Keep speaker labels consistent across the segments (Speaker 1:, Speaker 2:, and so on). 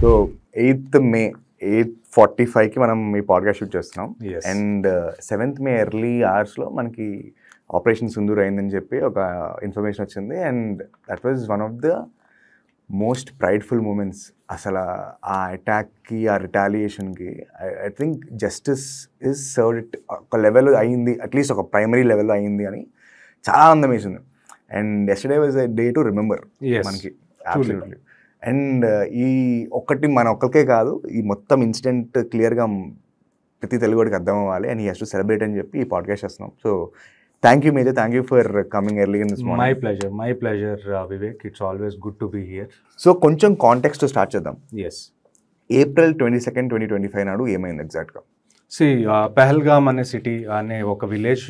Speaker 1: So 8th May 8:45కి మనం ఈ పాడ్కాస్ట్ షూట్ చేస్తున్నాం. అండ్ 7th May ఎర్లీ అవర్స్లో మనకి ఆపరేషన్ సింధూర్ అయిందని చెప్పి ఒక ఇన్ఫర్మేషన్ వచ్చింది. And that was one of the most prideful moments. అసలు ఆ అటాక్కి, ఆ రిటాలియేషన్కి I think justice is served. ఒక లెవెల్ అయింది, అట్లీస్ట్ ఒక ప్రైమరీ లెవెల్లో అయింది అని చాలా ఆనందం వేసింది. And yesterday was a day to remember మనకి. అబ్సల్యూట్లీ. అండ్ ఈ ఒక్కటి మన ఒక్కరికే కాదు, ఈ మొత్తం ఇన్సిడెంట్ క్లియర్గా ప్రతి తెలుగుడికి అర్థం అవ్వాలి. And he has to celebrate అని చెప్పి ఈ పాడ్కాస్ట్ చేస్తున్నాం. So thank you major, thank you for coming early in this morning.
Speaker 2: My pleasure Vivek, it's always good to be here.
Speaker 1: So కొంచెం కాంటెక్స్ట్ స్టార్ట్ చేద్దాం.
Speaker 2: ఎస్,
Speaker 1: April 22nd, 2025 నాడు ఏమైంది ఎగ్జాక్ట్గా?
Speaker 2: పెహల్గామ్ అనే సిటీ అనే ఒక విలేజ్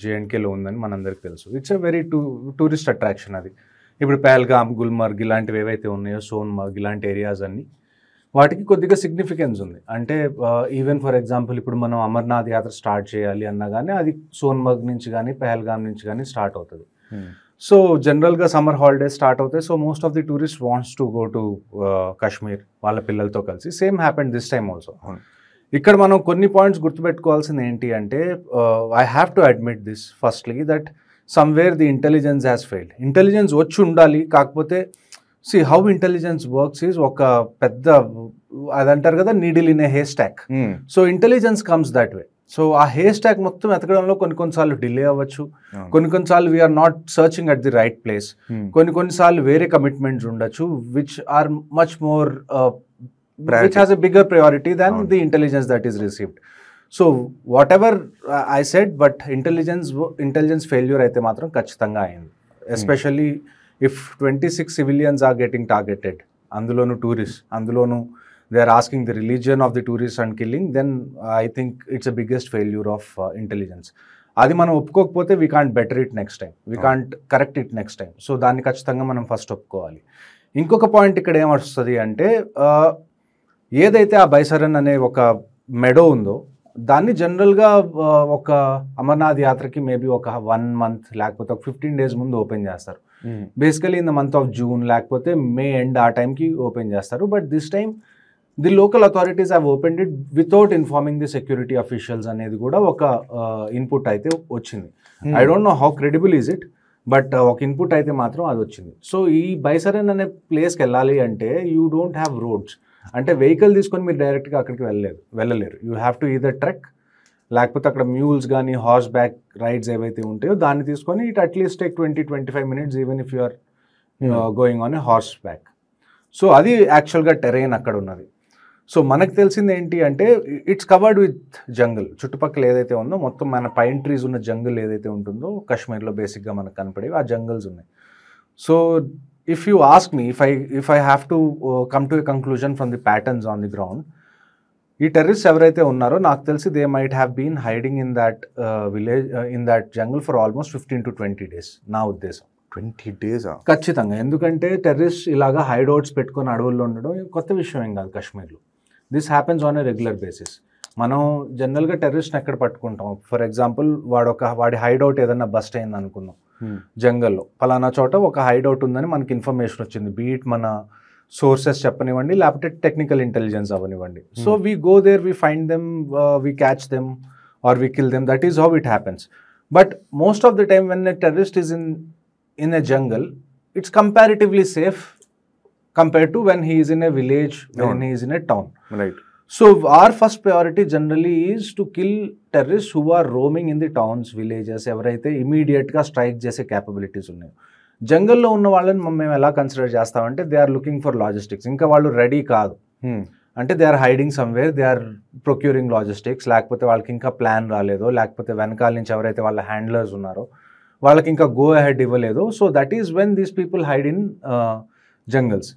Speaker 2: జేఎన్కేలో ఉందని మనందరికి తెలుసు. It's a very tourist attraction అది. ఇప్పుడు పెహల్గామ్, గుల్మర్గ్ ఇలాంటివి ఏవైతే ఉన్నాయో, సోన్మర్గ్ ఇలాంటి ఏరియాస్ అన్నీ వాటికి కొద్దిగా సిగ్నిఫికెన్స్ ఉంది. అంటే ఈవెన్ ఫర్ ఎగ్జాంపుల్ ఇప్పుడు మనం అమర్నాథ్ యాత్ర స్టార్ట్ చేయాలి అన్నా కానీ అది సోన్మర్గ్ నుంచి కానీ పెహల్గామ్ నుంచి కానీ స్టార్ట్ అవుతుంది. సో జనరల్గా సమ్మర్ హాలిడేస్ స్టార్ట్ అవుతాయి. So most of the tourist wants to go to Kashmir వాళ్ళ పిల్లలతో కలిసి. Same happened this time also. ఇక్కడ మనం కొన్ని పాయింట్స్ గుర్తుపెట్టుకోవాల్సింది ఏంటి అంటే, I have to admit this firstly that somewhere the intelligence has failed. Intelligence వచ్చి ఉండాలి, కాకపోతే హౌ ఇంటెలిజెన్స్ వర్క్స్ ఈజ్ ఒక పెద్ద అదంటారు కదా, needle in a hair stack. So intelligence comes that way. So ఆ హెయిర్ స్టాక్ మొత్తం ఎతకడంలో కొన్నిసార్లు డిలే అవ్వచ్చు, కొన్నిసార్లు we're not searching at the right place, కొన్నిసార్లు వేరే కమిట్మెంట్స్ ఉండొచ్చు which are much more which has a bigger priority than the intelligence that is received. So whatever I said, but intelligence failure అయితే మాత్రం ఖచ్చితంగా అయింది. Especially if 26 civilians are getting targeted, అందులోను tourist, అందులోను they are asking the religion of the tourists and killing, then I think it's the biggest failure of intelligence. అది మనం ఒప్పుకోకపోతే we can't better it next time, we can't correct it next time. So దాన్ని ఖచ్చితంగా మనం first ఒప్పుకోవాలి. ఇంకొక point ఇక్కడ ఏమొస్తుంది అంటే, ఏదైతే ఆ బైసరన్ అనే ఒక మెడో ఉందో దాన్ని జనరల్గా ఒక అమర్నాథ్ యాత్రకి మేబీ ఒక 1 month లేకపోతే ఒక 15 days ముందు ఓపెన్ చేస్తారు. Basically in the month of June లేకపోతే మే ఎండ్ ఆ టైంకి ఓపెన్ చేస్తారు. But this time the local authorities have opened it without informing the security officials అనేది కూడా ఒక ఇన్పుట్ అయితే వచ్చింది. I don't know how credible is it, but ఒక ఇన్పుట్ అయితే మాత్రం అది వచ్చింది. సో ఈ బైసరన్ అనే ప్లేస్కి వెళ్ళాలి అంటే యూ డోంట్ హ్యావ్ రోడ్స్. అంటే వెహికల్ తీసుకొని మీరు డైరెక్ట్గా అక్కడికి వెళ్ళలేరు. You have to either trek, లేకపోతే అక్కడ మ్యూల్స్ కానీ హార్స్ బ్యాక్ రైడ్స్ ఏవైతే ఉంటాయో దాన్ని తీసుకొని it at least take 20-25 minutes even if you are going on a horseback. So అది యాక్చువల్గా టెరైన్ అక్కడ ఉన్నది. సో మనకు తెలిసింది ఏంటి అంటే, ఇట్స్ కవర్డ్ విత్ జంగల్. చుట్టుపక్కల ఏదైతే ఉందో మొత్తం మన పైన్ ట్రీస్ ఉన్న జంగల్ ఏదైతే ఉంటుందో కాశ్మీర్లో బేసిక్గా మనకు కనపడేవి ఆ జంగల్స్ ఉన్నాయి. So if you ask me, if I have to come to a conclusion from the patterns on the ground, ఈ టెర్రరిస్ట్ ఎవరైతే ఉన్నారో నాకు తెలిసి they might have been hiding in that village, in that jungle for almost 15 to 20 days నా ఉద్దేశం.
Speaker 1: 20 days
Speaker 2: ఖచ్చితంగా. ఎందుకంటే terrorist ఇలాగా హైడౌట్స్ పెట్టుకొని అడవుల్లో ఉండడం కొత్త విషయం ఏం కాదు కాశ్మీర్లో. This happens on a regular basis. మనం జనరల్గా టెర్రరిస్ట్ని ఎక్కడ పట్టుకుంటాం, ఫర్ ఎగ్జాంపుల్ వాడి హైడౌట్ ఏదన్నా బస్ట్ అయింది అనుకుందాం జంగల్లో, ఫలానా చోట ఒక హైడౌట్ ఉందని మనకి ఇన్ఫర్మేషన్ వచ్చింది, బీట్ మన సోర్సెస్ చెప్పనివ్వండి లేకపోతే టెక్నికల్ ఇంటెలిజెన్స్ అవనివ్వండి. So we go there, we find them, we catch them or we kill them. That is how it happens. But most of the time when a terrorist is in a jungle, it's comparatively safe compared to when he is in a village, when he is in a town.
Speaker 1: Right.
Speaker 2: So our first priority generally is to kill terrorists who are roaming in the towns, villages, ఎవరైతే ఇమీడియట్గా strike చేసే capabilities ఉన్నాయో. జంగల్లో ఉన్న వాళ్ళని మేము ఎలా consider చేస్తామంటే, they are looking for logistics. ఇంకా వాళ్ళు రెడీ కాదు అంటే they are hiding somewhere, they are procuring logistics, లేకపోతే వాళ్ళకి ఇంకా ప్లాన్ రాలేదో, లేకపోతే వెనకాల నుంచి ఎవరైతే వాళ్ళ హ్యాండ్లర్స్ ఉన్నారో వాళ్ళకి ఇంకా గో అహెడ్ ఇవ్వలేదో. So that is when these people hide in jungles.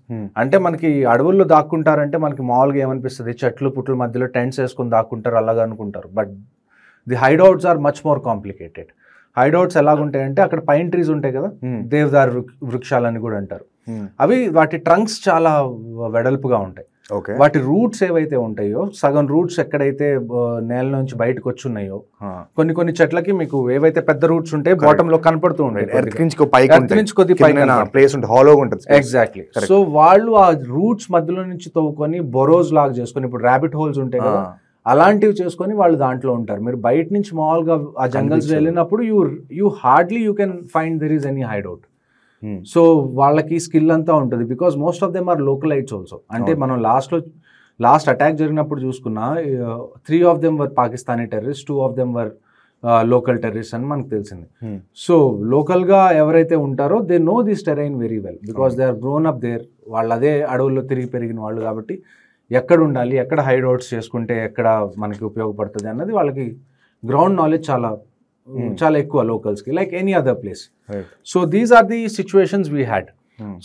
Speaker 2: అంటే మనకి అడవుల్లో దాక్కుంటారంటే మనకి మామూలుగా ఏమనిపిస్తుంది, చెట్లు పుట్ల మధ్యలో టెంట్స్ వేసుకొని దాక్కుంటారు అలాగా అనుకుంటారు. But the hideouts are much more complicated. Hideouts ఎలాగుంటాయంటే, అక్కడ పైన్ ట్రీస్ ఉంటాయి కదా, దేవదారు వృక్షాలని కూడా అంటారు. అవి వాటి ట్రంక్స్ చాలా వెడల్పుగా ఉంటాయి.
Speaker 1: ఓకే.
Speaker 2: వాటి రూట్స్ ఏవైతే ఉంటాయో సగం రూట్స్ ఎక్కడైతే నేల నుంచి బయటకు వచ్చి ఉన్నాయో కొన్ని చెట్లకి మీకు ఏవైతే పెద్ద రూట్స్ ఉంటాయి బాటమ్ లో కనపడుతూ ఉంటాయి,
Speaker 1: ఎర్త్ నుంచి పైకి ప్లేస్ ఉంటుంది, హాలోగా ఉంటుంది.
Speaker 2: ఎగ్జాక్ట్లీ. సో వాళ్ళు ఆ రూట్స్ మధ్యలో నుంచి తవ్వుకొని బొరోస్ లాగా చేసుకొని, ఇప్పుడు ర్యాబిట్ హోల్స్ ఉంటాయి కదా అలాంటివి చేసుకొని వాళ్ళు దాంట్లో ఉంటారు. మీరు బయట నుంచి మామూలుగా ఆ జంగల్స్ వెళ్ళినప్పుడు you hardly you can find there is any hideout. So వాళ్ళకి స్కిల్ అంతా ఉంటుంది because most of them are localites also. అంటే మనం లాస్ట్ అటాక్ జరిగినప్పుడు చూసుకున్నా 3 of them were Pakistani terrorist, 2 of them were local terrorist అని మనకు తెలిసింది. సో లోకల్గా ఎవరైతే ఉంటారో they know this terrain very well because they are grown up there. వాళ్ళు అదే అడవుల్లో తిరిగి పెరిగిన వాళ్ళు కాబట్టి ఎక్కడ ఉండాలి, ఎక్కడ హైడ్ అవుట్స్ చేసుకుంటే ఎక్కడ మనకి ఉపయోగపడుతుంది అన్నది వాళ్ళకి గ్రౌండ్ నాలెడ్జ్ చాలా ఎక్కువ లోకల్స్కి, like any other place. So these are the situations we had.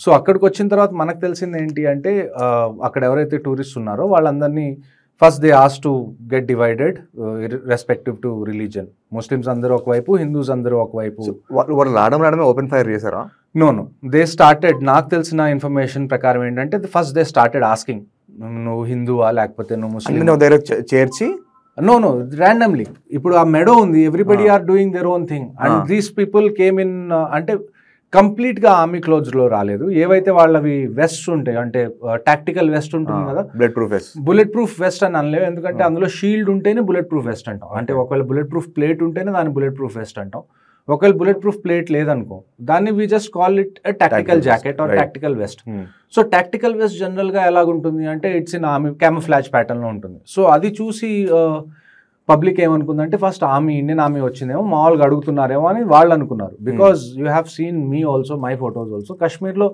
Speaker 2: So అక్కడికి వచ్చిన తర్వాత మనకు తెలిసింది ఏంటి అంటే అక్కడ ఎవరైతే టూరిస్ట్ ఉన్నారో వాళ్ళందరినీ first they has to get divided respective to religion. Muslims అందరూ ఒకవైపు, హిందూస్ అందరూ ఒకవైపు.
Speaker 1: వాళ్ళు రావడమే ఓపెన్ ఫైర్ చేశారా?
Speaker 2: నో, దే స్టార్టెడ్, నాకు తెలిసిన ఇన్ఫర్మేషన్ ప్రకారం ఏంటంటే ఫస్ట్ దే స్టార్టెడ్ ఆస్కింగ్, నువ్వు హిందువా లేకపోతే నువ్వు ముస్లిం
Speaker 1: చేర్చి.
Speaker 2: No randomly. ఇప్పుడు ఆ మెడో ఉంది, everybody are doing their own thing and these people came in. అంటే కంప్లీట్గా ఆర్మీ క్లోత్స్లో రాలేదు, ఏవైతే వాళ్ళవి వెస్ట్ ఉంటాయి అంటే టాక్టికల్ వెస్ట్ ఉంటుంది కదా, బుల్లెట్ ప్రూఫ్ వెస్ట్ అని అనలేవు ఎందుకంటే అందులో షీల్డ్ ఉంటేనే బుల్లెట్ ప్రూఫ్ వెస్ట్ అంటాం. అంటే ఒకవేళ బుల్లెట్ ప్రూఫ్ ప్లేట్ ఉంటేనే దాన్ని బుల్లెట్ ప్రూఫ్ వెస్ట్ అంటాం. ఒకవేళ బుల్లెట్ ప్రూఫ్ ప్లేట్ లేదనుకో దాన్ని we just call it tactical jacket or tactical vest. So tactical vest జనరల్గా ఎలాగుంటుంది అంటే ఇట్స్ ఇన్ ఆర్మీ క్యామోఫ్లాజ్ ప్యాటర్న్లో ఉంటుంది. సో అది చూసి పబ్లిక్ ఏమనుకుందంటే ఫస్ట్ ఇండియన్ ఆర్మీ వచ్చిందేమో, మామూలుగా అడుగుతున్నారేమో అని వాళ్ళు అనుకున్నారు. Because you have seen me also, my photos also, కాశ్మీర్లో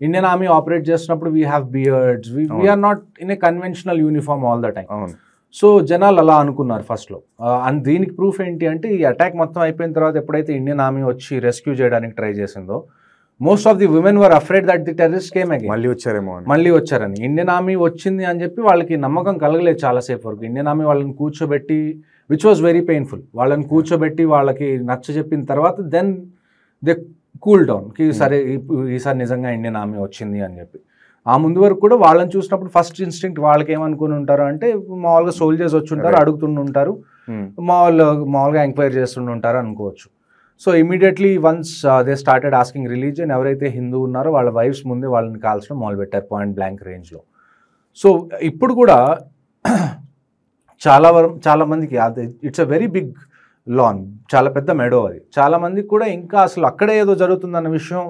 Speaker 2: ఇండియన్ ఆర్మీ ఆపరేట్ చేసినప్పుడు we have beards, we're not in a conventional uniform all the time. So జనాలు అలా అనుకున్నారు ఫస్ట్లో. అండ్ దీనికి ప్రూఫ్ ఏంటి అంటే ఈ అటాక్ మొత్తం అయిపోయిన తర్వాత ఎప్పుడైతే ఇండియన్ ఆర్మీ వచ్చి రెస్క్యూ చేయడానికి ట్రై చేసిందో most of the women were afraid that the terrorist came again. మళ్ళీ వచ్చారని. ఇండియన్ ఆర్మీ వచ్చింది అని చెప్పి వాళ్ళకి నమ్మకం కలగలేదు చాలాసేపు వరకు. ఇండియన్ ఆర్మీ వాళ్ళని కూర్చోబెట్టి, విచ్ వాజ్ వెరీ పెయిన్ఫుల్, వాళ్ళని కూర్చోబెట్టి వాళ్ళకి నచ్చ చెప్పిన తర్వాత దెన్ దే కూల్ డౌన్ కి సరే ఈసారి నిజంగా ఇండియన్ ఆర్మీ వచ్చింది అని చెప్పి. ఆ ముందు వరకు కూడా వాళ్ళని చూసినప్పుడు ఫస్ట్ ఇన్స్టింక్ట్ వాళ్ళకి ఏమనుకుని ఉంటారు అంటే మామూలుగా సోల్జర్స్ వచ్చి ఉంటారు, అడుగుతుంటారు, మామూలుగా ఎంక్వైరీ చేస్తుంటారు అనుకోవచ్చు. So immediately once they started asking religion, ఎవరైతే హిందూ ఉన్నారో వాళ్ళ వైఫ్స్ ముందే వాళ్ళని కాల్చడం మొదలుపెట్టారు పాయింట్ బ్లాంక్ రేంజ్లో. సో ఇప్పుడు కూడా చాలా మందికి it's a very big lawn, చాలా పెద్ద మెడో అది. చాలా మందికి కూడా ఇంకా అసలు అక్కడే ఏదో జరుగుతుందన్న విషయం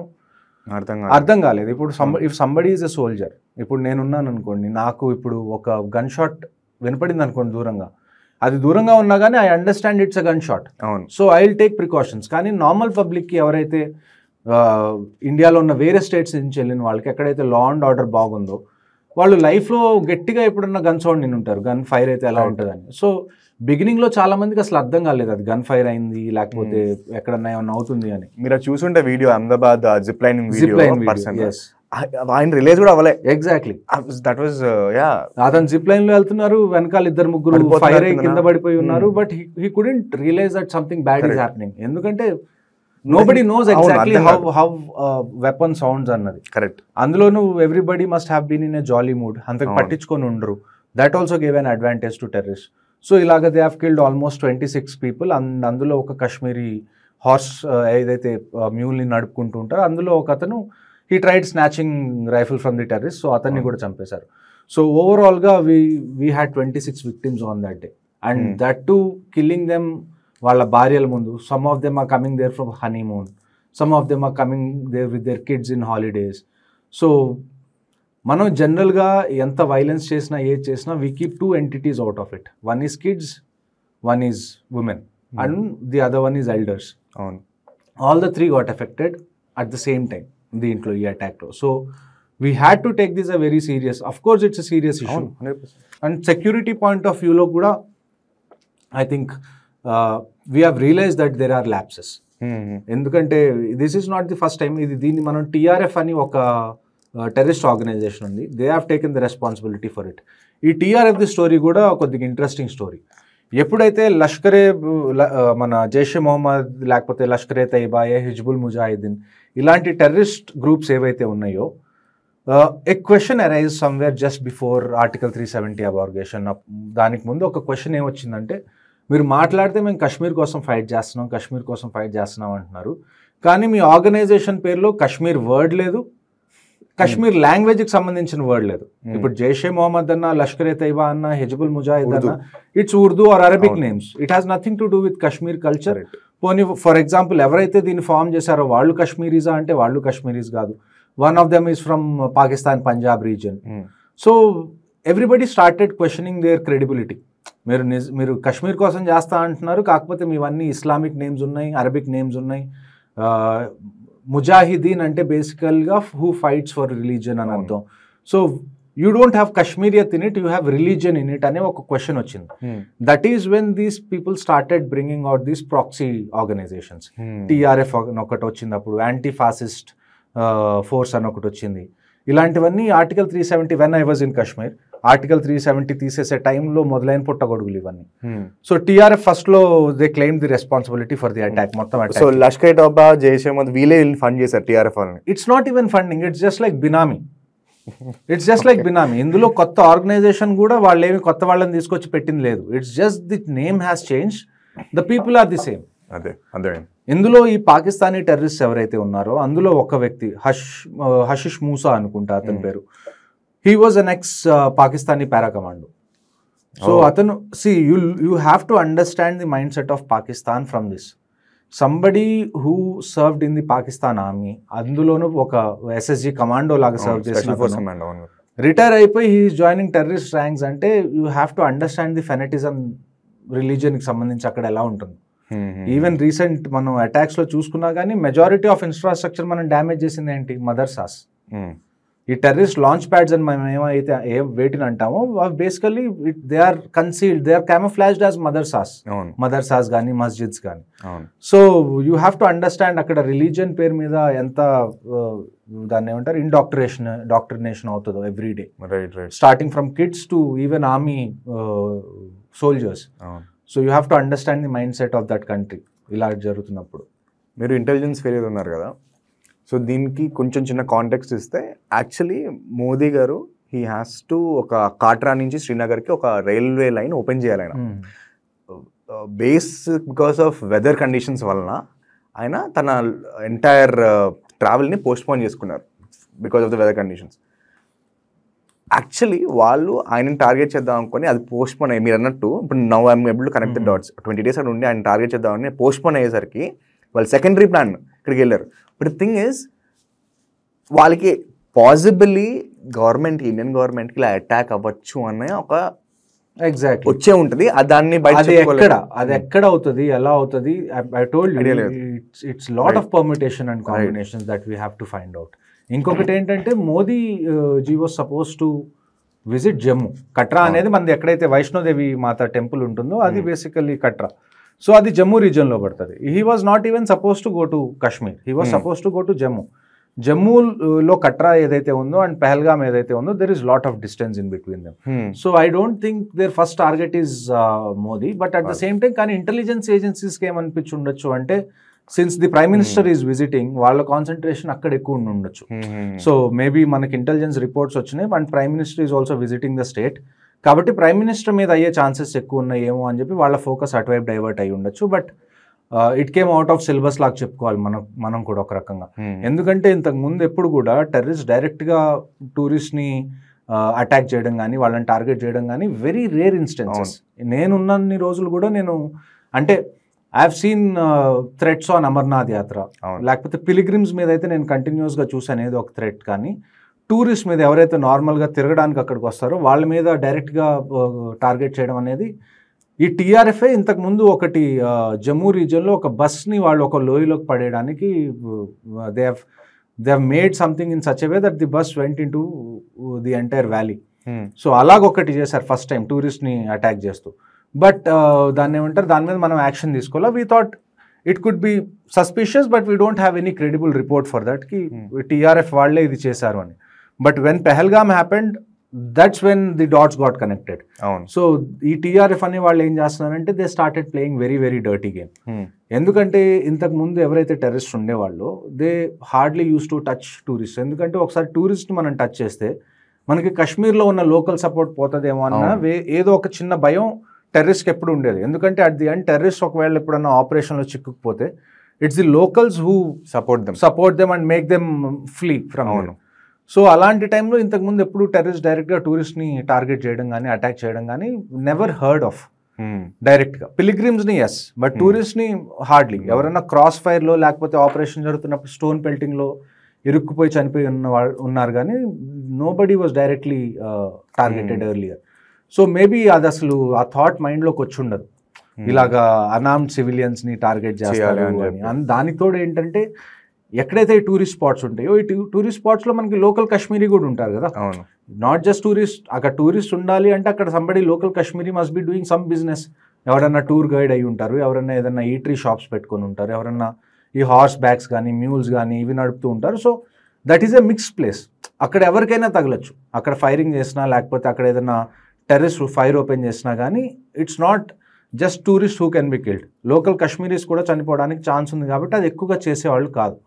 Speaker 2: అర్థం కాలేదు. ఇప్పుడు if somebody is a soldier, ఇప్పుడు నేనున్నాను అనుకోండి, నాకు ఇప్పుడు ఒక గన్ షాట్ వినపడింది అనుకోండి దూరంగా, అది దూరంగా ఉన్నా కానీ I understand it's a gun shot. So I will take precautions. కానీ నార్మల్ పబ్లిక్కి ఎవరైతే ఇండియాలో ఉన్న వేరే స్టేట్స్ నుంచి వెళ్ళిన వాళ్ళకి ఎక్కడైతే లా అండ్ ఆర్డర్ బాగుందో వాళ్ళు లైఫ్లో గట్టిగా ఎప్పుడన్నా గన్ సౌండ్ నిన్ను ఉంటారు, గన్ ఫైర్ అయితే ఎలా ఉంటుందని. సో బిగినింగ్లో చాలా మందికి అసలు అర్థం కాలేదు అది గన్ ఫైర్ అయింది లేకపోతే ఎక్కడన్నా ఏమన్నా అవుతుంది అని.
Speaker 1: మీరు చూసుంటే వీడియో అహ్మదాబాద్ జిప్ లైన్ ఆయన రిలీజ్ కూడా అవ్వలే.
Speaker 2: ఎగ్జాక్ట్లీ
Speaker 1: దట్ వాజ్
Speaker 2: అతను జిప్ లైన్ లో వెళ్తున్నారు, వెనకాల 2-3 ఫైర్ అయ్యి కింద పడిపోయి ఉన్నారు. But he couldn't realise that something bad is happening. ఎందుకంటే nobody knows exactly how weapon sounds అన్నది.
Speaker 1: కరెక్ట్.
Speaker 2: అందులోనూ everybody must have been in a jolly mood, అంతకు పట్టించుకొని ఉండరు. That also gave an advantage to terrorist. So ఇలాగ they have killed almost 26 people. And అందులో ఒక Kashmiri horse ఏదైతే మ్యూల్ని నడుపుకుంటూ ఉంటారో అందులో ఒక అతను he tried snatching rifle from the terrorist. So అతన్ని కూడా చంపేశారు. సో ఓవరాల్గా we had 26 victims on that day. And that to killing them వాళ్ళ భార్యల ముందు. Some of them are coming there from honeymoon, some of them are coming there with their kids in holidays. So మనం జనరల్గా ఎంత violence చేసినా ఏది చేసినా we keep 2 entities out of it. One is kids, one is women and the other one is elders.
Speaker 1: అవును.
Speaker 2: All the 3 got affected at the same time దీంట్లో ఈ అటాక్లో. So we had to take this a very serious. Of course it's a serious issue. And security point of వ్యూలో కూడా I think we have realise that there are lapses. ఎందుకంటే this is not the first time. దీన్ని మనం TRF అని ఒక terrorist organisation ఉంది. They have taken the responsibility for it. ఈ TRF the story కూడా కొద్దిగా ఇంట్రెస్టింగ్ స్టోరీ. ఎప్పుడైతే మన జైషే మొహమ్మద్ లేకపోతే లష్కరే తైబా, హిజ్బుల్ ముజాహిదీన్ ఇలాంటి టెర్రరిస్ట్ గ్రూప్స్ ఏవైతే ఉన్నాయో a question arise somewhere just before article 370 abrogation. దానికి ముందు ఒక క్వశ్చన్ ఏమొచ్చిందంటే, మీరు మాట్లాడితే మేము కశ్మీర్ కోసం ఫైట్ చేస్తున్నాం అంటున్నారు, కానీ మీ ఆర్గనైజేషన్ పేరులో కశ్మీర్ వర్డ్ లేదు, కశ్మీర్ లాంగ్వేజ్కి సంబంధించిన వర్డ్ లేదు. ఇప్పుడు జైషే మొహమ్మద్ అన్న, లష్కర్ ఏ తైబా అన్న, హిజ్బుల్ ముజాహిద్ అన్న, it's Urdu or Arabic names. It has nothing to do with Kashmir culture. పోనీ ఫర్ ఎగ్జాంపుల్ ఎవరైతే దీన్ని ఫామ్ చేశారో వాళ్ళు కశ్మీరీజా అంటే వాళ్ళు కశ్మీరీస్ కాదు. One of them is from Pakistan Punjab region. So everybody started questioning their credibility. మీరు కశ్మీర్ కోసం చేస్తా అంటున్నారు, కాకపోతే మీవన్నీ ఇస్లామిక్ నేమ్స్ ఉన్నాయి, అరబిక్ నేమ్స్ ఉన్నాయి. ముజాహిదీన్ అంటే బేసికల్గా హూ ఫైట్స్ ఫర్ రిలీజన్ అని అర్థం. So you don't have Kashmiriyat in it, you have religion in it అనే ఒక క్వశ్చన్ వచ్చింది. That is when these people started bringing out these proxy organisations. TRF అని ఒకటి వచ్చింది, అప్పుడు యాంటీ ఫాసిస్ట్ ఫోర్స్ అని ఒకటి వచ్చింది. ఇలాంటివన్నీ article 370 when I was in Kashmir, article 370 తీసేసే టైంలో మొదలైన పుట్టగొడుగులు ఇవన్నీ. సో టీఆర్ఎఫ్ ఫస్ట్ లో they claim the responsibility for the attack మొత్తం.
Speaker 1: సో లష్కర్ తోబా, జైషే మొహమ్మద్ వీళ్ళే ఫండ్ చేశారు టీఆర్ఎఫ్ వాళ్ళని.
Speaker 2: It's not even funding, it's just like benami. ఇందులో కొత్త ఆర్గనైజేషన్ కూడా వాళ్ళు ఏమి కొత్త వాళ్ళని తీసుకొచ్చి పెట్టింది లేదు. It's just the name has change, the people are the same. ఇందులో ఈ పాకిస్తానీ టెర్రరిస్ట్ ఎవరైతే ఉన్నారో అందులో ఒక వ్యక్తి హషిష్ మూసా అనుకుంటా అతని పేరు. He was an ex Pakistani para commando. So అతను you have to understand the mind set of Pakistan from this. Somebody who served in the Pakistan army, అందులోనూ ఒక ఎస్ఎస్జి కమాండో లాగా సర్వ్ చేసిన రిటైర్ అయిపోయి he is joining terrorist ranks అంటే you have to understand the fanaticism రిలీజియన్కి సంబంధించి అక్కడ ఎలా ఉంటుంది. ఈవెన్ రీసెంట్ మనం అటాక్స్ లో చూసుకున్నా కానీ మెజారిటీ ఆఫ్ ఇన్ఫ్రాస్ట్రక్చర్ మనం డ్యామేజ్ చేసింది ఏంటి? మదర్సాస్. ఈ టెర్రరిస్ట్ లాంచ్ ప్యాడ్స్ అని మనం ఏమైతే వేటిని అంటామో basically they are concealed, they are camouflaged as madrasas కానీ మస్జిద్స్ కానీ. So you have to understand అక్కడ రిలీజియన్ పేరు మీద ఎంత దాన్ని ఏమంటారు డాక్టరినేషన్ అవుతుందో every day, starting from kids to even army soldiers. So you have to understand the mind set of that country ఇలా జరుగుతున్నప్పుడు.
Speaker 1: మీరు ఇంటెలిజెన్స్ ఫెయిలియర్ ఉన్నారు కదా, సో దీనికి కొంచెం చిన్న కాంటెక్స్ట్ ఇస్తే, యాక్చువల్లీ మోదీ గారు హీ హ్యాస్ టు ఒక కాట్రా నుంచి శ్రీనగర్కి ఒక రైల్వే లైన్ ఓపెన్ చేయాలి ఆయన. బికాస్ ఆఫ్ వెదర్ కండిషన్స్ వలన ఆయన తన ఎంటైర్ ట్రావెల్ని పోస్ట్పోన్ చేసుకున్నారు because of the weather conditions. Actually వాళ్ళు ఆయనని టార్గెట్ చేద్దాం అనుకొని అది పోస్ట్పోన్ అయ్యి, మీరు అన్నట్టు ఇప్పుడు now I'm able to connect the dots. 20 days అక్కడ ఉండి ఆయన టార్గెట్ చేద్దామని పోస్ట్పోన్ అయ్యేసరికి వాళ్ళు సెకండరీ ప్లాన్ ఇక్కడికి వెళ్ళారు. బట్ థింగ్ ఈజ్ వాళ్ళకి పాసిబిలీ ఇండియన్ గవర్నమెంట్కి ఇలా అటాక్ అవ్వచ్చు అనే ఒక
Speaker 2: ఎగ్జాక్ట్
Speaker 1: వచ్చే ఉంటుంది. దాన్ని
Speaker 2: అది ఎక్కడ అవుతుంది, ఎలా అవుతుంది, I told you it's lot of permutation and combinations that we have to find out. ఇంకొకటి ఏంటంటే Modi ji was suppose to visit Jammu. Katra అనేది మనది ఎక్కడైతే వైష్ణోదేవి మాత టెంపుల్ ఉంటుందో అది బేసికల్లీ కట్రా. సో అది జమ్మూ రీజియన్లో పడుతుంది. He was not even suppose to go to Kashmir, he was suppose to go to Jammu. జమ్మూలో కట్రా ఏదైతే ఉందో అండ్ పెహల్గామ్ ఏదైతే ఉందో there is lot of distance in between them. So I don't think their first target is Modi. But at the same time కానీ intelligence ఏజెన్సీస్కి ఏమనిపించి ఉండొచ్చు అంటే, since the prime minister is visiting, వాళ్ళ కాన్సన్ట్రేషన్ అక్కడ ఎక్కువ ఉండొచ్చు. సో మేబీ మనకి ఇంటెలిజెన్స్ రిపోర్ట్స్ వచ్చినాయి and prime minister is also visiting the state, కాబట్టి ప్రైమ్ మినిస్టర్ మీద అయ్యే ఛాన్సెస్ ఎక్కువ ఉన్నాయి ఏమో అని చెప్పి వాళ్ళ ఫోకస్ అటువైపు డైవర్ట్ అయ్యి ఉండొచ్చు. But it came out of syllabus లాగా చెప్పుకోవాలి మనం కూడా ఒక రకంగా. ఎందుకంటే ఇంతకు ముందు ఎప్పుడు కూడా టెర్రరిస్ట్ డైరెక్ట్గా టూరిస్ట్ని అటాక్ చేయడం కానీ వాళ్ళని టార్గెట్ చేయడం కానీ వెరీ రేర్ ఇన్స్టెన్సెస్. నేనున్నన్ని రోజులు కూడా అంటే I have scene threats on Amarnath యాత్ర, లేకపోతే పిలిగ్రిమ్స్ మీద అయితే నేను కంటిన్యూస్గా చూసాను ఏదో ఒక థ్రెట్. కానీ టూరిస్ట్ మీద ఎవరైతే నార్మల్గా తిరగడానికి అక్కడికి వస్తారో వాళ్ళ మీద డైరెక్ట్గా టార్గెట్ చేయడం అనేది ఈ టీఆర్ఎఫ్ఏ ఇంతకుముందు ఒకటి జమ్మూ రీజియన్లో ఒక బస్ని వాళ్ళు ఒక లోయలోకి పడేయడానికి they have made something in such a way that the bus went in to the entire valley. So అలాగొకటి చేశారు ఫస్ట్ టైం టూరిస్ట్ని అటాక్ చేస్తూ. బట్ దాన్ని ఏమంటారు, దాని మీద మనం యాక్షన్ తీసుకోవాలి. We thought it could be suspicious but we don't have any credible report for that కి టీఆర్ఎఫ్ వాళ్ళే ఇది చేశారు అని. But when Pahalgam happened that's when the dots got connected.
Speaker 1: అవును.
Speaker 2: సో ఈ టీఆర్ఎఫ్ అనే వాళ్ళు ఏం చేస్తున్నారంటే they started playing very very dirty game. ఎందుకంటే ఇంతకు ముందు ఎవరైతే టెర్రరిస్ట్ ఉండేవాళ్ళో they hardly use to touch tourist. ఎందుకంటే ఒకసారి టూరిస్ట్ మనం టచ్ చేస్తే మనకి కాశ్మీర్లో ఉన్న లోకల్ సపోర్ట్ పోతుందేమో అన్న ఏదో ఒక చిన్న భయం టెర్రరిస్ట్కి ఎప్పుడు ఉండేది. ఎందుకంటే అట్ ది ఎండ్ టెర్రరిస్ట్ ఒకవేళ ఎప్పుడన్నా ఆపరేషన్లో చిక్కుకుపోతే it's the locals who support them and make them flee from. So అలాంటి టైంలో ఇంతకుముందు ఎప్పుడు టెర్రరిస్ట్ డైరెక్ట్గా టూరిస్ట్ని టార్గెట్ చేయడం కానీ అటాక్ చేయడం కానీ నెవర్ హర్డ్ ఆఫ్ డైరెక్ట్గా. పిలిగ్రిమ్స్ని ఎస్, బట్ టూరిస్ట్ని హార్డ్లీ. ఎవరైనా క్రాస్ ఫైర్లో లేకపోతే ఆపరేషన్ జరుగుతున్నప్పుడు స్టోన్ పెల్టింగ్లో ఇరుక్కుపోయి చనిపోయి ఉన్నారు కానీ nobody was directly targeted earlier. So maybe అది అసలు ఆ థాట్ మైండ్లోకి వచ్చి ఉండదు ఇలాగా అనార్మ్డ్ సివిలియన్స్ని టార్గెట్ చేస్తారు అని. దానితోడు ఏంటంటే ఎక్కడైతే టూరిస్ట్ స్పాట్స్ ఉంటాయో ఈ టూరిస్ట్ స్పాట్స్లో మనకి లోకల్ కాశ్మీరీ కూడా ఉంటారు కదా. Not just tourist. అక్కడ టూరిస్ట్ ఉండాలి అంటే అక్కడ somebody local Kashmiri must be doing some business. ఎవరన్నా టూర్ గైడ్ అయి ఉంటారు, ఎవరన్నా ఏదన్నా ఈటరీ షాప్స్ పెట్టుకొని ఉంటారు, ఎవరన్నా ఈ హార్స్ బ్యాగ్స్ కానీ మ్యూల్స్ కానీ ఇవి నడుపుతూ ఉంటారు. So that is a mixed place. అక్కడ ఎవరికైనా తగలచ్చు. అక్కడ ఫైరింగ్ చేసినా లేకపోతే అక్కడ ఏదైనా టెర్రరిస్ట్ ఫైర్ ఓపెన్ చేసినా కానీ it's not just tourist who can be killed. Local Kashmiris కూడా చనిపోవడానికి ఛాన్స్ ఉంది కాబట్టి అది ఎక్కువగా చేసేవాళ్ళు కాదు.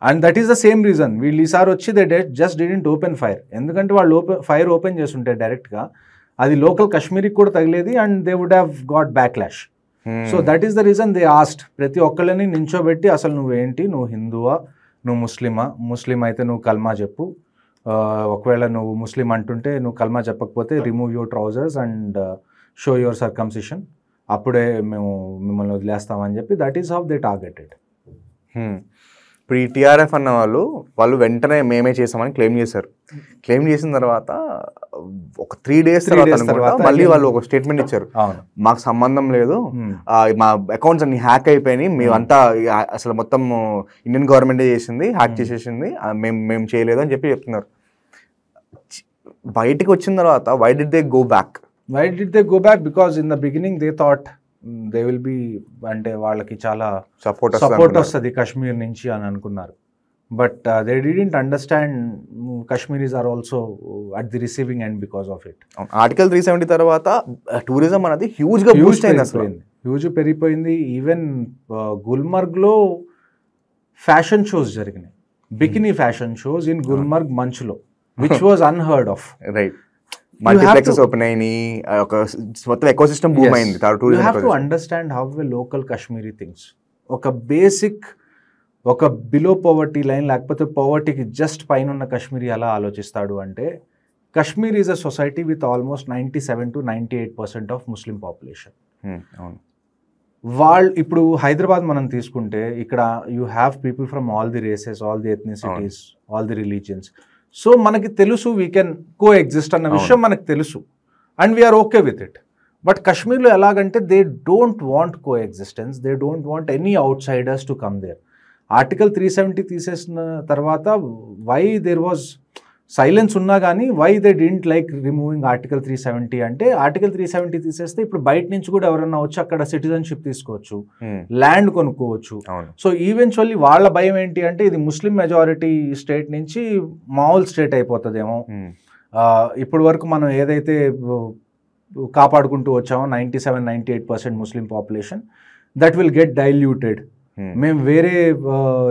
Speaker 2: And that is the same reason వీళ్ళు ఈసారి వచ్చి they just didn't open fire. ఎందుకంటే వాళ్ళు ఫైర్ ఓపెన్ చేస్తుంటే డైరెక్ట్గా అది లోకల్ కాశ్మీరీకి కూడా తగిలేది and they would have got backlash. So that is the reason they asked ప్రతి ఒక్కళ్ళని నించోబెట్టి అసలు నువ్వేంటి, నువ్వు హిందువా, నువ్వు ముస్లిమా, ముస్లిం అయితే నువ్వు కల్మా చెప్పు, ఒకవేళ నువ్వు ముస్లిం అంటుంటే నువ్వు కల్మా చెప్పకపోతే remove your trousers and show your circumcision, అప్పుడే మేము మిమ్మల్ని వదిలేస్తామని చెప్పి that is how they targeted.
Speaker 1: ఇప్పుడు ఈ టీఆర్ఎఫ్ అన్న వాళ్ళు వెంటనే మేమే చేసామని క్లెయిమ్ చేశారు. క్లెయిమ్ చేసిన తర్వాత ఒక 3 days తర్వాత మళ్ళీ వాళ్ళు ఒక స్టేట్మెంట్ ఇచ్చారు, మాకు సంబంధం లేదు, మా అకౌంట్స్ అన్ని హ్యాక్ అయిపోయినాయి, మేమంతా అసలు మొత్తం ఇండియన్ గవర్నమెంటే చేసింది, హ్యాక్ చేసేసింది, మేము చేయలేదు అని చెప్పి చెప్తున్నారు. బయటికి వచ్చిన తర్వాత why did they go back?
Speaker 2: Because in the beginning they thought they will be, అంటే వాళ్ళకి చాలా సపోర్ట్ వస్తుంది కాశ్మీర్ నుంచి అని అనుకున్నారు. But they didn't understand Kashmiris are also at the receiving end because of it.
Speaker 1: Article 370 తర్వాత టూరిజం అనేది హ్యూజ్గా బూస్ట్ అయింది, అసలు
Speaker 2: హ్యూజ్ పెరిగిపోయింది. ఈవెన్ గుల్మర్గ్లో ఫ్యాషన్ షోస్ జరిగినాయి, bikini fashion shows in Gulmarg మంచులో, which was unheard of.
Speaker 1: Right. Multiplexes open అయినాయి, ఒక మొత్తం ఎకోసిస్టమ్ బూమ్ అయింది.
Speaker 2: You have to understand how a local Kashmiri things. ఒక బేసిక్, ఒక బిలో పవర్టీ లైన్ లేకపోతే పవర్టీకి జస్ట్ పైన ఉన్న కాశ్మీరీ ఎలా ఆలోచిస్తాడు అంటే, Kashmir is a society with almost 97 to 98% of Muslim population. వాళ్ళు ఇప్పుడు హైదరాబాద్ మనం తీసుకుంటే ఇక్కడ you have people from all the races, all the ethnicities, all the religions. So మనకి తెలుసు వీ కెన్ కో ఎగ్జిస్ట్ అన్న విషయం మనకు తెలుసు and we're okay with it. But కాశ్మీర్లో ఎలాగంటే they don't want coexistence, they don't want any outsiders to come there. Article 370 తీసేసిన తర్వాత వై దేర్ వాజ్ సైలెన్స్ ఉన్నా కానీ why they didn't like removing article 370 అంటే, article 370 తీసేస్తే ఇప్పుడు బయట నుంచి కూడా ఎవరన్నా వచ్చి అక్కడ సిటిజన్షిప్ తీసుకోవచ్చు, ల్యాండ్ కొనుక్కోవచ్చు. సో ఈవెన్చువల్లీ వాళ్ళ భయం ఏంటి అంటే ఇది ముస్లిం మెజారిటీ స్టేట్ నుంచి మామూలు స్టేట్ అయిపోతుందేమో. ఇప్పటి వరకు మనం ఏదైతే కాపాడుకుంటూ వచ్చామో 97-98% ముస్లిం population, that will get diluted. మేము వేరే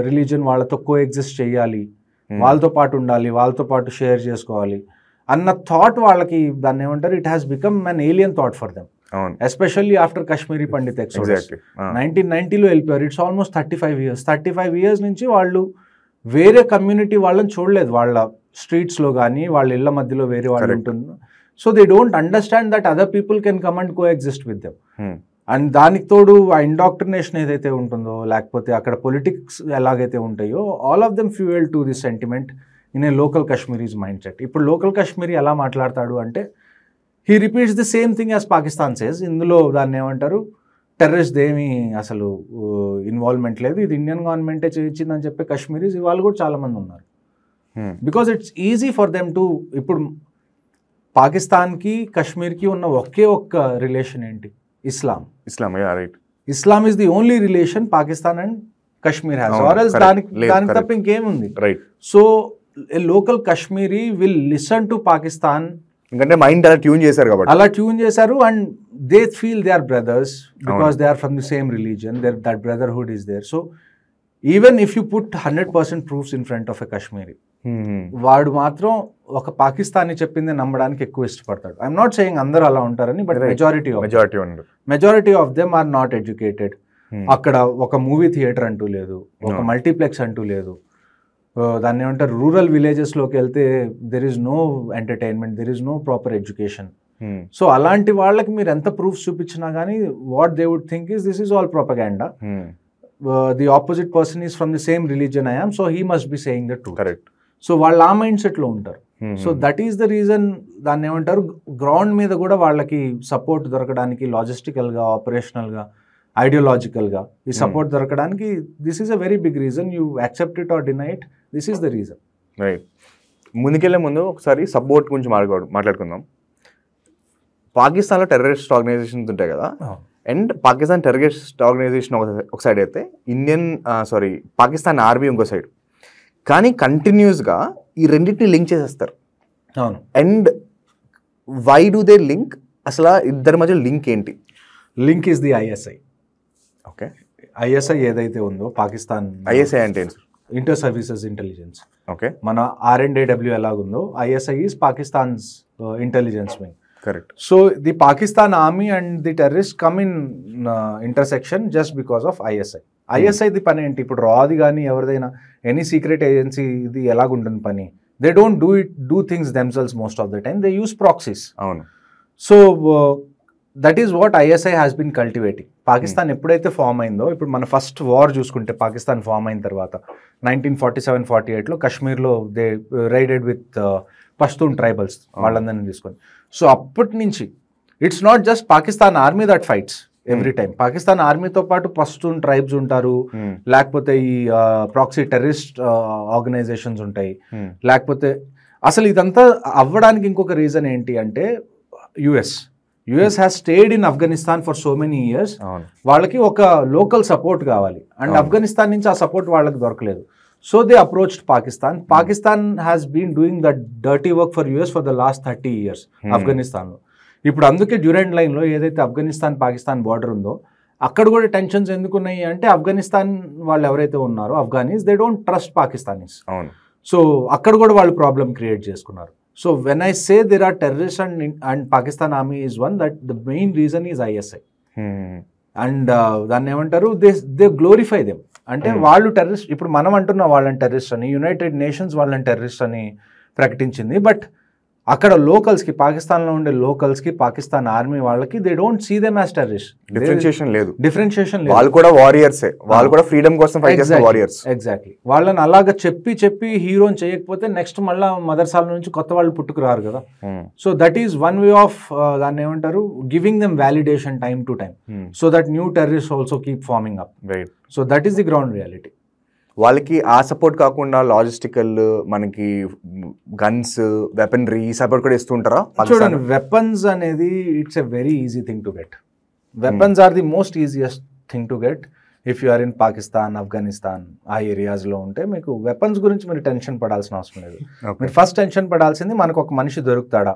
Speaker 2: రిలీజన్ వాళ్ళతో కో ఎగ్జిస్ట్ చేయాలి, వాళ్ళతో పాటు ఉండాలి, వాళ్ళతో పాటు షేర్ చేసుకోవాలి అన్న థాట్ వాళ్ళకి, దాన్ని ఏమంటారు, it has become an alien thought for them, especially after Kashmiri Pandit exodus. 1990లో వెళ్ళిపోయారు. ఇట్స్ ఆల్మోస్ట్ 35 years నుంచి వాళ్ళు వేరే కమ్యూనిటీ వాళ్ళని చూడలేదు వాళ్ళ స్ట్రీట్స్లో కానీ వాళ్ళ ఇళ్ల మధ్యలో వేరే వాళ్ళు ఉంటుంది. So they don't understand that other people can come and co exist with them. And దానికి తోడు ఆ ఇండాక్ట్రినేషన్ ఏదైతే ఉంటుందో లేకపోతే అక్కడ పొలిటిక్స్ ఎలాగైతే ఉంటాయో, all of them fuel to this sentiment in a local Kashmiris mind set. ఇప్పుడు లోకల్ కాశ్మీరీ ఎలా మాట్లాడతాడు అంటే, he repeats the same thing as Pakistan says. ఇందులో దాన్ని ఏమంటారు, టెర్రరిస్ట్ ఏమీ అసలు ఇన్వాల్వ్మెంట్ లేదు, ఇది ఇండియన్ గవర్నమెంటే చేయించిందని చెప్పే కాశ్మీరీస్ ఇవాళ కూడా చాలామంది ఉన్నారు. Because it's easy for them to, ఇప్పుడు పాకిస్తాన్కి కాశ్మీర్కి ఉన్న ఒకే ఒక్క రిలేషన్ ఏంటి, Islam.
Speaker 1: Right.
Speaker 2: Islam is the only relation Pakistan and Kashmir has, or else దానికి తప్ప ఇంకేముంది.
Speaker 1: Right.
Speaker 2: So a local Kashmiri will listen to Pakistan.
Speaker 1: ఎందుకంటే మైండ్ అలా ట్యూన్ చేశారు కాబట్టి.
Speaker 2: అలా ట్యూన్ చేశారు and they feel they are brothers because they are from the same religion, that brotherhood is there. So even if you put 100% proofs in front of a Kashmiri, వాడు మాత్రం ఒక పాకిస్తానీ చెప్పింది నమ్మడానికి ఎక్కువ ఇష్టపడతాడు. ఐఎమ్ నాట్ సేయింగ్ అందరూ అలా ఉంటారని, but majority of them are not educated. అక్కడ ఒక మూవీ థియేటర్ అంటూ లేదు, ఒక మల్టీప్లెక్స్ అంటూ లేదు. దాన్ని ఏమంటారు, రూరల్ విలేజెస్లోకి వెళ్తే there is no entertainment, there is no proper education. So అలాంటి వాళ్ళకి మీరు ఎంత ప్రూఫ్స్ చూపించినా కానీ what they would think is this is all propaganda. The opposite person is from the same religion I am, so he must be saying the truth.
Speaker 1: Correct.
Speaker 2: So వాళ్ళు ఆ mind సెట్లో ఉంటారు. So that is the reason. దాన్ని ఏమంటారు, ground మీద కూడా వాళ్ళకి support దొరకడానికి, లాజిస్టికల్గా, ఆపరేషనల్గా, ఐడియాలజికల్గా ఈ సపోర్ట్ దొరకడానికి this is a very big reason. You accept it or deny it, this is the reason.
Speaker 1: Right. ముందుకెళ్లే ముందు ఒకసారి సపోర్ట్ గురించి మాట్లాడుకుందాం. పాకిస్తాన్లో టెర్రరిస్ట్ ఆర్గనైజేషన్స్ ఉంటాయి కదా, అండ్ పాకిస్తాన్ టెర్రరిస్ట్ ఆర్గనైజేషన్ ఒక సైడ్ అయితే పాకిస్తాన్ ఆర్మీ ఇంకో సైడ్. కానీ కంటిన్యూస్గా ఈ రెండింటిని లింక్ చేసేస్తారు.
Speaker 2: అవును.
Speaker 1: And why do they link? అసలు ఇద్దరి మధ్య లింక్ ఏంటి?
Speaker 2: Link is the ISI.
Speaker 1: Okay.
Speaker 2: ISI ఏదైతే ఉందో పాకిస్తాన్,
Speaker 1: ఐఎస్ఐ అంటే
Speaker 2: ఇంటర్ సర్వీసెస్ ఇంటెలిజెన్స్.
Speaker 1: ఓకే.
Speaker 2: మన R&AW ఎలాగుందో ISI is Pakistan's intelligence wing.
Speaker 1: Correct.
Speaker 2: So the Pakistan army and the terrorist come in intersection just because of ISI. ఐఎస్ఐది పని ఏంటి? ఇప్పుడు రాది కానీ ఎవరిదైనా ఎనీ సీక్రెట్ ఏజెన్సీ ఇది ఎలాగుంటుంది పని, they don't do things themselves most of the time, they use proxies.
Speaker 1: అవును.
Speaker 2: So that is what ISI has been cultivating. Pakistan ఎప్పుడైతే ఫామ్ అయిందో, ఇప్పుడు మన ఫస్ట్ వార్ చూసుకుంటే పాకిస్తాన్ ఫామ్ అయిన తర్వాత 1947-48లో కాశ్మీర్లో they raided with Pashtun tribals, వాళ్ళందరినీ తీసుకొని. సో అప్పటి నుంచి it's not just Pakistan army that fights every time. Pakistan ఆర్మీతో పాటు పష్తూన్ ట్రైబ్స్ ఉంటారు, లేకపోతే ఈ ప్రాక్సీ టెర్రరిస్ట్ ఆర్గనైజేషన్స్ ఉంటాయి, లేకపోతే అసలు ఇదంతా అవ్వడానికి ఇంకొక రీజన్ ఏంటి అంటే US has stayed in Afghanistan for so many years. వాళ్ళకి ఒక లోకల్ సపోర్ట్ కావాలి అండ్ ఆఫ్ఘనిస్తాన్ నుంచి ఆ సపోర్ట్ వాళ్ళకి దొరకలేదు. So they approached Pakistan. Pakistan has been doing that dirty work for US for the last 30 years ఆఫ్ఘనిస్తాన్లో. ఇప్పుడు అందుకే డ్యూరెంట్ లైన్లో ఏదైతే ఆఫ్ఘనిస్తాన్ పాకిస్తాన్ బార్డర్ ఉందో అక్కడ కూడా టెన్షన్స్ ఎందుకున్నాయి అంటే ఆఫ్ఘనిస్తాన్ వాళ్ళు ఎవరైతే ఉన్నారో Afghanis, they don't trust Pakistanis. So అక్కడ కూడా వాళ్ళు ప్రాబ్లం క్రియేట్ చేసుకున్నారు. So when I say there are terrorist and Pakistan army is one, that the main reason is ISI. And దాన్ని ఏమంటారు, దే గ్లోరిఫై దెమ్. అంటే వాళ్ళు టెర్రరిస్ట్, ఇప్పుడు మనం అంటున్నాం వాళ్ళని టెర్రరిస్ట్ అని, యునైటెడ్ నేషన్స్ వాళ్ళని టెర్రరిస్ట్ అని ప్రకటించింది. బట్ అక్కడ లోకల్స్కి, పాకిస్తాన్లో ఉండే లోకల్స్కి, పాకిస్తాన్ ఆర్మీ వాళ్ళకి they don't see them as terrorist. Differentiation లేదు.
Speaker 1: వాళ్ళు కూడా వారియర్సే, వాళ్ళు కూడా ఫ్రీడమ్ కోసం ఫైట్ చేసే వారియర్స్.
Speaker 2: ఎగ్జాక్ట్లీ. వాళ్ళని అలాగా చెప్పి హీరోని చేయకపోతే నెక్స్ట్ మళ్ళీ మదర్సాల నుంచి కొత్త వాళ్ళు పుట్టుకురారు కదా. So that is one way of దాన్ని ఏమంటారు, giving them validation time to time, so that new terrorist also keep farming up. Right. So that is the ground reality.
Speaker 1: వాళ్ళకి ఆ సపోర్ట్ కాకుండా లాజిస్టికల్, మనకి గన్స్, వెపనరీ సపోర్ట్ కూడా ఇస్తూ ఉంటారా?
Speaker 2: చూడండి, వెపన్స్ అనేది it's a very easy thing to get. Weapons are the most easiest thing to get if you are in Pakistan, Afghanistan ఆ ఏరియాస్లో ఉంటే మీకు వెపన్స్ గురించి మీరు టెన్షన్ పడాల్సిన అవసరం లేదు. మీరు ఫస్ట్ టెన్షన్ పడాల్సింది మనకు ఒక మనిషి దొరుకుతాడా,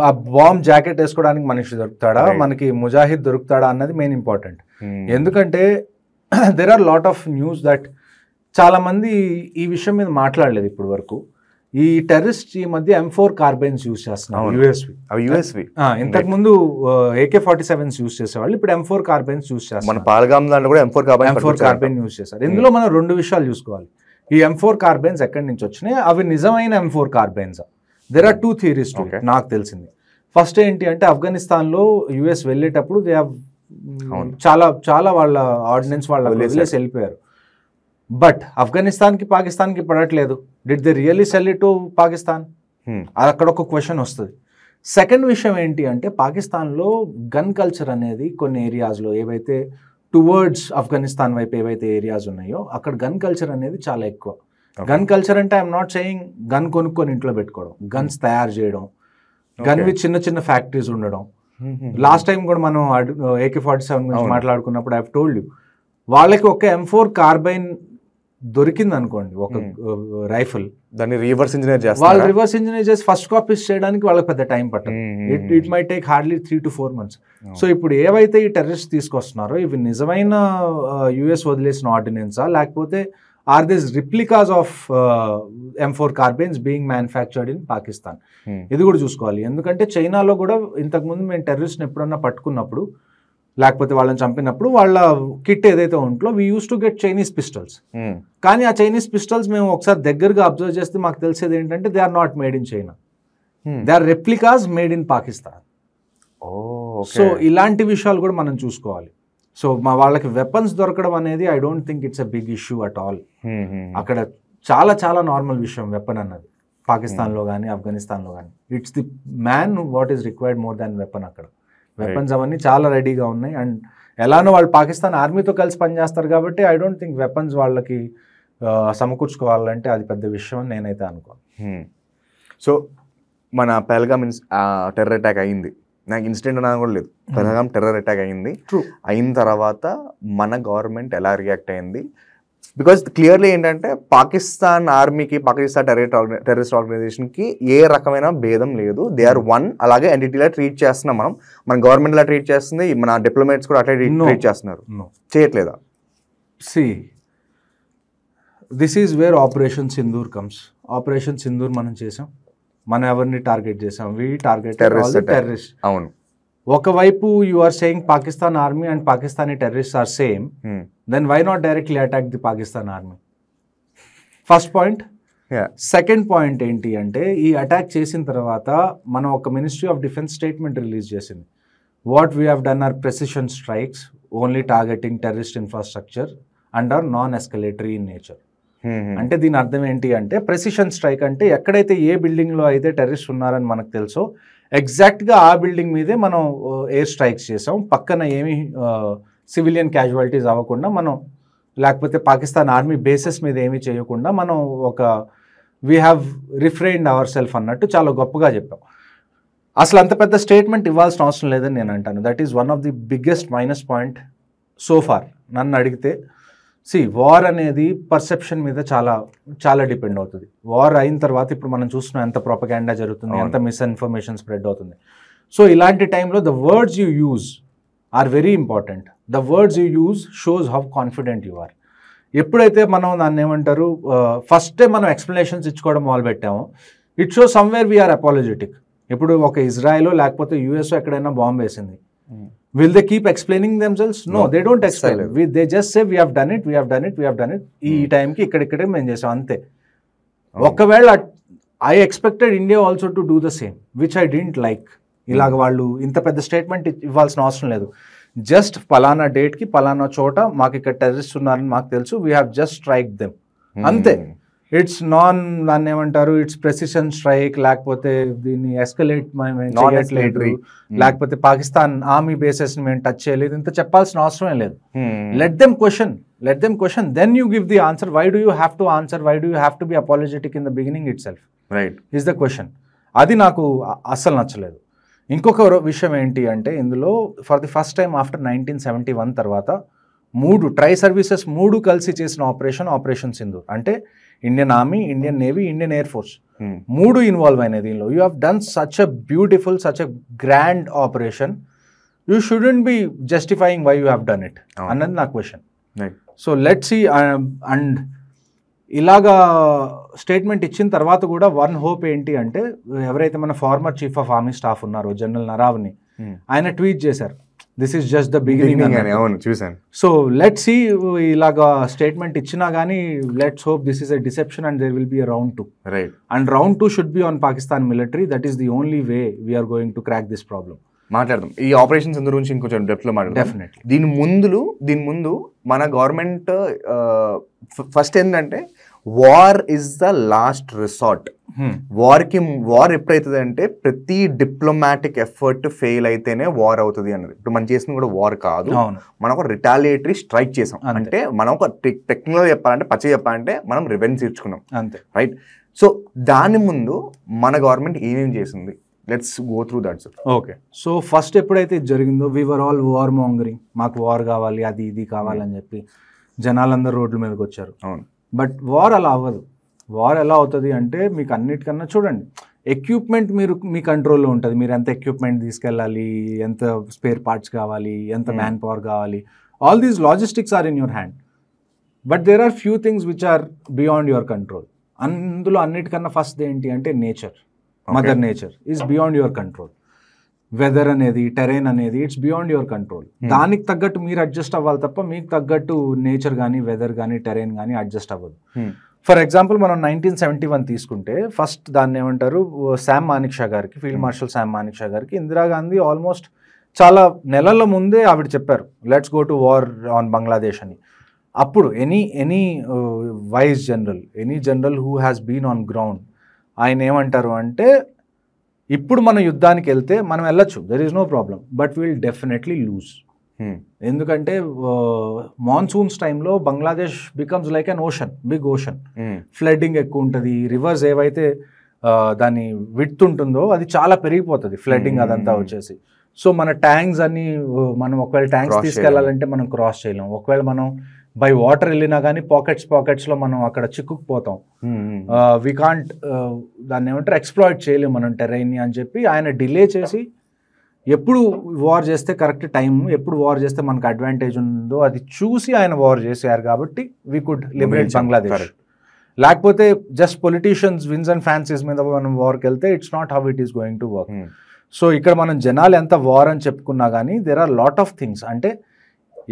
Speaker 2: ఆ బాంబ్ జాకెట్ వేసుకోవడానికి మనిషి దొరుకుతాడా, మనకి ముజాహిద్ దొరుకుతాడా అన్నది మెయిన్ ఇంపార్టెంట్. ఎందుకంటే there are lot of news that చాలామంది ఈ విషయం మీద మాట్లాడలేదు ఇప్పుడు వరకు. ఈ టెర్రరిస్ట్ ఈ మధ్య M4 కార్బైన్స్ యూజ్ చేస్తున్నారు, యుఎస్వి. ఇంతకుముందు AK-47 యూజ్ చేసేవాళ్ళు, ఇప్పుడు M4 కార్బైన్స్ యూజ్ చేస్తారు.
Speaker 1: మన పాల్గామ్ దాంట్లో కూడా M4
Speaker 2: కార్బైన్ యూజ్ చేస్తారు. ఇందులో మనం 2 విషయాలు చూసుకోవాలి. ఈ M4 కార్బైన్స్ ఎక్కడి నుంచి వచ్చినాయి, అవి నిజమైన M4 కార్బైన్స్? దెర్ ఆర్ 2 థియరీస్ నాకు తెలిసింది. ఫస్ట్ ఏంటి అంటే, ఆఫ్ఘనిస్తాన్లో యుఎస్ వెళ్ళేటప్పుడు దే హ్యావ్ చాలా వాళ్ళ ఆర్డినెన్స్ వాళ్ళ వదిలేసి వెళ్ళిపోయారు. బట్ ఆఫ్ఘనిస్తాన్కి పాకిస్తాన్కి పడట్లేదు. Did they really sell it to Pakistan? అక్కడ ఒక క్వశ్చన్ వస్తుంది. సెకండ్ విషయం ఏంటి అంటే, పాకిస్తాన్లో గన్ కల్చర్ అనేది కొన్ని ఏరియాస్లో ఏవైతే టువర్డ్స్ ఆఫ్ఘనిస్తాన్ వైపు ఏవైతే ఏరియాస్ ఉన్నాయో అక్కడ గన్ కల్చర్ అనేది చాలా ఎక్కువ. గన్ కల్చర్ అంటే ఐఎమ్ నాట్ సెయింగ్ గన్ కొనుక్కొని ఇంట్లో పెట్టుకోవడం, గన్స్ తయారు చేయడం, గన్ విత్ చిన్న ఫ్యాక్టరీస్ ఉండడం. లాస్ట్ టైం కూడా మనం AK-47 గురించి మాట్లాడుకున్నప్పుడు ఐ హావ్ టోల్డ్ యూ, వాళ్ళకి ఒక M4 కార్బైన్ దొరికింది అనుకోండి ఒక రైఫిల్,
Speaker 1: దాన్ని రివర్స్ ఇంజనీర్
Speaker 2: వాళ్ళు
Speaker 1: చేస్తారు.
Speaker 2: రివర్స్ ఇంజనీర్ చేసి ఫస్ట్ కాపీస్ చేయడానికి వాళ్ళకి పెద్ద టైం పట్టదు. It my take hardly 3 to 4 months. So ఇప్పుడు ఏవైతే ఈ టెర్రరిస్ట్ తీసుకొస్తున్నారో ఇవి నిజమైన యుఎస్ వదిలేసిన ఆర్డినెన్సా, లేకపోతే or this replicas of M4 carbines being manufactured in Pakistan? ఇది కూడా చూసుకోవాలి. ఎందుకంటే చైనాలో కూడా ఇంతకుముందు మేము టెర్రరిస్ట్ని ఎప్పుడన్నా పట్టుకున్నప్పుడు లేకపోతే వాళ్ళని చంపినప్పుడు వాళ్ళ కిట్ ఏదైతే ఉంటుందో we use to get Chinese pistols. కానీ ఆ చైనీస్ పిస్టల్స్ మేము ఒకసారి దగ్గరగా అబ్జర్వ్ చేస్తే మాకు తెలిసేది ఏంటంటే they are not made in China, they are replicas made in Pakistan. So ఇలాంటి విషయాలు కూడా మనం చూసుకోవాలి. సో మా వాళ్ళకి వెపన్స్ దొరకడం అనేది I don't think it's a big issue at all. అక్కడ చాలా చాలా నార్మల్ విషయం వెపన్ అన్నది, పాకిస్తాన్లో కానీ ఆఫ్ఘనిస్తాన్లో కానీ. It's the man what is required more than weapon. అక్కడ వెపన్స్ అవన్నీ చాలా రెడీగా ఉన్నాయి. అండ్ ఎలానో వాళ్ళు పాకిస్తాన్ ఆర్మీతో కలిసి పనిచేస్తారు కాబట్టి ఐ డోంట్ థింక్ వెపన్స్ వాళ్ళకి సమకూర్చుకోవాలంటే అది పెద్ద విషయం అని నేనైతే అనుకోను.
Speaker 1: సో మన పహల్గామ్ టెర్రర్ అటాక్ అయింది, నాకు ఇన్సిడెంట్ అన్నా కూడా లేదు, పహల్గామ్ టెర్రర్ అటాక్ అయింది. అయిన తర్వాత మన గవర్నమెంట్ ఎలా రియాక్ట్ అయింది? బికాజ్ క్లియర్లీ ఏంటంటే పాకిస్తాన్ ఆర్మీకి పాకిస్తాన్ టెర్రరిస్ట్ ఆర్గనైజేషన్కి ఏ రకమైన భేదం లేదు, దే ఆర్ వన్. అలాగే ఎంటిటీలా ట్రీట్ చేస్తున్నాం మనం, మన గవర్నమెంట్ ఎలా ట్రీట్ చేస్తుంది, మన డిప్లొమేట్స్ కూడా అట్లా ట్రీట్ చేస్తున్నారు, చేయట్లేదా?
Speaker 2: See this is where operation Sindoor comes. Operation Sindoor మనం చేసాం, మనం ఎవరిని టార్గెట్ చేసాం? We target terrorist.
Speaker 1: అవును.
Speaker 2: ఒకవైపు you are saying Pakistan army and Pakistani terrorist are same, then why not directly attack the Pakistan army? First point. Second point ఏంటి అంటే ఈ అటాక్ చేసిన తర్వాత మనం ఒక ministry of defence statement release చేసింది. What we have done are precision strikes only targeting terrorist infrastructure and are non escalatory in nature. అంటే దీని అర్థం ఏంటి అంటే ప్రెసిషన్ స్ట్రైక్ అంటే ఎక్కడైతే ఏ బిల్డింగ్లో అయితే టెర్రరిస్ట్ ఉన్నారని మనకు తెలుసో ఎగ్జాక్ట్గా ఆ బిల్డింగ్ మీదే మనం ఎయిర్ స్ట్రైక్స్ చేసాం. పక్కన ఏమి సివిలియన్ క్యాజువాలిటీస్ అవ్వకుండా మనం, లేకపోతే పాకిస్తాన్ ఆర్మీ బేసెస్ మీద ఏమీ చేయకుండా మనం ఒక వీ హ్యావ్ రిఫ్రైన్డ్ అవర్ సెల్ఫ్ అన్నట్టు చాలా గొప్పగా చెప్పాం. అసలు అంత పెద్ద స్టేట్మెంట్ ఇవ్వాల్సిన అవసరం లేదని నేను అంటాను. That is one of the biggest minus point so far నన్ను అడిగితే. వార్ అనేది పర్సెప్షన్ మీద చాలా చాలా డిపెండ్ అవుతుంది. వార్ అయిన తర్వాత ఇప్పుడు మనం చూస్తున్నాం ఎంత ప్రొపగాండా జరుగుతుంది, ఎంత మిస్ఇన్ఫర్మేషన్ స్ప్రెడ్ అవుతుంది. సో ఇలాంటి టైంలో the words you use are very important. The words you use shows how confident you are. ఎప్పుడైతే మనం దాన్ని ఏమంటారు ఫస్టే మనం ఎక్స్ప్లెనేషన్స్ ఇచ్చుకోవడం మొదలుపెట్టామో it shows somewhere we're apologetic. ఇప్పుడు ఒక ఇజ్రాయెల్ లేకపోతే యుఎస్ ఎక్కడైనా బాంబు వేసింది, will they keep explaining themselves? No, they don't explain. They just say we have done it, we have done it, we have done it. ఈ టైంకి ఇక్కడిక్కడే మేము చేసాం అంతే. ఒకవేళ I expected India also to do the same which I didn't like. ఇలాగ వాళ్ళు ఇంత పెద్ద స్టేట్మెంట్ ఇవ్వాల్సిన అవసరం లేదు. జస్ట్ పలానా డేట్కి పలానా చోట మాకు ఇక్కడ టెర్రరిస్ట్ ఉన్నారని మాకు తెలుసు, we have just strike them అంతే. ఇట్స్ నాన్ దాన్ని ఏమంటారు ఇట్స్ ప్రెసిషన్ స్ట్రైక్, లేకపోతే దీన్ని ఎస్కలేట్ చేయట్లేదు, లేకపోతే పాకిస్తాన్ ఆర్మీ బేసెస్ మేము టచ్ చేయలేదు, ఇంత చెప్పాల్సిన అవసరమే లేదు. Let them question then you give the answer. Why do you have to answer, why do you have to be apologetic in the beginning itself is the question. అది నాకు అస్సలు నచ్చలేదు. ఇంకొక విషయం ఏంటి అంటే ఇందులో for the first time after 1971 తర్వాత 3 ట్రై సర్వీసెస్ 3 కలిసి చేసిన ఆపరేషన్ సింధూర్. అంటే Indian army, Indian navy, Indian air force 3 involve అయినాయి దీనిలో. You have done such a beautiful, such a grand operation. You shouldn't be justifying why you have done it అన్నది నా క్వశ్చన్. So let's see. And ఇలాగా statement ఇచ్చిన తర్వాత కూడా one hope ఏంటి అంటే ఎవరైతే మన former chief of army staff ఉన్నారో జనరల్ నరావని, ఆయన ట్వీట్ చేశారు this is just the beginning అని.
Speaker 1: అవును చూసాను.
Speaker 2: So let's see. ఇలాగా స్టేట్మెంట్ ఇచ్చినా కానీ let's hope this is a deception and there will be a round 2.
Speaker 1: Right.
Speaker 2: And round 2 should be on Pakistan military. That is the only way we are going to crack this problem.
Speaker 1: మాట్లాడదాం ఈ operations గురించి ఇంకొంచెం డెప్త్లో మాట్లాడదాం.
Speaker 2: Definitely.
Speaker 1: దీని ముందు మన government first ఏంటంటే war is the last resort. War ఎప్పుడైతుంది అంటే ప్రతి డిప్లొమాటిక్ ఎఫర్ట్ ఫెయిల్ అయితేనే వార్ అవుతుంది అన్నది. ఇప్పుడు మనం చేసింది కూడా వార్ కాదు, మనం ఒక రిటాలియేటరీ స్ట్రైక్ చేసాం. అంటే మనం ఒక టెక్నికల్ చెప్పాలంటే చెప్పాలంటే మనం రివెంజ్ తీర్చుకున్నాం అంతే. రైట్. సో దాని ముందు మన గవర్నమెంట్ ఏమేం చేసింది? Let's go through that sir.
Speaker 2: Okay. So first ఎప్పుడైతే ఇది జరిగిందో we were all war mongering, మాకు వార్ కావాలి, అది ఇది కావాలని చెప్పి జనాలందరూ రోడ్ల మీదకి వచ్చారు.
Speaker 1: అవును.
Speaker 2: బట్ వార్ అలా అవ్వదు. వార్ ఎలా అవుతుంది అంటే మీకు అన్నిటికన్నా చూడండి, ఎక్విప్మెంట్ మీ కంట్రోల్లో ఉంటుంది. మీరు ఎంత ఎక్విప్మెంట్ తీసుకెళ్ళాలి, ఎంత స్పేర్ పార్ట్స్ కావాలి, ఎంత మ్యాన్ పవర్ కావాలి, all these logistics are in your hand. But there are few things which are beyond your control. అందులో అన్నిటికన్నా ఫస్ట్ ఏంటి అంటే nature, mother nature is beyond your control. Weather అనేది, టెరైన్ అనేది, it's beyond your control. దానికి తగ్గట్టు మీరు adjust అవ్వాలి తప్ప మీకు తగ్గట్టు నేచర్ కానీ, వెదర్ కానీ, టెరైన్ కానీ అడ్జస్ట్ అవ్వదు. ఫర్ ఎగ్జాంపుల్ మనం 1971 తీసుకుంటే ఫస్ట్ దాన్ని ఏమంటారు, శామ్ మానిక్షా గారికి, ఫీల్డ్ మార్షల్ శామ్ మానిక్షా గారికి ఇందిరాగాంధీ ఆల్మోస్ట్ చాలా నెలల ముందే ఆవిడ చెప్పారు, let's go to war on Bangladesh అని. అప్పుడు any vice general, any general who has been on ground, ఆయన ఏమంటారు అంటే ఇప్పుడు మనం యుద్ధానికి వెళ్తే మనం వెళ్ళొచ్చు, there is no problem, but will definitely lose. ఎందుకంటే మాన్సూన్స్ టైంలో Bangladesh becomes like an ocean, big ocean. Flooding ఎక్కువ ఉంటుంది, రివర్స్ ఏవైతే దాని విడ్త్ ఉంటుందో అది చాలా పెరిగిపోతుంది, ఫ్లడ్డింగ్ అదంతా వచ్చేసి. సో మన ట్యాంక్స్ అన్ని మనం ఒకవేళ ట్యాంక్స్ తీసుకెళ్లాలంటే మనం క్రాస్ చేయలేం. ఒకవేళ మనం బై వాటర్ వెళ్ళినా కానీ పాకెట్స్లో మనం అక్కడ చిక్కుకుపోతాం. వి కాంట్ దాన్ని ఏమంటారు ఎక్స్ప్లాయిట్ చేయలేము మనం టెరైన్ని అని చెప్పి ఆయన డిలే చేసి ఎప్పుడు వార్ చేస్తే కరెక్ట్ టైం, ఎప్పుడు వార్ చేస్తే మనకు అడ్వాంటేజ్ ఉందో అది చూసి ఆయన వార్ చేశారు కాబట్టి వీ కుడ్ లిబరేట్ బంగ్లాదేశ్. లేకపోతే just politicians whims and fancies మీద మనం వార్కి వెళ్తే it's not how it is going to work. So ఇక్కడ మనం జనాలు ఎంత వార్ అని చెప్పుకున్నా కానీ there are lot of things. అంటే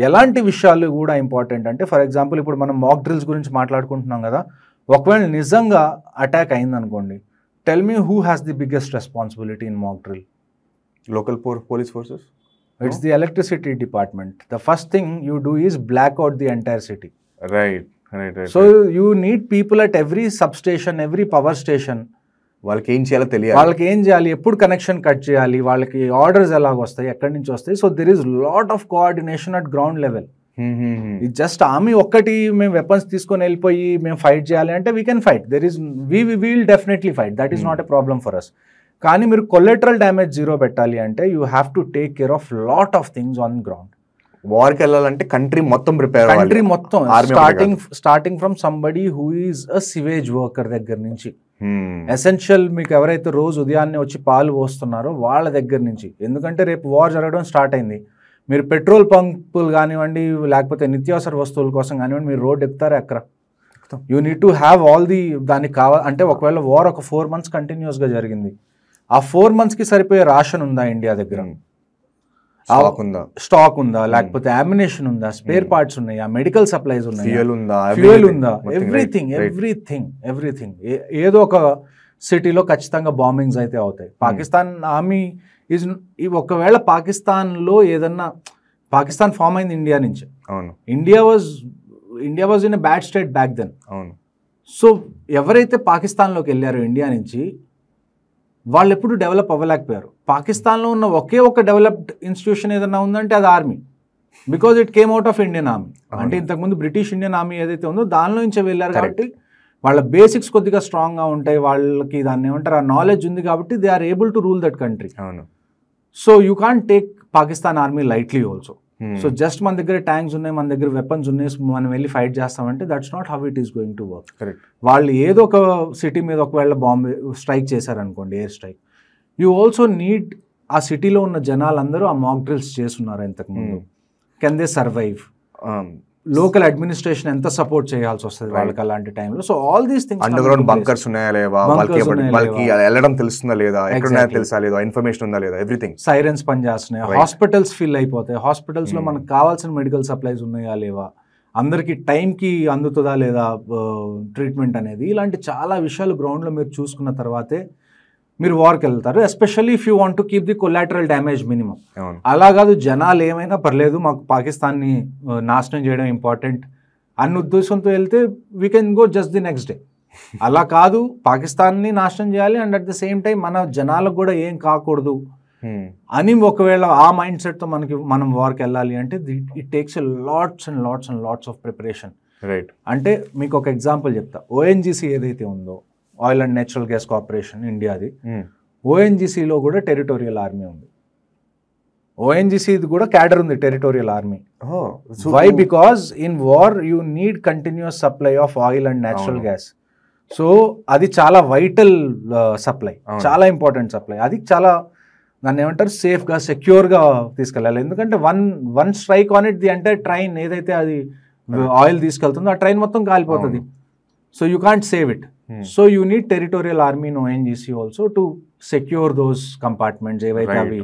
Speaker 2: ఎలాంటి విషయాలు కూడా ఇంపార్టెంట్ అంటే ఫర్ ఎగ్జాంపుల్ ఇప్పుడు మనం మాక్ డ్రిల్స్ గురించి మాట్లాడుకుంటున్నాం కదా, ఒకవేళ నిజంగా అటాక్ అయిందనుకోండి, tell me who has the biggest responsibility in mock drill?
Speaker 1: Local police forces?
Speaker 2: It's the electricity department. The first thing you do is black out the entire city.
Speaker 1: Right.
Speaker 2: So you need people at every substation, every power station.
Speaker 1: వాళ్ళకి ఏం చేయాలో తెలియాలి,
Speaker 2: వాళ్ళకి ఏం చేయాలి, ఎప్పుడు connection cut చేయాలి, వాళ్ళకి ఆర్డర్స్ ఎలాగ వస్తాయి, ఎక్కడి నుంచి వస్తాయి. So there is lot of coordination at ground level. ఇది జస్ట్ ఆర్మీ ఒక్కటి మేము వెపన్స్ తీసుకొని వెళ్ళిపోయి మేము ఫైట్ చేయాలి అంటే we can fight, there is we will definitely fight, that is not a problem for us. కానీ మీరు కొలెటరల్ డ్యామేజ్ జీరో పెట్టాలి అంటే you have to take care of lot of things on ground.
Speaker 1: వార్కి వెళ్ళాలంటే country మొత్తం prepare,
Speaker 2: country మొత్తం starting from somebody who is a sewage worker దగ్గర నుంచి, ఎసెన్షియల్ మీకు ఎవరైతే రోజు ఉదయాన్నే వచ్చి పాలు పోస్తున్నారో వాళ్ళ దగ్గర నుంచి. ఎందుకంటే రేపు వార్ జరగడం స్టార్ట్ అయింది, మీరు పెట్రోల్ పంపులు కానివ్వండి లేకపోతే నిత్యావసర వస్తువుల కోసం కానివ్వండి మీరు రోడ్ ఎక్కుతారా ఎక్కడ? You need to have all the దానికి అంటే ఒకవేళ వార్ ఒక 4 months కంటిన్యూస్గా జరిగింది, ఆ 4 monthsకి సరిపోయే రాషన్ ఉందా ఇండియా దగ్గర? స్టాక్ ఉందా, లేకపోతే అమ్యునిషన్ ఉందా, స్పేర్ పార్ట్స్ ఉన్నాయా, మెడికల్ సప్లైస్ ఉన్నాయి, ఫ్యూయల్ ఉందా, ఎవ్రీథింగ్. ఏదో ఒక సిటీలో ఖచ్చితంగా బాంబింగ్స్ అయితే అవుతాయి. పాకిస్తాన్ ఆర్మీ ఈజ్ ఒకవేళ పాకిస్తాన్లో ఏదన్నా, పాకిస్తాన్ ఫామ్ అయింది ఇండియా నుంచి, India was in a bad state back then. So ఎవరైతే పాకిస్తాన్లోకి వెళ్ళారో ఇండియా నుంచి వాళ్ళు ఎప్పుడు డెవలప్ అవ్వలేకపోయారు. పాకిస్తాన్లో ఉన్న ఒకే ఒక డెవలప్డ్ ఇన్స్టిట్యూషన్ ఏదైనా ఉందంటే అది army, because it came out of Indian army. అంటే ఇంతకుముందు బ్రిటిష్ ఇండియన్ ఆర్మీ ఏదైతే ఉందో దానిలో నుంచే వెళ్ళారు కాబట్టి వాళ్ళ బేసిక్స్ కొద్దిగా స్ట్రాంగ్గా ఉంటాయి, వాళ్ళకి దాన్ని ఏమంటారు ఆ నాలెడ్జ్ ఉంది కాబట్టి they are able to rule that country. So you can't take Pakistan army lightly also. So just మన దగ్గర ట్యాంక్స్ ఉన్నాయి, మన దగ్గర వెపన్స్ ఉన్నాయి, మనం వెళ్ళి ఫైట్ చేస్తామంటే that's not how it is going to work. వాళ్ళు ఏదో ఒక సిటీ మీద ఒకవేళ బాంబే స్ట్రైక్ చేశారనుకోండి, air strike, you also need ఆ సిటీలో ఉన్న జనాలందరూ ఆ మాక్ డ్రిల్స్ చేస్తున్నారు ఇంతకుముందు, can they survive, local administration ఎంత సపోర్ట్ చేయాల్సి వస్తుంది వాళ్ళకి అలాంటి టైంలో. So all these things,
Speaker 1: under ground bunkers ఉన్నాయా లేవా, వాళ్ళకి వెళ్ళడం తెలుస్తుందా లేదా, ఎక్కడ తెలుసా లేదా, ఇన్ఫర్మేషన్ ఉందా లేదా, ఎవ్రీథింగ్.
Speaker 2: సైరన్స్ పనిచేస్తున్నాయి, హాస్పిటల్స్ ఫిల్ అయిపోతాయి, హాస్పిటల్స్లో మనకు కావాల్సిన మెడికల్ సప్లైస్ ఉన్నాయా లేవా, అందరికీ టైంకి అందుతుందా లేదా ట్రీట్మెంట్ అనేది, ఇలాంటి చాలా విషయాలు గ్రౌండ్లో మీరు చూసుకున్న తర్వాతే మీరు వార్కి వెళ్తారు. Especially if you want to keep the collateral damage minimum. అలా కాదు జనాలు ఏమైనా పర్లేదు మాకు పాకిస్తాన్ని నాశనం చేయడం ఇంపార్టెంట్ అన్న ఉద్దేశంతో వెళ్తే we can go just the next day. అలా కాదు, పాకిస్తాన్ని నాశనం చేయాలి and at the same time మన జనాలకు కూడా ఏం కాకూడదు అని ఒకవేళ ఆ మైండ్ సెట్తో మనం వార్కి వెళ్ళాలి అంటే it takes lots and lots of preparation.
Speaker 1: Right.
Speaker 2: అంటే మీకు ఒక ఎగ్జాంపుల్ చెప్తా. ఓఎన్జీసీ ఏదైతే ఉందో, oil and natural gas corporation ఇండియాది, ఓఎన్జీసీలో కూడా టెరిటోరియల్ ఆర్మీ ఉంది. ONGC ఇది కూడా క్యాడర్ ఉంది, territorial army. Why? Because in war you need continuous supply of oil and natural gas. So అది చాలా వైటల్ సప్లై, చాలా ఇంపార్టెంట్ సప్లై. అది చాలా దాన్ని ఏమంటారు సేఫ్గా సెక్యూర్గా తీసుకెళ్ళాలి. ఎందుకంటే one strike on it the entire train ఏదైతే అది ఆయిల్ తీసుకెళ్తుందో ఆ ట్రైన్ మొత్తం కాలిపోతుంది. So you can't save it. So you need territorial army in ONGC also to secure those compartments ఏవైతే అవి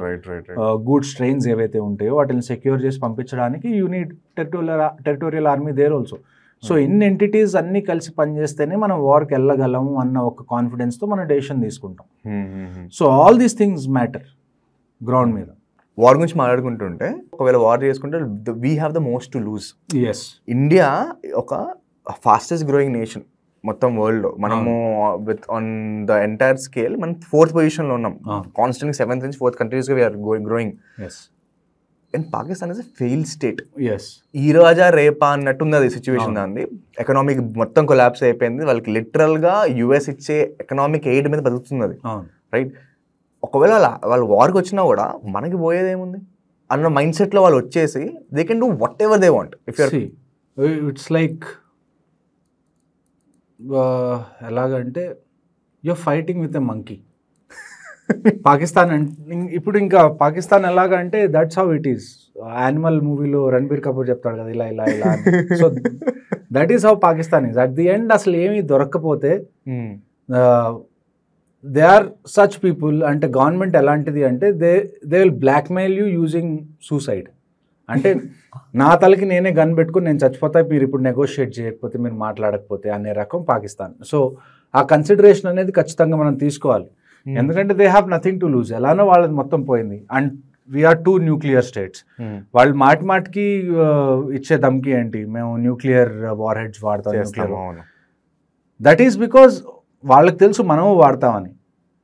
Speaker 2: గూడ్స్ ట్రైన్స్ ఏవైతే ఉంటాయో వాటిని సెక్యూర్ చేసి పంపించడానికి you need territorial army there also. So in entities అన్ని కలిసి పనిచేస్తేనే మనం వార్కి వెళ్ళగలము అన్న ఒక కాన్ఫిడెన్స్తో మనం డెసిషన్ తీసుకుంటాం. So all these things matter ground మీద.
Speaker 1: వార్ గురించి మాట్లాడుకుంటుంటే ఒకవేళ వార్ చేసుకుంటే we have the most to lose.
Speaker 2: Yes,
Speaker 1: India ఒక ఫాస్టెస్ట్ గ్రోయింగ్ నేషన్ మొత్తం వరల్డ్లో. మనము with on the entire scale మనం 4th పొజిషన్లో ఉన్నాం. కాన్స్టెంట్గా 7th నుంచి 4th కంట్రీస్గా we're growing. And Pakistan is a fail state. ఈ రోజా రేపా అన్నట్టు ఉంది అది సిచ్యువేషన్. దాన్ని ఎకనామిక్ మొత్తం కొలాప్స్ అయిపోయింది. వాళ్ళకి లిటరల్గా US ఇచ్చే ఎకనామిక్ ఎయిడ్ మీద బతుకుతుంది అది, రైట్? ఒకవేళ వాళ్ళు వార్కి వచ్చినా కూడా మనకి పోయేది ఏముంది అన్న మైండ్ సెట్లో వాళ్ళు వచ్చేసి they can do whatever they want.
Speaker 2: It's like ఎలాగంటే you're fighting with a monkey. Pakistan ఇప్పుడు ఇంకా పాకిస్తాన్ ఎలాగంటే that's how it is. Animal మూవీలో రణబీర్ కపూర్ చెప్తాడు కదా ఇలా ఇలా ఇలా. So that is how Pakistan is. At the end అసలు ఏమీ దొరక్కపోతే దే ఆర్ సచ్ పీపుల్. అంటే గవర్నమెంట్ ఎలాంటిది అంటే they will blackmail you using suicide. అంటే నా తలకి నేనే గన్ పెట్టుకుని నేను చచ్చిపోతా, మీరు ఇప్పుడు నెగోషియేట్ చేయకపోతే, మీరు మాట్లాడకపోతే అనే రకం పాకిస్తాన్. సో ఆ కన్సిడరేషన్ అనేది ఖచ్చితంగా మనం తీసుకోవాలి. ఎందుకంటే they have nothing to lose. ఎలానో వాళ్ళది మొత్తం పోయింది. And we're 2 nuclear states. వాళ్ళు మాటికి ఇచ్చే ధమ్కి ఏంటి, మేము న్యూక్లియర్ వార్ హెడ్స్ వాడతాం, న్యూక్లియర్. దట్ ఈస్ బికాజ్ వాళ్ళకి తెలుసు మనము వాడతామని.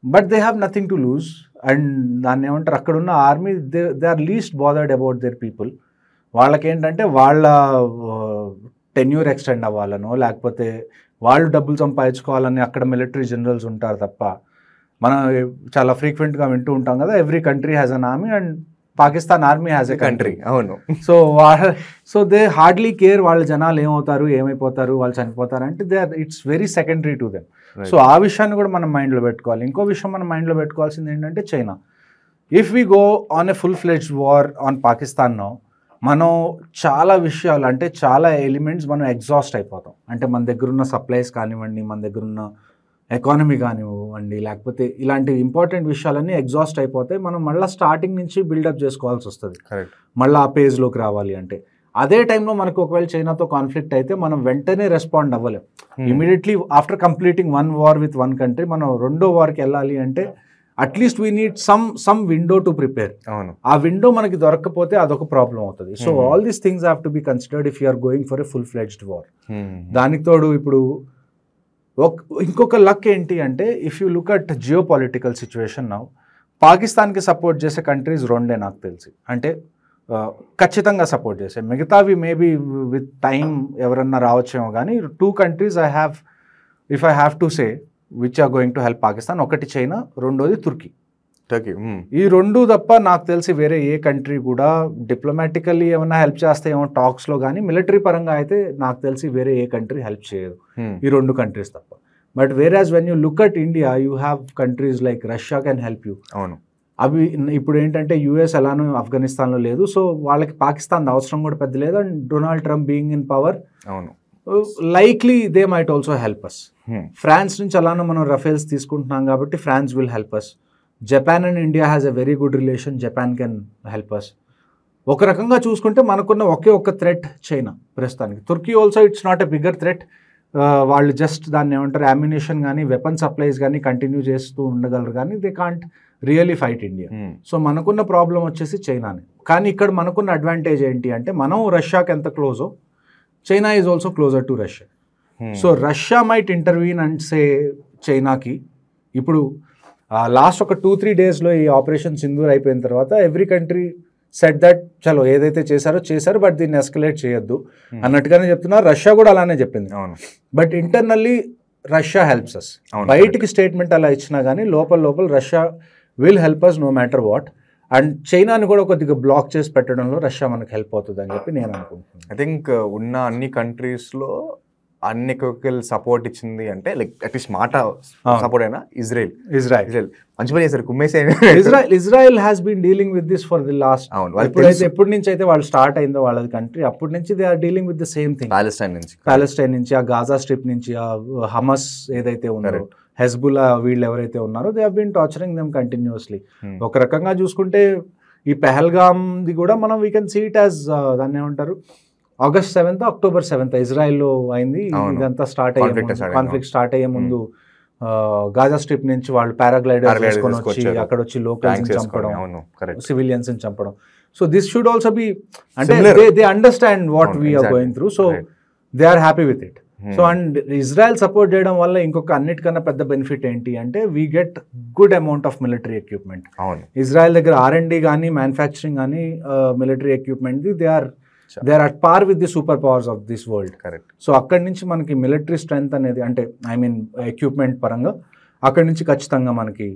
Speaker 2: But they have nothing to lose. And దాన్ని ఏమంటారు, అక్కడున్న army they are least bothered about their people. వాళ్ళకేంటంటే వాళ్ళ టెన్యూర్ ఎక్స్టెండ్ అవ్వాలనో లేకపోతే వాళ్ళు డబ్బులు సంపాదించుకోవాలని అక్కడ మిలిటరీ జనరల్స్ ఉంటారు తప్ప. మనం చాలా ఫ్రీక్వెంట్గా వింటూ ఉంటాం కదా, every country has an army and Pakistan army has a country.
Speaker 1: అవును.
Speaker 2: సో దే హార్డ్లీ కేర్ వాళ్ళ జనాలు ఏమవుతారు, ఏమైపోతారు, వాళ్ళు చనిపోతారు అంటే it's very secondary to them. So ఆ విషయాన్ని కూడా మనం మైండ్లో పెట్టుకోవాలి. ఇంకో విషయం మనం మైండ్లో పెట్టుకోవాల్సింది ఏంటంటే China. If we go on a full fledged war on పాకిస్తాన్నో మనం చాలా విషయాలు అంటే చాలా ఎలిమెంట్స్ మనం ఎగ్జాస్ట్ అయిపోతాం. అంటే మన దగ్గర ఉన్న సప్లైస్ కానివ్వండి, మన దగ్గర ఉన్న ఎకానమీ కానివ్వండి, లేకపోతే ఇలాంటి ఇంపార్టెంట్ విషయాలన్నీ ఎగ్జాస్ట్ అయిపోతే మనం మళ్ళీ స్టార్టింగ్ నుంచి బిల్డప్ చేసుకోవాల్సి వస్తుంది. మళ్ళీ ఆ పేజ్లోకి రావాలి అంటే అదే టైంలో మనకు ఒకవేళ చైనాతో కాన్ఫ్లిక్ట్ అయితే మనం వెంటనే రెస్పాండ్ అవ్వలేం. Immediately after completing 1 war with 1 country మనం 2వ వార్కి వెళ్ళాలి అంటే at least we need some window to prepare. ఆ విండో మనకి దొరకకపోతే అదొక ప్రాబ్లం అవుతుంది. So all these things have to be considered if you're going for a full fledged war. దానికి తోడు ఇప్పుడు ఇంకొక లక్ ఏంటి అంటే if you look at geopolitical situation now, పాకిస్తాన్కి సపోర్ట్ చేసే కంట్రీస్ 2 నాకు తెలిసి. అంటే ఖచ్చితంగా సపోర్ట్ చేసే, మిగతావి మేబీ విత్ టైం ఎవరన్నా రావచ్చేమో కానీ 2 countries if I have to say which are going to help Pakistan. ఒకటి చైనా, రెండోది తుర్కీ. ఈ 2 తప్ప నాకు తెలిసి వేరే ఏ కంట్రీ కూడా డిప్లొమాటికల్లీ ఏమన్నా హెల్ప్ చేస్తాయేమో టాక్స్లో, కానీ మిలిటరీ పరంగా అయితే నాకు తెలిసి వేరే ఏ కంట్రీ హెల్ప్ చేయదు ఈ 2 కంట్రీస్ తప్ప. But whereas when you look at India you have countries like Russia can help you. అవును, అవి ఇప్పుడు ఏంటంటే US ఎలానో ఆఫ్ఘనిస్తాన్లో లేదు, సో వాళ్ళకి పాకిస్తాన్ అవసరం కూడా పెద్ద లేదు. And Donald Trump being in power, అవును, likely they might also help us. France నుంచి అలానో మనం రఫేల్స్ తీసుకుంటున్నాం కాబట్టి France will help us. Japan and India has a very good relation, Japan can help us. ఒక రకంగా చూసుకుంటే మనకున్న ఒకే థ్రెట్ చైనా ప్రస్తుతానికి. Turkey also it's not a bigger threat. వాళ్ళు జస్ట్ దాన్ని ఏమంటారు అమ్యునిషన్ కానీ వెపన్ సప్లైస్ కానీ కంటిన్యూ చేస్తూ ఉండగలరు, కానీ they can't really fight India. So మనకున్న ప్రాబ్లం వచ్చేసి చైనానే. కానీ ఇక్కడ మనకున్న అడ్వాంటేజ్ ఏంటి అంటే మనం రష్యాకి ఎంత క్లోజో China is also closer to Russia. So Russia might intervene and say చైనాకి ఇప్పుడు లాస్ట్ ఒక 2-3 డేస్లో ఈ ఆపరేషన్ సింధూర్ అయిపోయిన తర్వాత ఎవ్రీ కంట్రీ సెట్ దట్ చలో ఏదైతే చేశారో బట్ దీన్ని ఎస్కలేట్ చేయొద్దు అన్నట్టుగానే చెప్తున్నారు. రష్యా కూడా అలానే చెప్పింది. But internally Russia helps us. బయటికి స్టేట్మెంట్ అలా ఇచ్చినా కానీ లోపల Russia will help us no matter what.
Speaker 3: And చైనాని కూడా కొద్దిగా బ్లాక్ చేసి పెట్టడంలో రష్యా మనకు హెల్ప్ అవుతుంది అని చెప్పి నేను అనుకుంటున్నాను.
Speaker 1: ఐ థింక్ ఉన్న అన్ని కంట్రీస్లో అన్ఎక్వివల్ సపోర్ట్ ఇచ్చింది అంటే లైక్ అట్లీస్ట్ మాట సపోర్ట్ అయినా ఇజ్రాయెల్ మంచి పని చేశారు, కుమ్మేసే.
Speaker 3: Israel has been dealing with this for the last, ఎప్పటి నుంచి అయితే వాళ్ళు స్టార్ట్ అయిందో వాళ్ళది కంట్రీ, అప్పటి నుంచి they are dealing with the same thing. Palestine నుంచి, ఆ గాజా స్ట్రిప్ నుంచి, ఆ హమస్ ఏదైతే ఉన్నారో, హెజ్బుల్లా వీళ్ళు ఎవరైతే ఉన్నారో, they have been torturing them continuously. ఒక రకంగా చూసుకుంటే ఈ పెహల్గామ్ది కూడా మనం we can see it as దాన్ని ఏమంటారు, August 7th, October 7th ఇజ్రాయెల్లో అయింది ఇదంతా. కాన్ఫ్లిక్ట్ స్టార్ట్ అయ్యే ముందు గాజా స్ట్రిప్ నుంచి వాళ్ళు పారాగ్లైడర్ చేసుకొని వచ్చి అక్కడ వచ్చి లోకల్స్ చంపడం, సివిలియన్స్ చంపడం. So this should also be, అంటే they understand what we're going through, so they are happy with it. So and Israel support చేయడం వల్ల ఇంకొక అన్నిటికన్నా పెద్ద బెనిఫిట్ ఏంటి అంటే we get good amount of military equipment. Israel దగ్గర R&D కానీ మ్యానుఫ్యాక్చరింగ్ కానీ military equipment they are at par with the super powers of this world. Correct. So అక్కడి నుంచి మనకి మిలిటరీ స్ట్రెంగ్త్ అనేది, అంటే ఐ మీన్ ఎక్విప్మెంట్ పరంగా అక్కడి నుంచి ఖచ్చితంగా మనకి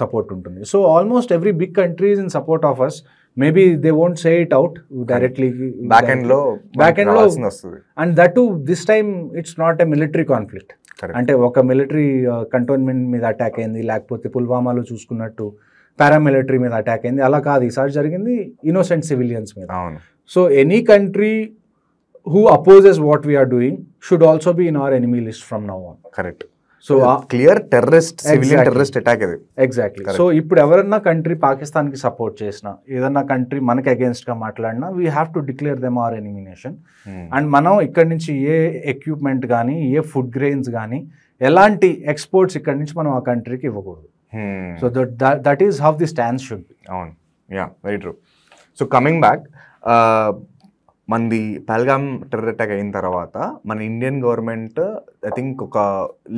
Speaker 3: సపోర్ట్ ఉంటుంది. So almost every big countries in support of us. Maybe they won't say it out directly, back end లో and that to this time it's not a military conflict. అంటే ఒక military cantonment మీద attack అయింది, లేకపోతే పుల్వామాలో చూసుకున్నట్టు paramilitary మీద attack అయింది, అలా కాదు. ఈసారి జరిగింది ఇన్నోసెంట్ సివిలియన్స్ మీద. So any country who opposes what we are doing should also be in our enemy list from now on.
Speaker 1: Correct. So clear terrorist, civilian terrorist attack ఇది.
Speaker 3: Exactly. So ఇప్పుడు ఎవరన్నా country పాకిస్తాన్కి support చేసినా, ఏదన్నా country మనకి అగేన్స్ట్గా మాట్లాడినా, we have to declare them hour enemy nation. And మనం ఇక్కడ నుంచి ఏ ఎక్విప్మెంట్ కానీ, ఏ ఫుడ్ గ్రెయిన్స్ కానీ, ఎలాంటి ఎక్స్పోర్ట్స్ ఇక్కడ నుంచి మనం ఆ కంట్రీకి ఇవ్వకూడదు. So that is how the stands should be.
Speaker 1: అవును, yeah, very true. So coming back, మనది పహల్గామ్ టెర్రర్ అటాక్ అయిన తర్వాత మన ఇండియన్ గవర్నమెంట్ ఐ థింక్ ఒక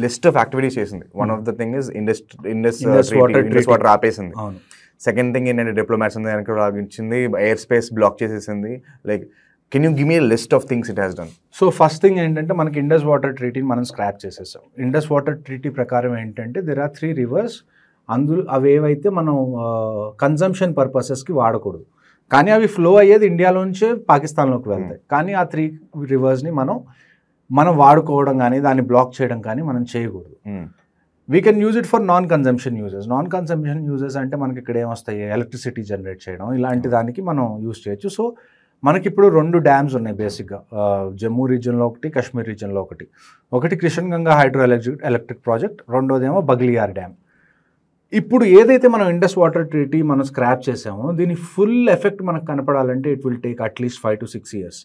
Speaker 1: లిస్ట్ ఆఫ్ యాక్టివిటీస్ చేసింది. One of the thing is Indus water ఆపేసింది. సెకండ్ థింగ్ ఏంటంటే diplomats వెనక్కి రాగించింది, ఎయిర్ స్పేస్ బ్లాక్ చేసేసింది. Like can you give me list of things it has done?
Speaker 3: So first thing ఏంటంటే మనకి Indus water ట్రీటీని మనం scrap చేసేసాం. ఇండస్ వాటర్ ట్రీటీ ప్రకారం ఏంటంటే దెర్ ఆర్ 3 rivers, అందులో అవి ఏవైతే మనం కన్జంప్షన్ పర్పసెస్కి వాడకూడదు, కానీ అవి ఫ్లో అయ్యేది ఇండియాలోంచే పాకిస్తాన్లోకి వెళ్తాయి. కానీ ఆ 3 rivers మనం వాడుకోవడం కానీ, దాన్ని బ్లాక్ చేయడం కానీ మనం చేయకూడదు. We can use it for non consumption uses. Non consumption uses అంటే మనకి ఇక్కడ ఏమొస్తాయి, ఎలక్ట్రిసిటీ జనరేట్ చేయడం, ఇలాంటి దానికి మనం యూజ్ చేయొచ్చు. సో మనకి ఇప్పుడు 2 డ్యామ్స్ ఉన్నాయి బేసిక్గా, జమ్మూ రీజియన్లో ఒకటి, కాశ్మీర్ రీజియన్లో ఒకటి Krishna Ganga hydroelectric project, రెండోదేమో బగ్లియార్ డ్యామ్. ఇప్పుడు ఏదైతే మనం ఇండస్ వాటర్ ట్రీటీ మనం స్క్రాప్ చేసామో దీని ఫుల్ ఎఫెక్ట్ మనకు కనపడాలంటే it will take at least 5 to 6 years.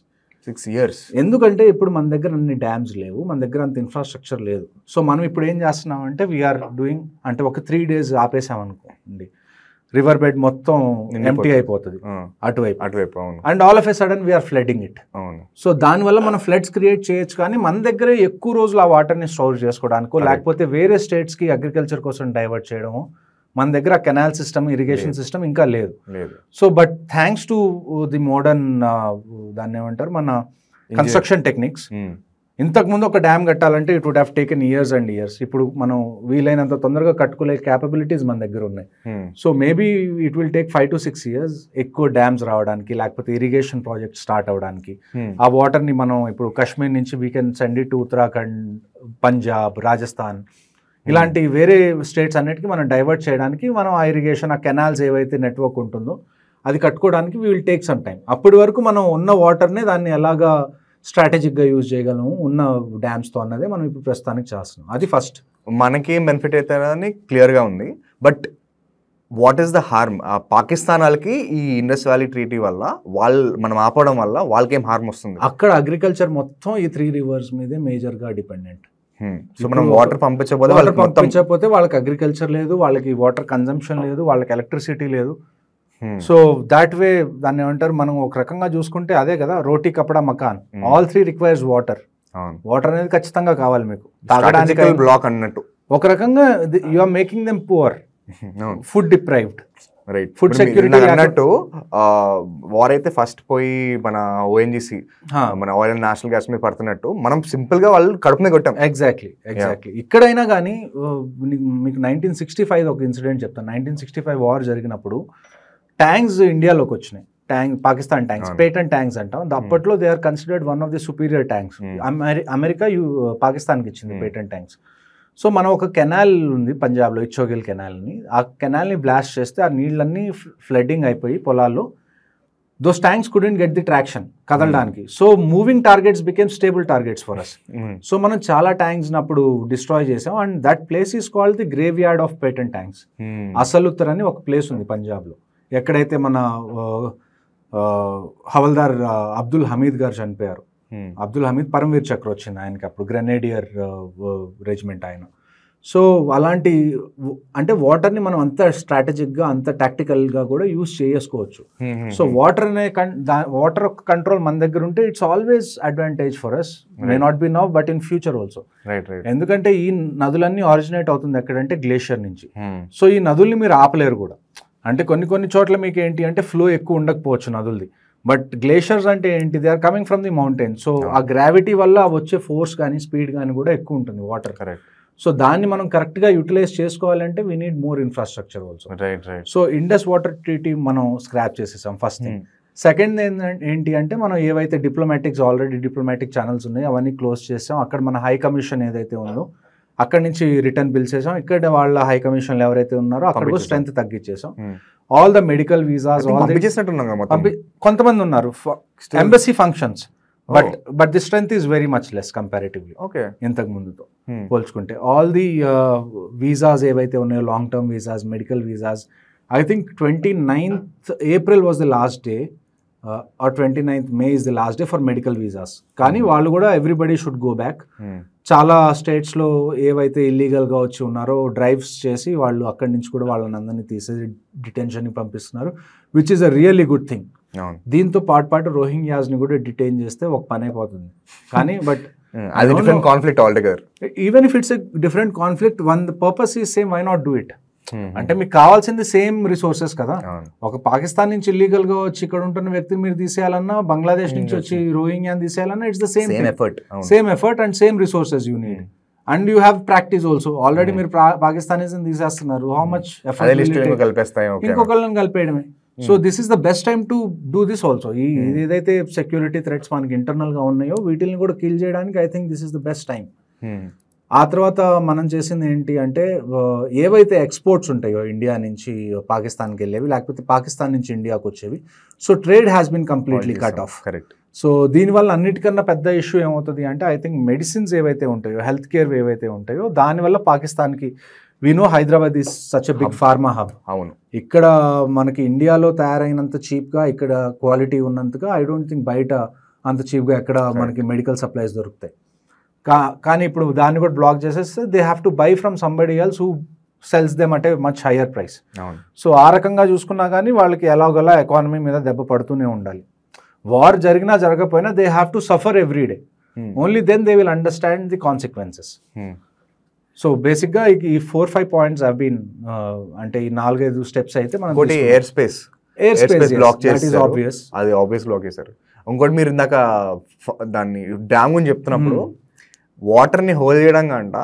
Speaker 1: 6 years.
Speaker 3: ఎందుకంటే ఇప్పుడు మన దగ్గర అన్ని డ్యామ్స్ లేవు, మన దగ్గర అంత ఇన్ఫ్రాస్ట్రక్చర్ లేదు. సో మనం ఇప్పుడు ఏం చేస్తున్నాం అంటే వీఆర్ డూయింగ్, అంటే ఒక 3 days ఆపేసామనుకోండి, రివర్ బెడ్ మొత్తం ఎంప్టీ అయిపోతుంది అటువైపు. And all of a sudden we are flooding it. So దానివల్ల మనం ఫ్లడ్స్ క్రియేట్ చేయొచ్చు, కానీ మన దగ్గర ఎక్కువ రోజులు ఆ వాటర్ని స్టోర్ చేసుకోవడానికో, లేకపోతే వేరే స్టేట్స్కి అగ్రికల్చర్ కోసం డైవర్ట్ చేయడము, మన దగ్గర కెనాల్ సిస్టమ్, ఇరిగేషన్ సిస్టమ్ ఇంకా లేదు. So but thanks to the modern దాన్ని ఏమంటారు, మన కన్స్ట్రక్షన్ టెక్నిక్స్, ఇంతకుముందు ఒక డ్యామ్ కట్టాలంటే it would have taken years and years. ఇప్పుడు మనం వీలైనంత తొందరగా కట్టుకునే క్యాపబిలిటీస్ మన దగ్గర ఉన్నాయి. So maybe it will take 5 to 6 years ఎక్కువ డ్యామ్స్ రావడానికి, లేకపోతే ఇరిగేషన్ ప్రాజెక్ట్ స్టార్ట్ అవడానికి. ఆ వాటర్ని మనం ఇప్పుడు కాశ్మీర్ నుంచి we can send it to Uttarakhand, Punjab, Rajasthan, ఇలాంటి వేరే స్టేట్స్ అన్నిటికీ మనం డైవర్ట్ చేయడానికి మనం ఆ ఇరిగేషన్, ఆ కెనాల్స్ ఏవైతే నెట్వర్క్ ఉంటుందో అది కట్టుకోవడానికి we will take some time. అప్పటి వరకు మనం ఉన్న వాటర్నే దాన్ని ఎలాగా స్ట్రాటజిక్గా యూజ్ చేయగలము ఉన్న డ్యామ్స్తో అన్నదే మనం ఇప్పుడు ప్రస్తుతానికి చేస్తున్నాం. అది ఫస్ట్.
Speaker 1: మనకి ఏం బెనిఫిట్ అవుతారని క్లియర్గా ఉంది. But what is the harm? Pakistan వాళ్ళకి ఈ ఇండస్ వ్యాలీ ట్రీటీ వల్ల మనం ఆపడం వల్ల వాళ్ళకి ఏం హార్మ్ వస్తుంది?
Speaker 3: అక్కడ అగ్రికల్చర్ మొత్తం ఈ 3 rivers మీదే మేజర్గా డిపెండెంట్.
Speaker 1: సో మనం వాటర్
Speaker 3: పంపించకపోతే వాళ్ళకి అగ్రికల్చర్ లేదు, వాళ్ళకి వాటర్ కన్జంప్షన్ లేదు, వాళ్ళకి ఎలక్ట్రిసిటీ లేదు. సో దాట్ వే దాన్ని ఏమంటారు, మనం ఒక రకంగా చూసుకుంటే అదే కదా, roti kapda makaan, all 3 requires water. Water అనేది ఖచ్చితంగా కావాలి మీకు తాగడానికి.
Speaker 1: బ్లాక్ అన్నట్టు ఒక
Speaker 3: రకంగా you are making them poor, food deprived.
Speaker 1: Right. Food security అన్నట్టు వార్ అయితే ఫస్ట్ పోయి మన ONGC, మన ఆయిల్ అండ్ నేషనల్ గ్యాస్ మీద పడుతున్నట్టు మనం సింపుల్ గా వాళ్ళు కడుపునే కొట్టాం.
Speaker 3: ఎగ్జాక్ట్లీ. ఇక్కడైనా కానీ మీకు 1965 ఒక ఇన్సిడెంట్ చెప్తాను. 1965 వార్ జరిగినప్పుడు ట్యాంక్స్ ఇండియాలోకి వచ్చినాయి, పాకిస్తాన్ ట్యాంక్స్, పేటెంట్ ట్యాంక్స్ అంటాం. అప్పట్లో they are considered one of the superior tanks. America పాకిస్తాన్కి ఇచ్చింది పేటెంట్ ట్యాంక్స్. సో మనం ఒక కెనాల్ ఉంది పంజాబ్లో, ఇచ్చోగిల్ కెనాల్ని, ఆ కెనాల్ని బ్లాస్ట్ చేస్తే ఆ నీళ్ళన్నీ ఫ్లడ్డింగ్ అయిపోయి పొలాల్లో, those tanks couldn't get the traction కదలడానికి. So moving targets became stable targets for us. So మనం చాలా ట్యాంక్స్ అప్పుడు డిస్ట్రాయ్ చేసాం. And that place is called the graveyard of Patton tanks. Asal Uttar అని ఒక ప్లేస్ ఉంది పంజాబ్లో, ఎక్కడైతే మన హవల్దార్ అబ్దుల్ హమీద్ గారు చనిపోయారు. అబ్దుల్ హమీద్ పరమవీర్ చక్ర వచ్చింది ఆయనకి అప్పుడు, గ్రెనేడియర్ రెజిమెంట్ ఆయన. సో అలాంటి అంటే వాటర్ని మనం అంత స్ట్రాటజిక్గా అంత టాక్టికల్గా కూడా యూస్ చేసుకోవచ్చు. సో వాటర్ ఒక కంట్రోల్ మన దగ్గర ఉంటే it's always advantage for us. May not be now but in future also. ఎందుకంటే ఈ నదులన్నీ ఆరిజినేట్ అవుతుంది ఎక్కడంటే గ్లేషియర్ నుంచి. సో ఈ నదుల్ని మీరు ఆపలేరు కూడా. అంటే కొన్ని చోట్ల మీకు ఏంటి అంటే ఫ్లో ఎక్కువ ఉండకపోవచ్చు నదులది, బట్ గ్లేషియర్స్ అంటే ఏంటి, they are coming from the mountain. So ఆ గ్రావిటీ వల్ల వచ్చే ఫోర్స్ కానీ స్పీడ్ కానీ కూడా ఎక్కువ ఉంటుంది వాటర్.
Speaker 1: కరెక్ట్.
Speaker 3: సో దాన్ని మనం కరెక్ట్గా యూటిలైజ్ చేసుకోవాలంటే we need more infrastructure also. So Indus water treaty మనం స్క్రాప్ చేసేసాం ఫస్ట్ థింగ్. సెకండ్ ఏంటి అంటే మనం ఏవైతే ఆల్రెడీ డిప్లొమాటిక్ ఛానల్స్ ఉన్నాయో అవన్నీ క్లోజ్ చేసాం. అక్కడ మన హై కమిషన్ ఏదైతే ఉందో అక్కడ నుంచి రిటర్న్ బిల్స్ చేసాం. ఇక్కడ వాళ్ళ హై కమిషన్లు ఎవరైతే ఉన్నారో అక్కడ స్ట్రెంత్ తగ్గించేసాం. ఆల్ ద మెడికల్ వీసాస్ కొంతమంది ఉన్నారు, embassy functions, but the strength is very much less comparatively ఇంతకు ముందుతో పోల్చుకుంటే. ఆల్ ది వీసాస్ ఏవైతే ఉన్నాయో, long term visas, medical visas, I think 29th April was the last day or 29th May is the last day for medical visas. కానీ వాళ్ళు కూడా everybody should go back. చాలా స్టేట్స్లో ఏవైతే ఇల్లీగల్గా వచ్చి ఉన్నారో డ్రైవ్స్ చేసి వాళ్ళు అక్కడి నుంచి కూడా వాళ్ళని అందరినీ తీసేసి డిటెన్షన్కి పంపిస్తున్నారు, which is a really good thing. దీంతో పాటు రోహింగ్యాస్ని కూడా డిటైన్ చేస్తే ఒక పని అయిపోతుంది. కానీ but
Speaker 1: conflict altogether,
Speaker 3: even if it's a different conflict, one the purpose is same, why not do it? అంటే మీకు కావాల్సింది సేమ్ రిసోర్సెస్ కదా. ఒక పాకిస్తాన్ నుంచి ఇల్లీగల్ గా వచ్చి ఇక్కడ ఉంటున్న వ్యక్తిని మీరు తీసేయాలన్నా, బంగ్లాదేశ్ నుంచి వచ్చి రోహింగ్యాని తీసేయాలన్నా, it's the same effort and same resources you need. And you have practice also. Already మీరు పాకిస్తానీస్ తీసేస్తున్నారు, హౌ మచ్ ఎఫర్ట్ ఇంకొకళ్ళని కలిపేయడమే. So this is the best time to do this also. ఈ ఏదైతే సెక్యూరిటీ థ్రెట్స్ మనకి ఇంటర్నల్ గా ఉన్నాయో వీటిని కూడా కిల్ చేయడానికి I think this is the best time. ఆ తర్వాత మనం చేసింది ఏంటి అంటే, ఏవైతే ఎక్స్పోర్ట్స్ ఉంటాయో ఇండియా నుంచి పాకిస్తాన్కి వెళ్ళేవి, లేకపోతే పాకిస్తాన్ నుంచి ఇండియాకి వచ్చేవి, so trade has been completely cut off.
Speaker 1: Correct.
Speaker 3: So దీనివల్ల అన్నిటికన్నా పెద్ద ఇష్యూ ఏమవుతుంది అంటే, ఐ థింక్ మెడిసిన్స్ ఏవైతే ఉంటాయో, హెల్త్ కేర్ ఏవైతే ఉంటాయో, దానివల్ల పాకిస్తాన్కి, we know Hyderabad is such a big pharma hub. అవును, ఇక్కడ మనకి ఇండియాలో తయారైనంత చీప్గా, ఇక్కడ క్వాలిటీ ఉన్నంతగా ఐ డోంట్ థింక్ బయట అంత చీప్గా ఎక్కడ మనకి మెడికల్ సప్లైస్ దొరుకుతాయి. కానీ ఇప్పుడు దాన్ని కూడా బ్లాక్ చేసేస్తే they have to buy from somebody else who cells them at a much higher price. So ఆ రకంగా చూసుకున్నా కానీ వాళ్ళకి ఎలాగోలా ఎకానమీ మీద దెబ్బ పడుతూనే ఉండాలి. వార్ జరిగినా జరగకపోయినా they have to suffer every day. Only then they will understand the consequences. So బేసిక్గా ఈ 4-5 పాయింట్స్ హావ్ బీన్, అంటే ఈ 4-5 స్టెప్స్ అయితే మనం
Speaker 1: ఎయిర్ స్పేస్ బ్లాక్ చేస్తారు, అది ఆబ్వియస్ బ్లాక్ చేశారు. ఇంకోటి మీరు ఇందాక దాన్ని డ్యామ్ గురించి చెప్తున్నప్పుడు వాటర్ని హోల్డ్ చేయడం కంట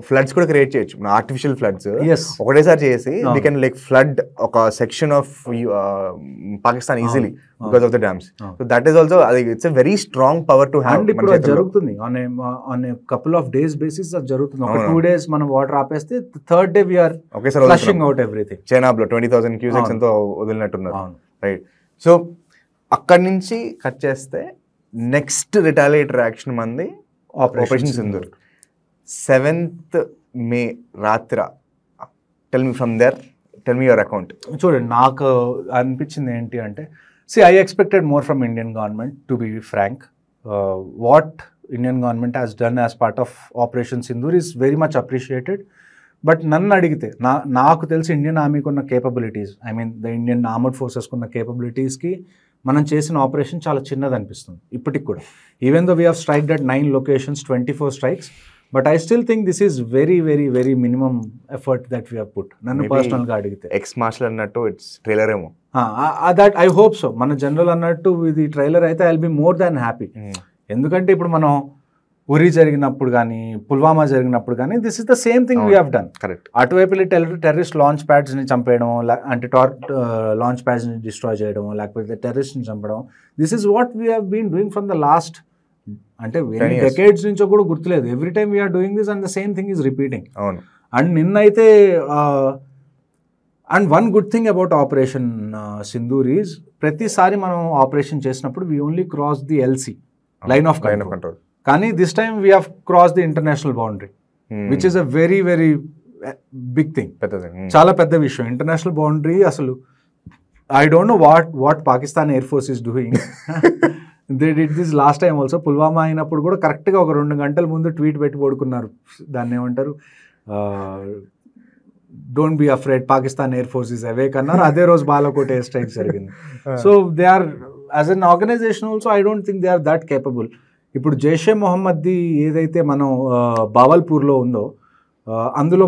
Speaker 1: ఫ్లడ్స్ కూడా క్రియేట్ చేయొచ్చు. ఆర్టిఫిషియల్ ఫ్లడ్స్ ఒకటేసారి చేసి దే కెన్ లైక్ ఫ్లడ్ ఒక section of Pakistan easily because of the dams. So that is also, అది it's a very strong power to have.
Speaker 3: ఇప్పుడు అది జరుగుతుంది on a couple of days basis, అది జరుగుతుంది. ఒక 2 days మనం వాటర్ ఆపేస్తే third day we're flushing out everything.
Speaker 1: చైనాలో 20,000 cusecs ఎంతో వదిలినట్టున్నారు, రైట్? సో అక్కడి నుంచి కట్ చేస్తే నెక్స్ట్ రిటాలియేటరీ యాక్షన్ మంది ఆపరేషన్ సింధూర్. 7th May రాత్ర. Tell me from there, tell me your account.
Speaker 3: చూడండి, నాకు అనిపించింది ఏంటి అంటే, I expected more from Indian government, to be frank. What Indian government has done as part of operation Sindoor is very much appreciated. But నన్ను అడిగితే నాకు తెలిసి Indian ఆర్మీకి ఉన్న capabilities, I mean the Indian armed ఫోర్సెస్కి ఉన్న కేపబిలిటీస్కి మనం చేసిన ఆపరేషన్ చాలా చిన్నది అనిపిస్తుంది ఇప్పటికి కూడా. Even though we have striked at 9 locations, 24 strikes, but I still think this is very very very minimum effort that we have put. నన్ను పర్సనల్గా అడిగితే
Speaker 1: ఎక్స్ మార్షల్ అన్నట్టు ఇట్స్ ట్రైలర్ ఏమో,
Speaker 3: దట్ ఐ హోప్ సో. మన general అన్నట్టు ఇది trailer అయితే I will be more than happy. ఎందుకంటే ఇప్పుడు మనం ఉరి జరిగినప్పుడు కానీ పుల్వామా జరిగినప్పుడు కానీ this is the same thing we have done.
Speaker 1: Correct.
Speaker 3: అటువైపు టెర్రరిస్ట్ లాంచ్ ప్యాడ్స్ని చంపేయడం, అంటే లాంచ్ ప్యాడ్స్ని డిస్ట్రాయ్ చేయడం, లేకపోతే టెర్రరిస్ట్ని చంపడం. This is what we have been doing from the last, అంటే డెకేడ్స్ నుంచో కూడా గుర్తులేదు. Every time we're doing this and the same thing is repeating.
Speaker 1: అవును.
Speaker 3: అండ్ నిన్నైతే and one good thing about operation Sindoor is ప్రతిసారి మనం ఆపరేషన్ చేసినప్పుడు we only cross the LC, line of control. కానీ this time we have cross the international boundary, which is a very very big thing. చాలా పెద్ద విషయం. International boundary అసలు I don't know what Pakistan air force is doing. They did this last time also. Pulwama అయినప్పుడు కూడా కరెక్ట్గా ఒక 2 గంటల ముందు ట్వీట్ పెట్టి పడుకున్నారు. దాన్ని ఏమంటారు, don't be afraid, Pakistan air force is awake అన్నారు. అదే రోజు బాలాకోట్ ఎయిర్ స్ట్రైక్ జరిగింది. So they are as an organization also I don't think they are that capable. ఇప్పుడు జైషే మొహమ్మద్ది ఏదైతే మనం బావల్పూర్లో ఉందో అందులో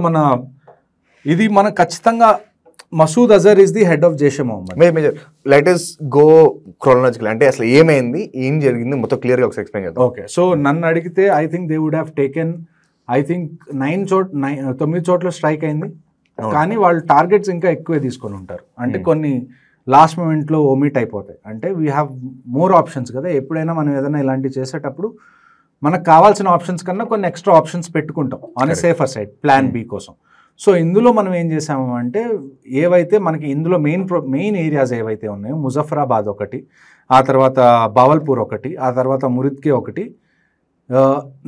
Speaker 3: మన ఖచ్చితంగా Masood Azhar is the head of Jaish e Mohammed.
Speaker 1: Major let us go chronologically, అంటే అసలు ఏమైంది, ఏం జరిగింది మొత్తం క్లియర్గా ఒకసారి ఎక్స్ప్లెయిన్ చేద్దాం.
Speaker 3: ఓకే, సో నన్ను అడిగితే I think they would have taken, I think 9 చోట్ల స్ట్రైక్ అయింది. కానీ వాళ్ళు టార్గెట్స్ ఇంకా ఎక్కువే తీసుకొని ఉంటారు. అంటే కొన్ని లాస్ట్ మూమెంట్లో ఓమిట్ అయిపోతాయి. అంటే వీ హ్యావ్ మోర్ ఆప్షన్స్ కదా. ఎప్పుడైనా మనం ఏదైనా ఇలాంటివి చేసేటప్పుడు మనకు కావాల్సిన ఆప్షన్స్ కన్నా కొన్ని ఎక్స్ట్రా ఆప్షన్స్ పెట్టుకుంటాం on a safer side, plan B కోసం. సో ఇందులో మనం ఏం చేసాము అంటే, ఏవైతే మనకి ఇందులో మెయిన్ ఏరియాస్ ఏవైతే ఉన్నాయో, ముజఫరాబాద్ ఒకటి, ఆ తర్వాత బావల్పూర్ ఒకటి, ఆ తర్వాత మురిద్కే ఒకటి,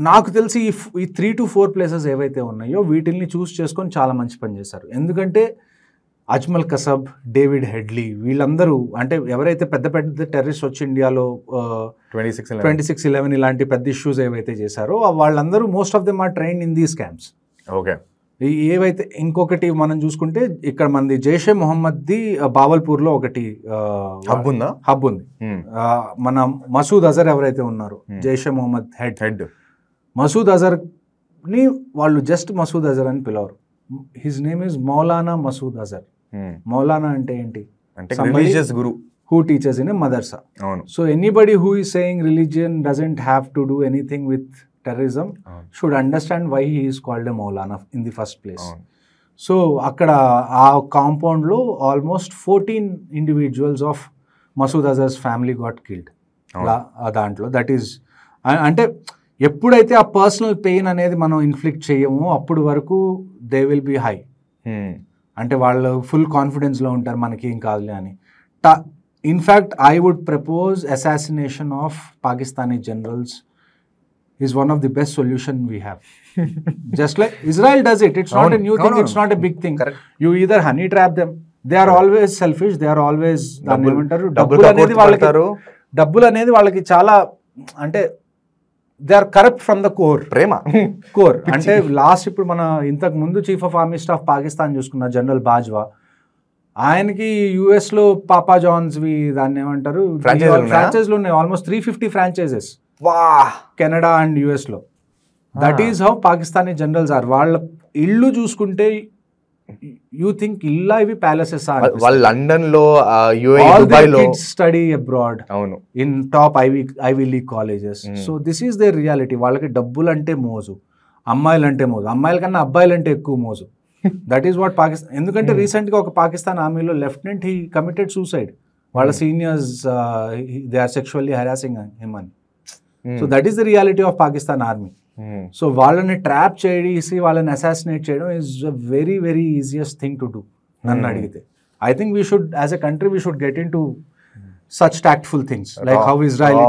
Speaker 3: నాకు తెలిసి ఈ 3 to 4 ప్లేసెస్ ఏవైతే ఉన్నాయో వీటిల్ని చూస్ చేసుకొని చాలా మంచి పని చేశారు. ఎందుకంటే అజ్మల్ కసబ్, డేవిడ్ హెడ్లీ, వీళ్ళందరూ అంటే ఎవరైతే పెద్ద పెద్ద టెర్రరిస్ట్ వచ్చి ఇండియాలో 26/11 ఇలాంటి పెద్ద ఇష్యూస్ ఏవైతే చేశారో వాళ్ళందరూ most of them are trained in these camps.
Speaker 1: Okay.
Speaker 3: ఏవైతే ఇంకొకటి మనం చూసుకుంటే ఇక్కడ మనది జైషే మొహమ్మద్ది బావల్పూర్లో ఒకటి హబ్ ఉంది. మన మసూద్ అజర్ ఎవరైతే ఉన్నారో, జైషే మొహమ్మద్ హెడ్ మసూద్ అజర్ని వాళ్ళు జస్ట్ మసూద్ అజర్ అని పిలవరు. His name is Maulana Masood Azhar. Maulana అంటే ఏంటి?
Speaker 1: Religious guru
Speaker 3: who teaches in a madrasa. So anybody who is saying religion doesn't have to do anything with terrorism should understand why he is called a Maulana in the first place. So akkada aa compound lo almost 14 individuals of Masood Azhar's family got killed. Dantlo that is ante ఎప్పుడైతే ఆ personal pain అనేది మనం inflict చేయము అప్పుడు వరకు they will B high. అంటే వాళ్ళు full కాన్ఫిడెన్స్లో ఉంటారు మనకి ఏం కాదులే అని. In fact I would propose assassination of Pakistani generals is one of the best solution we have. Just like Israel does it. It's not a new thing. It's not a big thing. Correct. You either honey trap them. They are always selfish. They are always డబ్బులు అనేది వాళ్ళకి చాలా అంటే they are corrupt from the core. Core అంటే last ఇప్పుడు మన ఇంతకు ముందు chief of army staff Pakistan చూసుకున్న జనరల్ బాజ్వా, ఆయనకి యుఎస్లో పాపా జాన్స్వి దాన్ని ఏమంటారు ఫ్రాంచైజీలు ఉన్నాయి. ఆల్మోస్ట్ 350 ఫ్రాంచైజెస్ కెనడా అండ్ యుఎస్లో. That is how Pakistani generals are. వాళ్ళ ఇల్లు చూసుకుంటే యూ థింక్ ఇల్లా ఇవి ప్యాలెసెస్ ఆర్.
Speaker 1: లండన్ లో
Speaker 3: study abroad in top Ivy League colleges. So this is their reality. వాళ్ళకి డబ్బులు అంటే మోజు, అమ్మాయిలు అంటే మోజు, అమ్మాయిల కన్నా అబ్బాయిలు అంటే ఎక్కువ మోజు. That is what Pakistan. ఎందుకంటే రీసెంట్గా ఒక పాకిస్తాన్ ఆర్మీలో లెఫ్టినెంట్ హీ కమిటెడ్ సూసైడ్. వాళ్ళ seniors they are sexually harassing him అని. So that is the reality of Pakistan army. So వాళ్ళని ట్రాప్ చేసి వాళ్ళని అసాసినేట్ చేయడం is a very very easiest thing to do నన్ను అడిగితే. I think we should as a country we should get in to such tactful things like how Israel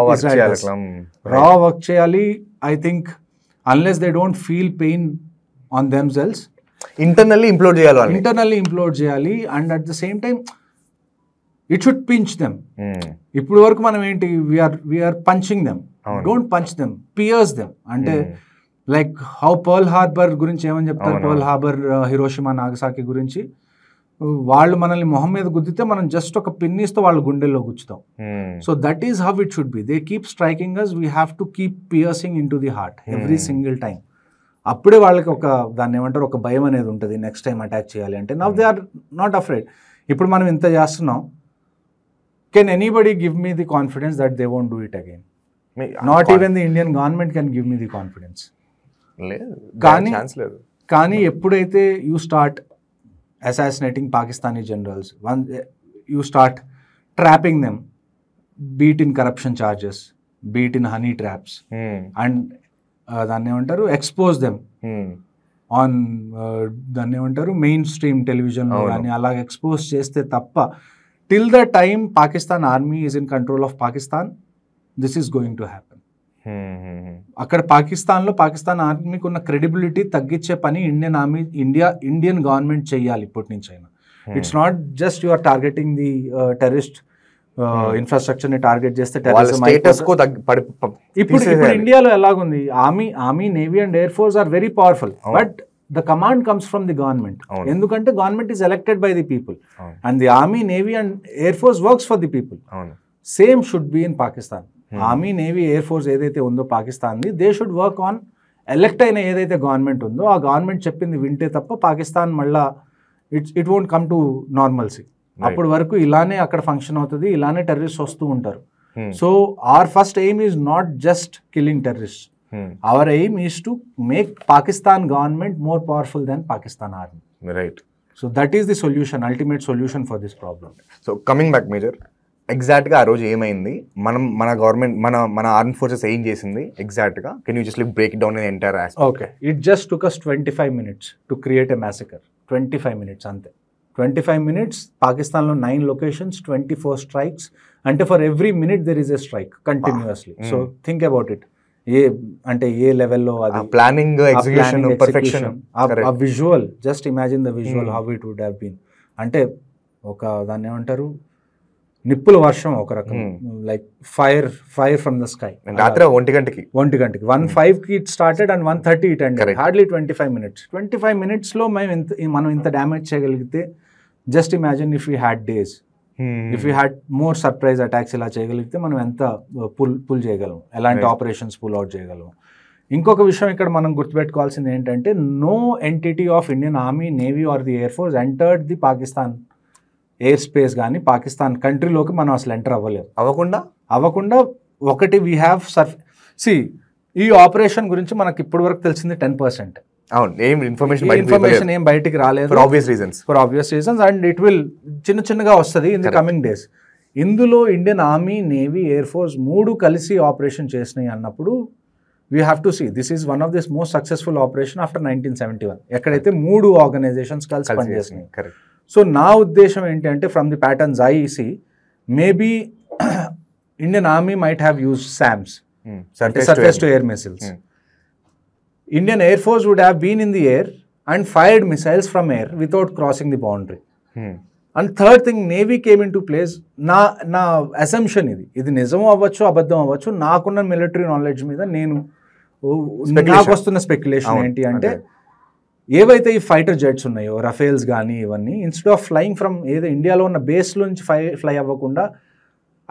Speaker 3: రా work చేయాలి. I think unless they don't feel pain on themselves
Speaker 1: internally implode
Speaker 3: చేయాలి. And at the same time it should pinch them. ఇప్పుడు వరకు మనం ఏంటి we're punching them. Don't punch them, pierce them. అంటే like how Pearl Harbor గురించి ఏమని చెప్తారు, pearl harbour Hiroshima Nagasaki గురించి. వాళ్ళు మనల్ని మొహం మీద గుద్దితే మనం జస్ట్ ఒక పిన్నీస్తో వాళ్ళ గుండెల్లో గుచ్చుతాం. So that is how it should be. They keep striking us, we have to keep piercing in to the heart every single time. అప్పుడే వాళ్ళకి ఒక దాన్ని ఏమంటారు, ఒక భయం అనేది ఉంటుంది నెక్స్ట్ టైం అటాక్ చేయాలి అంటే. Now they are not afraid. ఇప్పుడు మనం ఇంత చేస్తున్నాం, can anybody give me the confidence that they won't do it again? Not even the Indian government can give me the confidence. కానీ ఎప్పుడైతే you start assassinating Pakistani generals, you start trapping them, beat in corruption charges, beat in honey traps, and దాన్ని ఏమంటారు expose them on దాన్ని ఏమంటారు main stream టెలివిజన్లో కానీ అలా expose చేస్తే తప్ప till the time Pakistan army is in control of Pakistan this is going to happen. అక్కడ పాకిస్తాన్ ఆర్మీకి ఉన్న క్రెడిబిలిటీ తగ్గించే పని ఇండియన్ గవర్నమెంట్ చేయాలి ఇప్పటి నుంచి అయినా. It's not just you are targeting the terrorist infrastructure ని టార్గెట్ చేస్తే ఇప్పుడు ఇండియాలో ఎలాగుంది, army navy and air force are very powerful, but the command comes from the government. ఎందుకంటే government is elected by the people and the army navy and air force works for the people. Same should be in Pakistan. Army navy air force ఏదైతే ఉందో పాకిస్తాన్ది, they should work on elect అయిన ఏదైతే government ఉందో ఆ government చెప్పింది వింటే తప్ప పాకిస్తాన్ మళ్ళా it won't come to normalcy. అప్పటి వరకు ఇలానే అక్కడ ఫంక్షన్ అవుతుంది, ఇలానే టెర్రరిస్ట్ వస్తూ ఉంటారు. So our first aim is not just killing terrorist, our aim is to make Pakistan government more powerful then Pakistan army.
Speaker 1: Right.
Speaker 3: So that is the solution, ultimate solution for this problem.
Speaker 1: So coming back major, ఎగ్జాక్ట్గా ఆ రోజు ఏమైంది, మన government మన arm forces ఏం చేసింది ఎగ్జాక్ట్గా? Can you just break down in entire aspect?
Speaker 3: Okay, it just took us 25 minutes to create a massacre. 25 minutes అంతే. 25 minutes పాకిస్తాన్లో 9 locations, 24 strikes. అంటే for every minute there is a strike continuously. So think about it. ఏ లెవెల్లో అది
Speaker 1: planning, execution, perfection,
Speaker 3: ఆ visual, just imagine the visual how it would have been. అంటే ఒక దాన్ని ఏమంటారు నిప్పుల వర్షం, ఒక రకం like fire from the sky.
Speaker 1: రాత్రి 1 గంటకి
Speaker 3: 1:05 it started and 1:30 it ended. Hardly 25 minutes. 25 minutes లో మనం ఇంత డ్యామేజ్ చేయగలిగితే, just imagine if you had days, if you had more surprise attacks ఇలా చేయగలిగితే మనం ఎంత పుల్ చేయగలం, ఎలాంటి ఆపరేషన్స్ పుల్ అవుట్ చేయగలం. ఇంకొక విషయం ఇక్కడ మనం గుర్తుపెట్టుకోవాల్సింది ఏంటంటే, no entity of Indian army, navy or the air force entered the Pakistan air space కానీ పాకిస్తాన్ కంట్రీలోకి మనం అసలు ఎంటర్ అవ్వకుండా ఒకటి వీ హ్యావ్ ఈ ఆపరేషన్ గురించి మనకి ఇప్పటి వరకు తెలిసింది 10%.
Speaker 1: ఇన్ఫర్మేషన్
Speaker 3: ఏం బయటికి రాలేదు for obvious reasons, and it will చిన్నగా వస్తుంది ఇన్ ది కమింగ్ డేస్. ఇందులో Indian army, navy, air force 3 కలిసి ఆపరేషన్ చేసినాయి అన్నప్పుడు we have to see this is one of this most successful operation after 1971, ఎక్కడైతే 3 ఆర్గనైజేషన్స్ కలిసి పనిచేసినాయి. సో నా ఉద్దేశం ఏంటి అంటే, from the patterns I see, maybe Indian army might have use SAMs, surface to air missiles. Indian Air Force would have been in the air and fired missiles from air without crossing the boundary. And third thing, Navy came into place. నా assumption ఇది నిజం అవ్వచ్చు, అబద్ధం అవ్వచ్చు, నాకున్న military knowledge మీద నాకు వస్తున్న స్పెక్యులేషన్ ఏంటి అంటే, ఏవైతే ఈ ఫైటర్ జెట్స్ ఉన్నాయో, రఫేల్స్ కానీ ఇవన్నీ, ఇన్స్టెడ్ ఆఫ్ ఫ్లయింగ్ ఫ్రమ్ ఏదో ఇండియాలో ఉన్న బేస్లో నుంచి ఫ్లై అవ్వకుండా,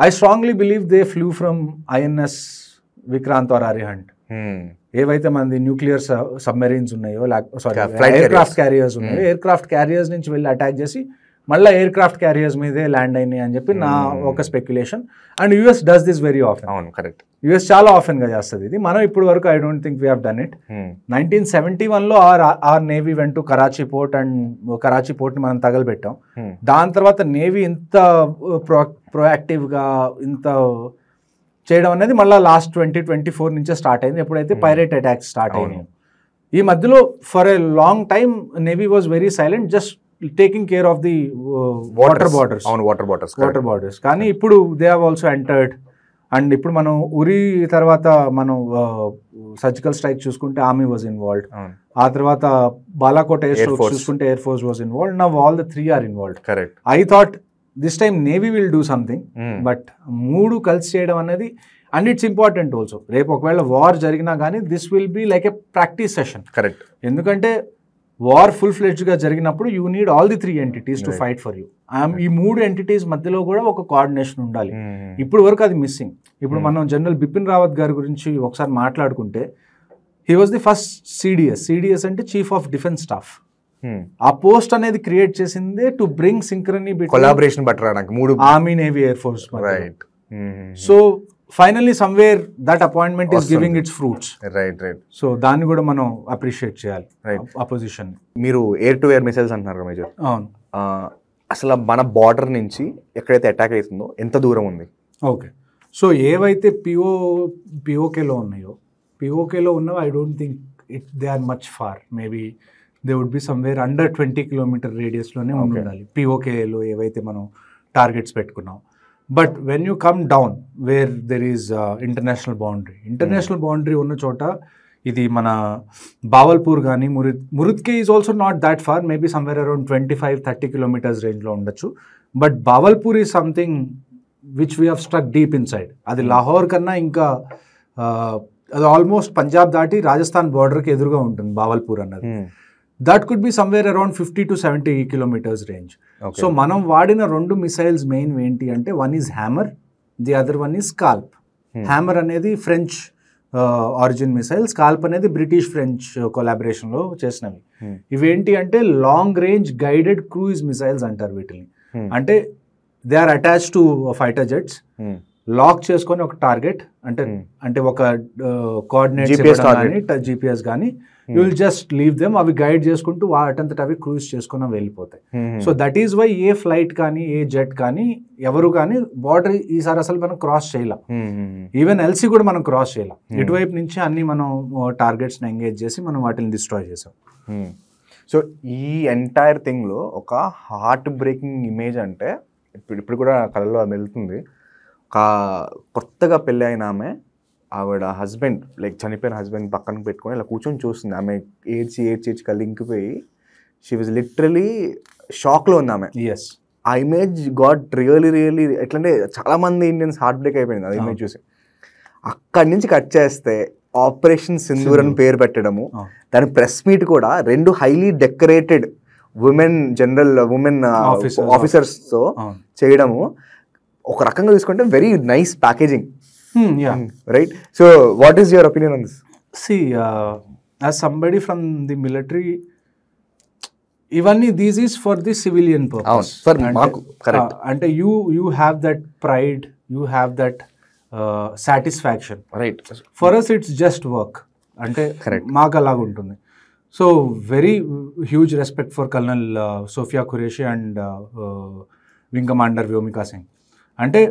Speaker 3: I strongly believe they flew from INS Vikrant or Arihant. ఏవైతే మనది న్యూక్లియర్ సబ్మెరీన్స్ ఉన్నాయో, ఎయిర్ క్రాఫ్ట్ క్యారియర్స్ ఉన్నాయో, ఎయిర్ క్రాఫ్ట్ క్యారియర్స్ నుంచి వెళ్ళి అటాక్ చేసి మళ్ళీ ఎయిర్ క్రాఫ్ట్ క్యారియర్స్ మీదే ల్యాండ్ అయినాయి అని చెప్పి నా ఒక speculation. And US does this very often.
Speaker 1: అవును, కరెక్ట్.
Speaker 3: US చాలా ఆఫెన్ గా చేస్తుంది ఇది. మనం ఇప్పుడు వరకు I don't think we have done it. 1971లో our navy went to Karachi port, and Karachi port ని మనం తగలబెట్టాం. దాని తర్వాత నేవీ ఇంత ప్రొయాక్టివ్గా ఇంత చేయడం అనేది మళ్ళీ లాస్ట్ 2024 నుంచే స్టార్ట్ అయింది, ఎప్పుడైతే పైరేట్ అటాక్స్ స్టార్ట్ అయినాయి. ఈ మధ్యలో for a long time navy was very silent, just taking care of the water borders. కానీ ఇప్పుడు they have also entered. And ఇప్పుడు మనం ఉరి తర్వాత మనం సర్జికల్ స్ట్రైక్ చూసుకుంటే ఆర్మీ వాజ్ ఇన్వాల్వ్డ్. ఆ తర్వాత బాలాకోట్ ఎయిర్ ఫోర్స్ చూసుకుంటే air force was involved. Now all the 3 are involved. I thought this time navy will do something, but 3 కలిసి చేయడం అనేది, అండ్ ఇట్స్ ఇంపార్టెంట్ ఆల్సో. రేపు ఒకవేళ వార్ జరిగినా కానీ this will be like a practice session.
Speaker 1: Correct.
Speaker 3: ఎందుకంటే war full ఫ్లెడ్జ్గా జరిగినప్పుడు you need all the 3 entities to fight for you. ఈ 3 entities మధ్యలో కూడా ఒక కోఆర్డినేషన్ ఉండాలి. ఇప్పుడు వరకు అది మిస్సింగ్. ఇప్పుడు మనం జనరల్ బిపిన్ రావత్ గారి గురించి ఒకసారి మాట్లాడుకుంటే, he was the first CDS అంటే చీఫ్ ఆఫ్ డిఫెన్స్ స్టాఫ్. ఆ పోస్ట్ అనేది క్రియేట్ చేసిందే to bring synchrony between
Speaker 1: collaboration better
Speaker 3: army, navy, air force.
Speaker 1: Right.
Speaker 3: So finally somewhere that appointment is giving its fruits.
Speaker 1: Right.
Speaker 3: So దాన్ని కూడా మనం appreciate చేయాలి opposition.
Speaker 1: మీరు air to air missiles అంటున్నారు కదా మేజర్.
Speaker 3: అవును.
Speaker 1: అసలు మన బార్డర్ నుంచి ఎక్కడైతే అటాక్ అవుతుందో ఎంత దూరం ఉంది?
Speaker 3: ఓకే, సో ఏవైతే పిఓకేలో ఉన్నాయో, పిఓకేలో ఉన్నవి I don't think they are much far. Maybe they would be somewhere under 20 kilometer రేడియస్లోనే ఉండాలి పిఓకేలో ఏవైతే మనం టార్గెట్స్ పెట్టుకున్నాం. But when you come down where there is international boundary ఉన్న చోట, ఇది మన బావల్పూర్ కానీ Muridke is also not that far, maybe somewhere around 25-30 kilometers రేంజ్లో ఉండొచ్చు. బట్ Bahawalpur is something which we have struck deep inside. అది లాహోర్ కన్నా ఇంకా అది ఆల్మోస్ట్ పంజాబ్ దాటి రాజస్థాన్ బార్డర్కి ఎదురుగా ఉంటుంది బావల్పూర్ అన్నది. That could be somewhere around 50 to 70 kilometres range. So మనం వాడిన 2 మిసైల్స్ మెయిన్ ఏంటి అంటే, one is hammer, the other one is scalp. Hammer అనేది ఫ్రెంచ్ ఆరిజిన్ మిసైల్, స్కాల్ప్ అనేది బ్రిటిష్ ఫ్రెంచ్ కొలాబరేషన్లో చేసినవి. ఇవేంటి అంటే long range guided cruise missiles అంటారు వీటిని. అంటే they are attach to fighter jets, lock చేసుకొని ఒక టార్గెట్ అంటే ఒక కోఆర్డినేట్స్ కానీ GPS కానీ you will just leave them, అవి గైడ్ చేసుకుంటూ వాటంతట అవి క్రూజ్ చేసుకుని వెళ్ళిపోతాయి. So that is why a flight కానీ ఏ జెట్ కానీ ఎవరు కానీ బార్డర్ ఈసారి అసలు మనం క్రాస్ చేయలేం. ఈవెన్ ఎల్సీ కూడా మనం క్రాస్ చేయలేం. ఇటువైపు నుంచి అన్ని మనం టార్గెట్స్ని ఎంగేజ్ చేసి మనం వాటిని డిస్ట్రాయ్ చేసాం.
Speaker 1: సో ఈ ఎంటైర్ థింగ్లో ఒక హార్ట్ బ్రేకింగ్ ఇమేజ్ అంటే ఇప్పుడు కూడా కళలో వెళ్తుంది. ఒక కొత్తగా పెళ్ళి అయిన ఆవిడ హస్బెండ్ లైక్ చనిపోయిన హస్బెండ్ పక్కన పెట్టుకొని ఇలా కూర్చొని చూస్తుంది. ఆమె ఏడ్చి కలింకిపోయి షీ వాజ్ లిటరలీ షాక్లో ఉంది ఆమె. ఆ ఇమేజ్ గాట్ రియలీ ఎట్లంటే చాలామంది ఇండియన్స్ హార్ట్ బ్రేక్ అయిపోయింది ఆ ఇమేజ్ చూసి. అక్కడి నుంచి కట్ చేస్తే ఆపరేషన్ సింధూర్ అని పేరు పెట్టడము, దాని ప్రెస్ మీట్ కూడా 2 హైలీ డెకరేటెడ్ ఉమెన్ ఆఫీసర్స్తో చేయడము, ఒక రకంగా చూసుకుంటే very nice packaging. Right. So, what is your opinion on this?
Speaker 3: See, as somebody from the military, even this is for the civilian purpose.
Speaker 1: Correct.
Speaker 3: And you have that pride, you have that satisfaction.
Speaker 1: Right.
Speaker 3: For us, it's just work. Ante maaku alaga untundi. So, very huge respect for Colonel Sofia Qureshi and Wing Commander Vyomika Singh. Ante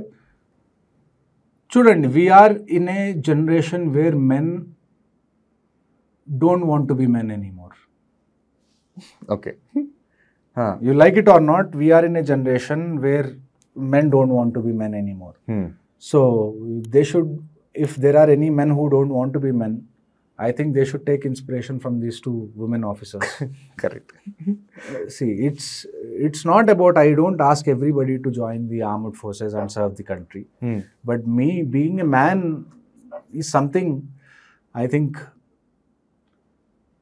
Speaker 3: చూడండి, we're in a generation where men don't want to be men anymore.
Speaker 1: Okay,
Speaker 3: you like it or not, we're in a generation where men don't want to be men anymore. So they should, if there are any men who don't want to be men, I think they should take inspiration from these 2 women officers.
Speaker 1: Correct.
Speaker 3: See, it's not about, I don't ask everybody to join the armed forces and serve the country. But me being a man is something, I think,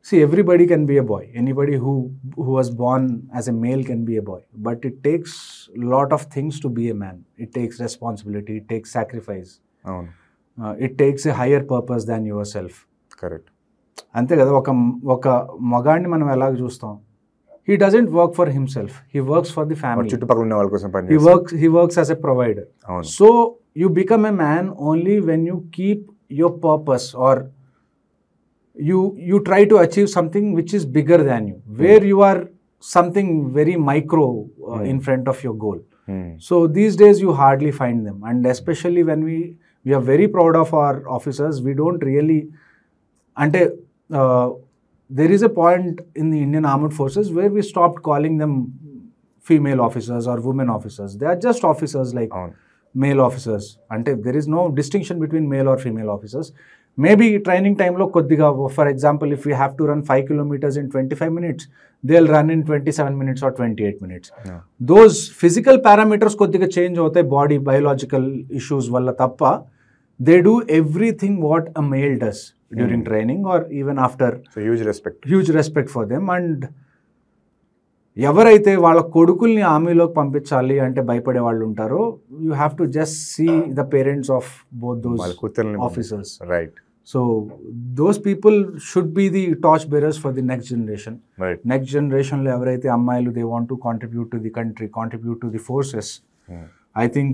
Speaker 3: see, everybody can be a boy. Anybody who was born as a male can be a boy. But it takes a lot of things to be a man. It takes responsibility, it takes sacrifice. It takes a higher purpose than yourself.
Speaker 1: Correct.
Speaker 3: అంతే కదా. ఒక మగాడిని మనం ఎలాగ చూస్తాం, he doesn't work for himself, he works for the family,
Speaker 1: చుట్టుపక్కల ఉన్న వాళ్ళ కోసం
Speaker 3: he works as a provider. So you become a man only when you keep your purpose or you try to achieve something which is bigger than you, where you are something very micro in front of your goal. So these days you hardly find them, and especially when we are very proud of our officers, we don't really. Ante there is a point in the Indian Armed Forces where we stopped calling them female officers or women officers. They are just officers like male officers. Ante there is no distinction between male or female officers. Maybe training time lo koddiga, for example, if we have to run 5 kilometers in 25 minutes, they'll run in 27 minutes or 28 minutes. Those physical parameters koddiga change hote, body biological issues valla tappa, they do everything what a male does during training or even after.
Speaker 1: So huge respect
Speaker 3: for them. And ఎవరైతే వాళ్ళ కొడుకుల్ని ఆర్మీలోకి పంపించాలి అంటే భయపడే వాళ్ళు ఉంటారో, you have to just see the parents of both those officers.
Speaker 1: Right.
Speaker 3: So those people should be the torch bearers for the next generation. Next జనరేషన్లో ఎవరైతే అమ్మాయిలు they want to contribute to the country, contribute to the forces, I think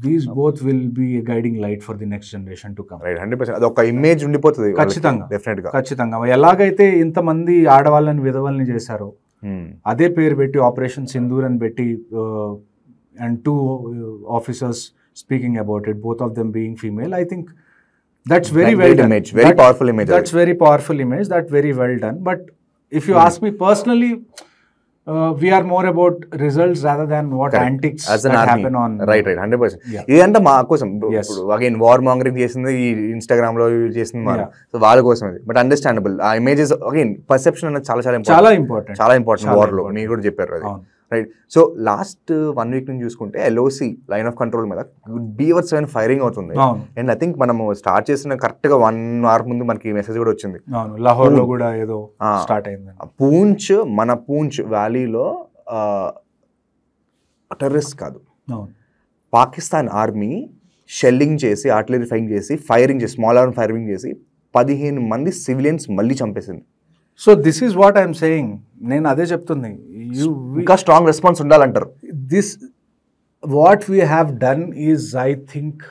Speaker 3: these both will be a guiding light for the next generation to come.
Speaker 1: Right, 100%. అది ఒక image ఉండిపోతుంది
Speaker 3: ఖచ్చితంగా,
Speaker 1: డెఫినెట్గా.
Speaker 3: ఖచ్చితంగా. ఎలాగైతే ఇంతమంది ఆడవాళ్ళని విధవల్ని చేశారో అదే పేరు పెట్టి ఆపరేషన్ సింధూర్ అని పెట్టి and 2 officers speaking about it, both of them being female, I think that's very well done.
Speaker 1: Image, very powerful image.
Speaker 3: That's very powerful image, that's very well done. But if you ask me personally, we are more about results rather than what antics that happen on.
Speaker 1: Right, 100%. ఇదంతా మా కోసం. ఇప్పుడు again war mongering చేసింది ఈ Instagram లో చేసింది మా, so వాళ్ళ కోసం అది. బట్ అండర్స్టాండబుల్ ఆ ఇమేజెస్ అగైన్ పర్సెప్షన్ అనేది చాలా చాలా ఇంపార్టెంట్ వార్ లో మీరు కూడా చెప్పారు అది. రైట్. సో లాస్ట్ 1 week నుంచి చూసుకుంటే LOC లైన్ ఆఫ్ కంట్రోల్ మీద బీవర్స్ ఫైరింగ్ అవుతుంది. అండ్ ఐ థింక్ మనము స్టార్ట్ చేసిన కరెక్ట్ గా 1 hour ముందు మనకి మెసేజ్ కూడా వచ్చింది,
Speaker 3: లాహోర్ లో కూడా ఏదో స్టార్ట్ అయింది.
Speaker 1: మన పూంచ్ వ్యాలీలో టెర్రరిస్ట్ కాదు, పాకిస్తాన్ ఆర్మీ షెల్లింగ్ చేసి ఆర్టిలరీ ఫైరింగ్ చేసి స్మాల్ ఆర్మ్ ఫైరింగ్ చేసి 15 మంది సివిలియన్స్ మళ్ళీ చంపేసింది.
Speaker 3: So this is what I'm saying. నేను అదే చెప్తుంది,
Speaker 1: ఇంకా స్ట్రాంగ్ రెస్పాన్స్ ఉండాలంటారు.
Speaker 3: This what we have done is I think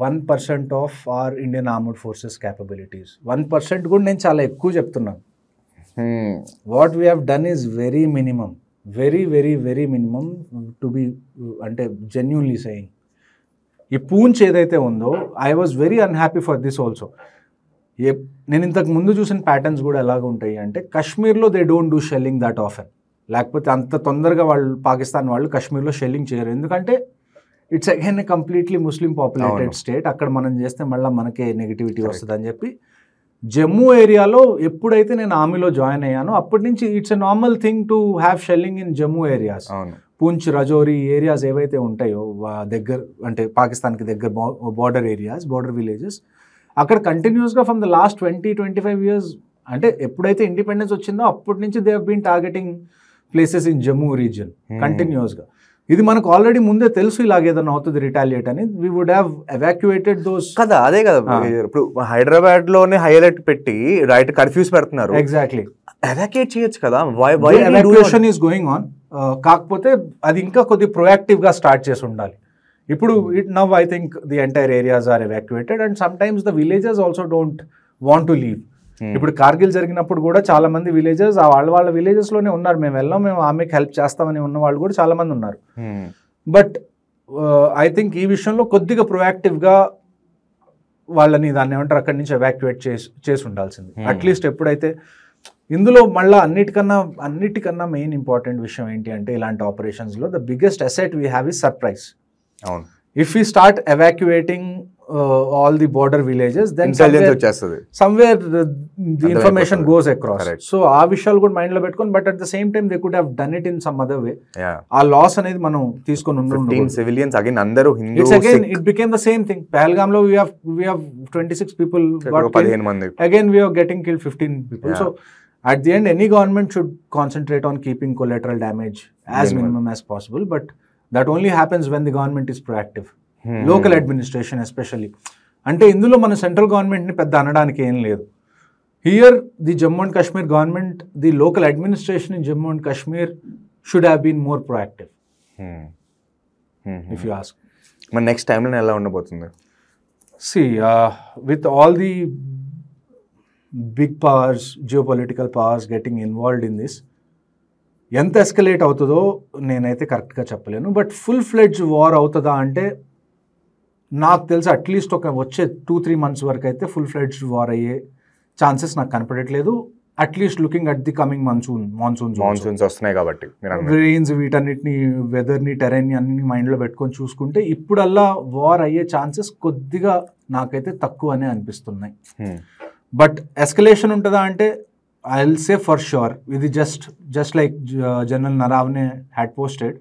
Speaker 3: 1% of our Indian armed forces capabilities. 1% కూడా నేను చాలా ఎక్కువ చెప్తున్నాను. What we have done is very minimum, very minimum to be, అంటే జెన్యూన్లీ సేయింగ్. ఈ పూంచ్ ఏదైతే ఉందో I was very unhappy for this also. నేను ఇంతకు ముందు చూసిన ప్యాటర్న్స్ కూడా ఎలాగ ఉంటాయి అంటే, కాశ్మీర్లో they don't do shelling that often. లేకపోతే అంత తొందరగా పాకిస్తాన్ వాళ్ళు కాశ్మీర్లో షెల్లింగ్ చేయరు, ఎందుకంటే it's again a completely Muslim populated state. అక్కడ మనం చేస్తే మళ్ళీ మనకే నెగిటివిటీ వస్తుంది అని చెప్పి జమ్మూ ఏరియాలో ఎప్పుడైతే నేను ఆర్మీలో జాయిన్ అయ్యానో అప్పటి నుంచి it's a normal thing to have shelling in Jammu areas. Poonch, Rajouri areas ఏవైతే ఉంటాయో దగ్గర, అంటే పాకిస్తాన్కి దగ్గర బార్డర్ ఏరియాస్, బార్డర్ విలేజెస్, అక్కడ కంటిన్యూస్గా ఫ్రమ్ ద లాస్ట్ 20-25 years, అంటే ఎప్పుడైతే ఇండిపెండెన్స్ వచ్చిందో అప్పటి నుంచి they have been targeting places in Jammu region కంటిన్యూస్గా. ఇది మనకు ఆల్రెడీ ముందే తెలుసు ఇలాగేదన్నా అవుతుంది రిటాలియేట్ అని. We would have evacuated those.
Speaker 1: కదా, అదే కదా. ఇప్పుడు హైదరాబాద్ లోనే హై అలర్ట్ పెట్టి రైట్ కర్ఫ్యూస్ పెడుతున్నారు.
Speaker 3: ఎగ్జాక్ట్లీ,
Speaker 1: ఎవాక్యుయేట్ చేయొచ్చు కదా.
Speaker 3: Evacuation is going on. కాకపోతే అది ఇంకా కొద్ది ప్రొయాక్టివ్గా స్టార్ట్ చేసి ఉండాలి. ఇప్పుడు now I think the entire areas are evacuated and sometimes the villages also don't want to leave. ఇప్పుడు కార్గిల్ జరిగినప్పుడు కూడా చాలా మంది విలేజెస్ వాళ్ళ విలేజెస్ లోనే ఉన్నారు, మేము ఆమెకి హెల్ప్ చేస్తామని ఉన్న వాళ్ళు కూడా చాలా మంది ఉన్నారు. బట్ ఐ థింక్ ఈ విషయంలో కొద్దిగా ప్రొయాక్టివ్గా వాళ్ళని దాన్ని ఏమంటారు అక్కడి నుంచి ఎవాక్యుయేట్ చేసి ఉండాల్సింది అట్లీస్ట్. ఎప్పుడైతే ఇందులో మళ్ళీ అన్నిటికన్నా మెయిన్ ఇంపార్టెంట్ విషయం ఏంటి అంటే, ఇలాంటి ఆపరేషన్స్లో the biggest asset we have is surprise. If we start evacuating all the border villages, then somewhere the information goes across. So ఆ విషయాలు కూడా మైండ్ లో పెట్టుకొని, but at the same time they could have done it in some other way. ఆ loss అనేది మనం తీసుకొని ఉన్నాం.
Speaker 1: సివిలియన్స్ అగైన్ అందరూ Hindu,
Speaker 3: it's again it became the same thing. Pahalgam లో we have 26 people got
Speaker 1: 15 మంది.
Speaker 3: Again we are getting killed 15 people. So at the end any government should concentrate on keeping collateral damage as minimum as possible, but that only happens when the government is proactive. Local administration especially. అంటే ఇందులో మన central గవర్నమెంట్ని పెద్ద అనడానికి ఏం లేదు. Here the Jammu and Kashmir government, the local administration in Jammu and Kashmir should have been more proactive if you ask.
Speaker 1: మన next టైంలో ఎలా ఉండబోతుంది?
Speaker 3: See, with all the big powers, geopolitical powers getting involved in this, ఎంత ఎస్కలేట్ అవుతుందో నేనైతే కరెక్ట్గా చెప్పలేను. But full fledged war అవుతుందా అంటే నాకు తెలిసి అట్లీస్ట్ వచ్చే 2-3 months వరకు అయితే ఫుల్ ఫ్లెడ్జ్ వార్ అయ్యే ఛాన్సెస్ నాకు కనపడట్లేదు. At least looking at the coming monsoons
Speaker 1: వస్తున్నాయి కాబట్టి,
Speaker 3: రెయిన్స్, వీటన్నిటిని, వెదర్ని, టెరైన్ని అన్ని మైండ్లో పెట్టుకొని చూసుకుంటే ఇప్పుడల్లా వార్ అయ్యే ఛాన్సెస్ కొద్దిగా నాకైతే తక్కువ అనే అనిపిస్తున్నాయి. బట్ ఎస్కలేషన్ ఉంటుందా అంటే I'll say for sure. It is just like General Naravne had posted.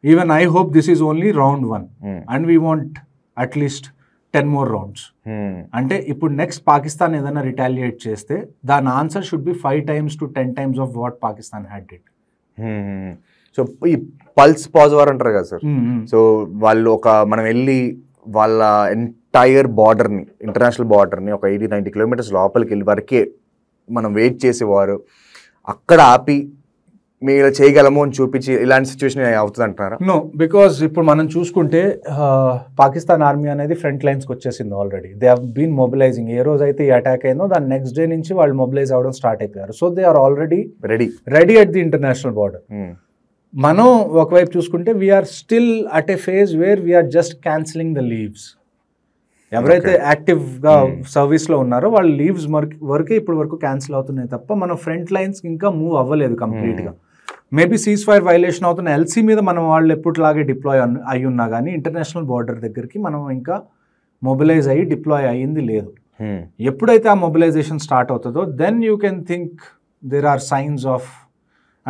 Speaker 3: Even I hope this is only round 1. And we want at least 10 more rounds. అంటే ఇప్పుడు నెక్స్ట్ పాకిస్తాన్ ఏదైనా రిటాలియేట్ చేస్తే దాని answer should be 5 times to 10 times of what Pakistan had did.
Speaker 1: So ఈ pulse pause war అంటారు కదా sir. So వాళ్ళు మనం వెళ్ళి వాళ్ళ ఎంటైర్ బార్డర్ని, ఇంటర్నేషనల్ బార్డర్ని ఒక 80-90 kilometers లోపలికి వెళ్ళి వరకే మనం వెయిట్ చేసేవారు. అక్కడ ఆపి మీరు చేయగలము అని చూపించి ఇలాంటి సిచ్యువేషన్ అవుతుంది అంటున్నారా?
Speaker 3: నో, బికాజ్ ఇప్పుడు మనం చూసుకుంటే పాకిస్తాన్ ఆర్మీ అనేది ఫ్రంట్ లైన్స్కి వచ్చేసింది already. They have been mobilizing. ఏ రోజు అయితే ఈ అటాక్ అయిందో దాని నెక్స్ట్ డే నుంచి వాళ్ళు మొబిలైజ్ అవ్వడం స్టార్ట్ అయిపోయారు. So they are already ready at the international border. మనం ఒకవైపు చూసుకుంటే we're still at a phase where we're just cancelling the leaves. ఎవరైతే యాక్టివ్గా సర్వీస్లో ఉన్నారో వాళ్ళ లీవ్స్ వరకే ఇప్పుడు వరకు క్యాన్సిల్ అవుతున్నాయి తప్ప మనం ఫ్రంట్ లైన్స్కి ఇంకా మూవ్ అవ్వలేదు కంప్లీట్గా. మేబీ సీజ్ ఫైర్ వైలేషన్ అవుతున్న ఎల్సీ మీద మనం వాళ్ళు ఎప్పటిలాగే డిప్లాయ్ అయి ఉన్నా కానీ ఇంటర్నేషనల్ బార్డర్ దగ్గరికి మనం ఇంకా మొబిలైజ్ అయ్యి డిప్లాయ్ అయ్యింది లేదు. ఎప్పుడైతే ఆ మొబిలైజేషన్ స్టార్ట్ అవుతుందో then you can think there are signs of,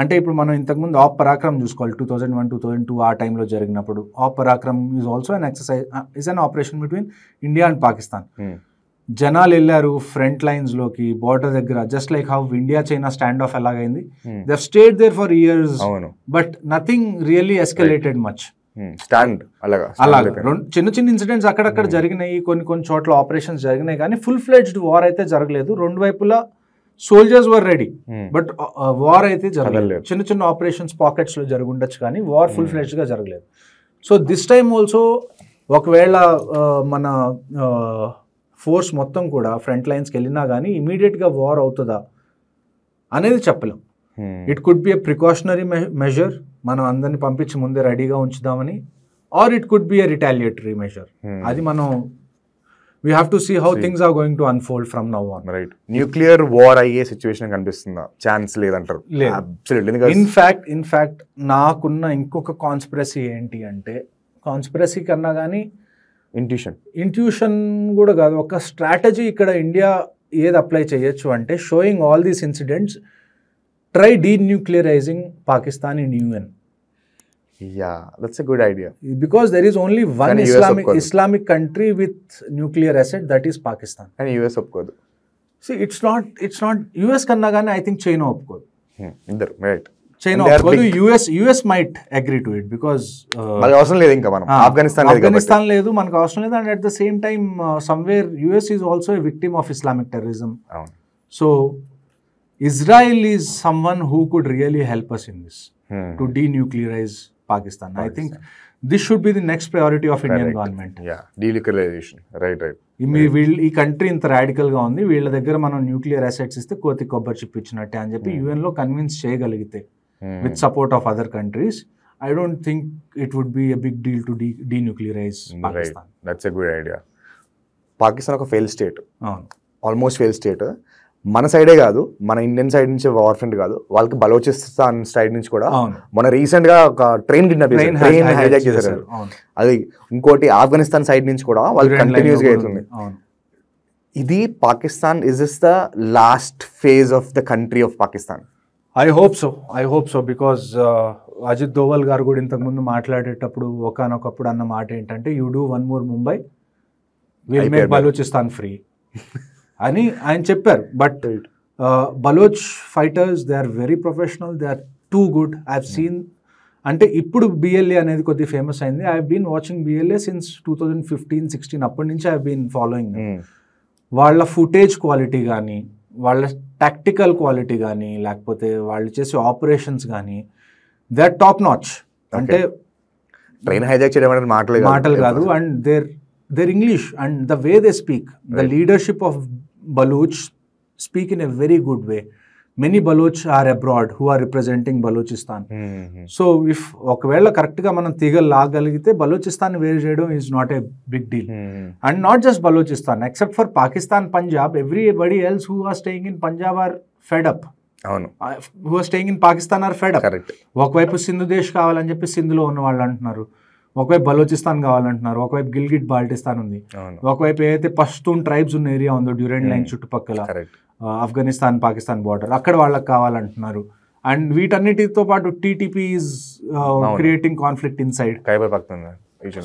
Speaker 3: అంటే ఇప్పుడు మనం ఇంతకుముందు ఆప్ పరాక్రమ్ చూసుకోవాలి. 2001, 2002 ఆ టైంలో జరిగినప్పుడు op Parakram is also an exercise, is an operation between India and Pakistan. జనాలు వెళ్ళారు ఫ్రంట్ లైన్స్లోకి బార్డర్ దగ్గర, just like how India China standoff ఎలాగైంది. They have stayed there for years but nothing really escalated much. అలాగా చిన్న చిన్న incidents అక్కడక్కడ జరిగినాయి, కొన్ని చోట్ల ఆపరేషన్స్ జరిగినాయి, కానీ ఫుల్ ఫ్లెడ్జ్డ్ వార్ అయితే జరగలేదు. రెండు వైపులా soldiers were ready but war అయితే జరగలేదు. చిన్న చిన్న ఆపరేషన్స్ పాకెట్స్లో జరుగుండొచ్చు కానీ వార్ ఫుల్ ఫ్లెడ్జ్డ్గా జరగలేదు. సో దిస్ టైమ్ ఆల్సో ఒకవేళ మన ఫోర్స్ మొత్తం కూడా ఫ్రంట్ లైన్స్కి వెళ్ళినా కానీ ఇమీడియట్గా వార్ అవుతుందా అనేది చెప్పలేం. It could be a precautionary measure, మనం అందరిని పంపించి ముందే రెడీగా ఉంచుదామని, or it could be a retaliatory measure. అది మనం we have to see how things are going to unfold from now on.
Speaker 1: Right. Nuclear war అయ్యే సిచ్యువేషన్ కనిపిస్తుందా? ఛాన్స్ లేదంటారు.
Speaker 3: ఇన్ ఫ్యాక్ట్ నాకున్న ఇంకొక కాన్స్పిరసీ ఏంటి అంటే, కాన్స్పిరసీ కన్నా కానీ ఇంట్యూషన్ కూడా కాదు, ఒక స్ట్రాటజీ ఇక్కడ ఇండియా ఏది అప్లై చేయొచ్చు అంటే, showing all these incidents, try denuclearizing Pakistan in UN.
Speaker 1: Yeah, that's a good idea.
Speaker 3: Because there is only one Islamic country with nuclear asset, that is Pakistan.
Speaker 1: And US opkodu.
Speaker 3: See, it's not US kanna gaani I think China opkodu.
Speaker 1: Iddaru, right.
Speaker 3: China opkodu, US might agree to it because
Speaker 1: మనకు అవసరం లేదు ఇంకా, మనం
Speaker 3: ఆఫ్ఘనిస్తాన్ లేదు, మనకు అవసరం లేదు. And at the same time somewhere US is also a victim of Islamic terrorism. So Israel is someone who could really help us in this to denuclearize Pakistan. I think this should be the next priority of Indian government.
Speaker 1: Yeah, denuclearization. Right.
Speaker 3: ఈ country ఇంత radical గా ఉంది, వీళ్ళ దగ్గర మనం nuclear assets ఇస్తే కోతి కొబ్బరి చిప్ ఇచ్చినట్టే అని చెప్పి UN లో కన్విన్స్ చేయగలిగితే with support of other countries, I don't think it would be a big deal to denuclearize Pakistan.
Speaker 1: Right. That's a good idea. Pakistan ఒక fail state, almost fail state. మన సైడే కాదు, మన ఇండియన్ సైడ్ నుంచి war front కాదు, వాళ్ళకి Balochistan side నుంచి కూడా మన రీసెంట్ గా ఒక ట్రైన్ హైజాక్ చేశారు. అది ఇంకోటి ఆఫ్ఘనిస్తాన్ సైడ్ నుంచి కూడా వాళ్ళు కంటిన్యూస్ గా అవుతుంది. ఇది Pakistan, is this the last phase of the country of Pakistan?
Speaker 3: I hope so because Ajit Doval గారు కూడా ఇంతకుముందు మాట్లాడేటప్పుడు ఒకనొకప్పుడు అన్న మాట ఏంటంటే, you do one more Mumbai, will make Balochistan free అని ఆయన చెప్పారు. But Baloch fighters, they are very professional, they are too good. I have seen, అంటే ఇప్పుడు BLA అనేది కొద్దిగా ఫేమస్ అయింది. I have been watching BLA since 2015-16, అప్పటి నుంచి ఐ హావ్ బీన్ ఫాలోయింగ్. వాళ్ళ ఫుటేజ్ క్వాలిటీ కానీ, వాళ్ళ టాక్టికల్ క్వాలిటీ కానీ, లేకపోతే వాళ్ళు చేసే ఆపరేషన్స్ కానీ, దే ఆర్ టాప్ నాచ్. అంటే
Speaker 1: ట్రైన్ హైజాక్ చేయడం మాటలు కాదు.
Speaker 3: And their English and the way they speak, the leadership of Baloch speak in a very good way. Many Baloch are abroad who are representing Balochistan. So if ఒకవేళ correct గా మనం తీగలు లాగలిగితే Balochistan వేరు చేయడం is not a big deal. And not just Balochistan, except for Pakistan, Punjab, everybody else who are staying in Punjab are fed up. Who are staying in Pakistan are fed up.
Speaker 1: Correct.
Speaker 3: ఒకవైపు సింధు దేశ్ కావాలని చెప్పి సింధులో ఉన్న వాళ్ళు అంటున్నారు, ఒకవైపు బలోచిస్తాన్ కావాలంటున్నారు, ఒకవైపు గిల్గిట్ బాల్టిస్తాన్ ఉంది, ఒకవైపు ఏదైతే పష్తూన్ ట్రైబ్స్ ఉన్న ఏరియా ఉందో డ్యూరెంట్ లైన్ చుట్టుపక్కల ఆఫ్ఘనిస్తాన్ పాకిస్తాన్ బార్డర్, అక్కడ వాళ్ళకి కావాలంటున్నారు. అండ్ వీటన్నిటితో పాటు TTP is creating conflict in side.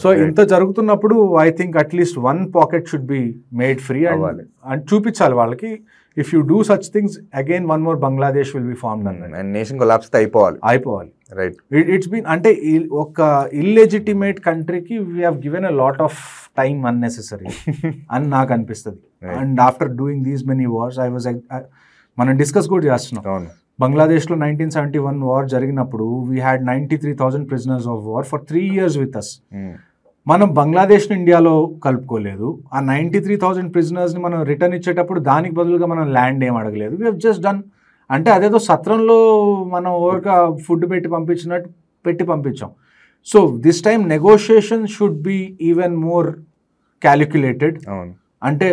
Speaker 3: So ఇంత జరుగుతున్నప్పుడు I think at least one pocket should be made free and చూపించాలి వాళ్ళకి. If you do such things again one more Bangladesh will be formed
Speaker 1: and nation collapse అయిపోవాలి.
Speaker 3: Right. It's been, అంటే ఒక illegitimate కంట్రీకి we have given a lot of time unnecessary అని నాకు అనిపిస్తుంది. And after doing these many wars మనం discuss కూడా చేస్తున్నాం. బంగ్లాదేశ్లో 1971 వార్ జరిగినప్పుడు we had 93,000 prisoners of war for 3 years with us. మనం బంగ్లాదేశ్ని ఇండియాలో కలుపుకోలేదు. ఆ 93,000 ప్రిజనర్స్ని మనం రిటర్న్ ఇచ్చేటప్పుడు దానికి బదులుగా మనం ల్యాండ్ ఏం అడగలేదు. వీ హెవ్ జస్ట్ డన్, అంటే అదేదో సత్రంలో మనం ఓవర్గా ఫుడ్ పెట్టి పంపించాం. So this time negotiation should be even more calculated. అంటే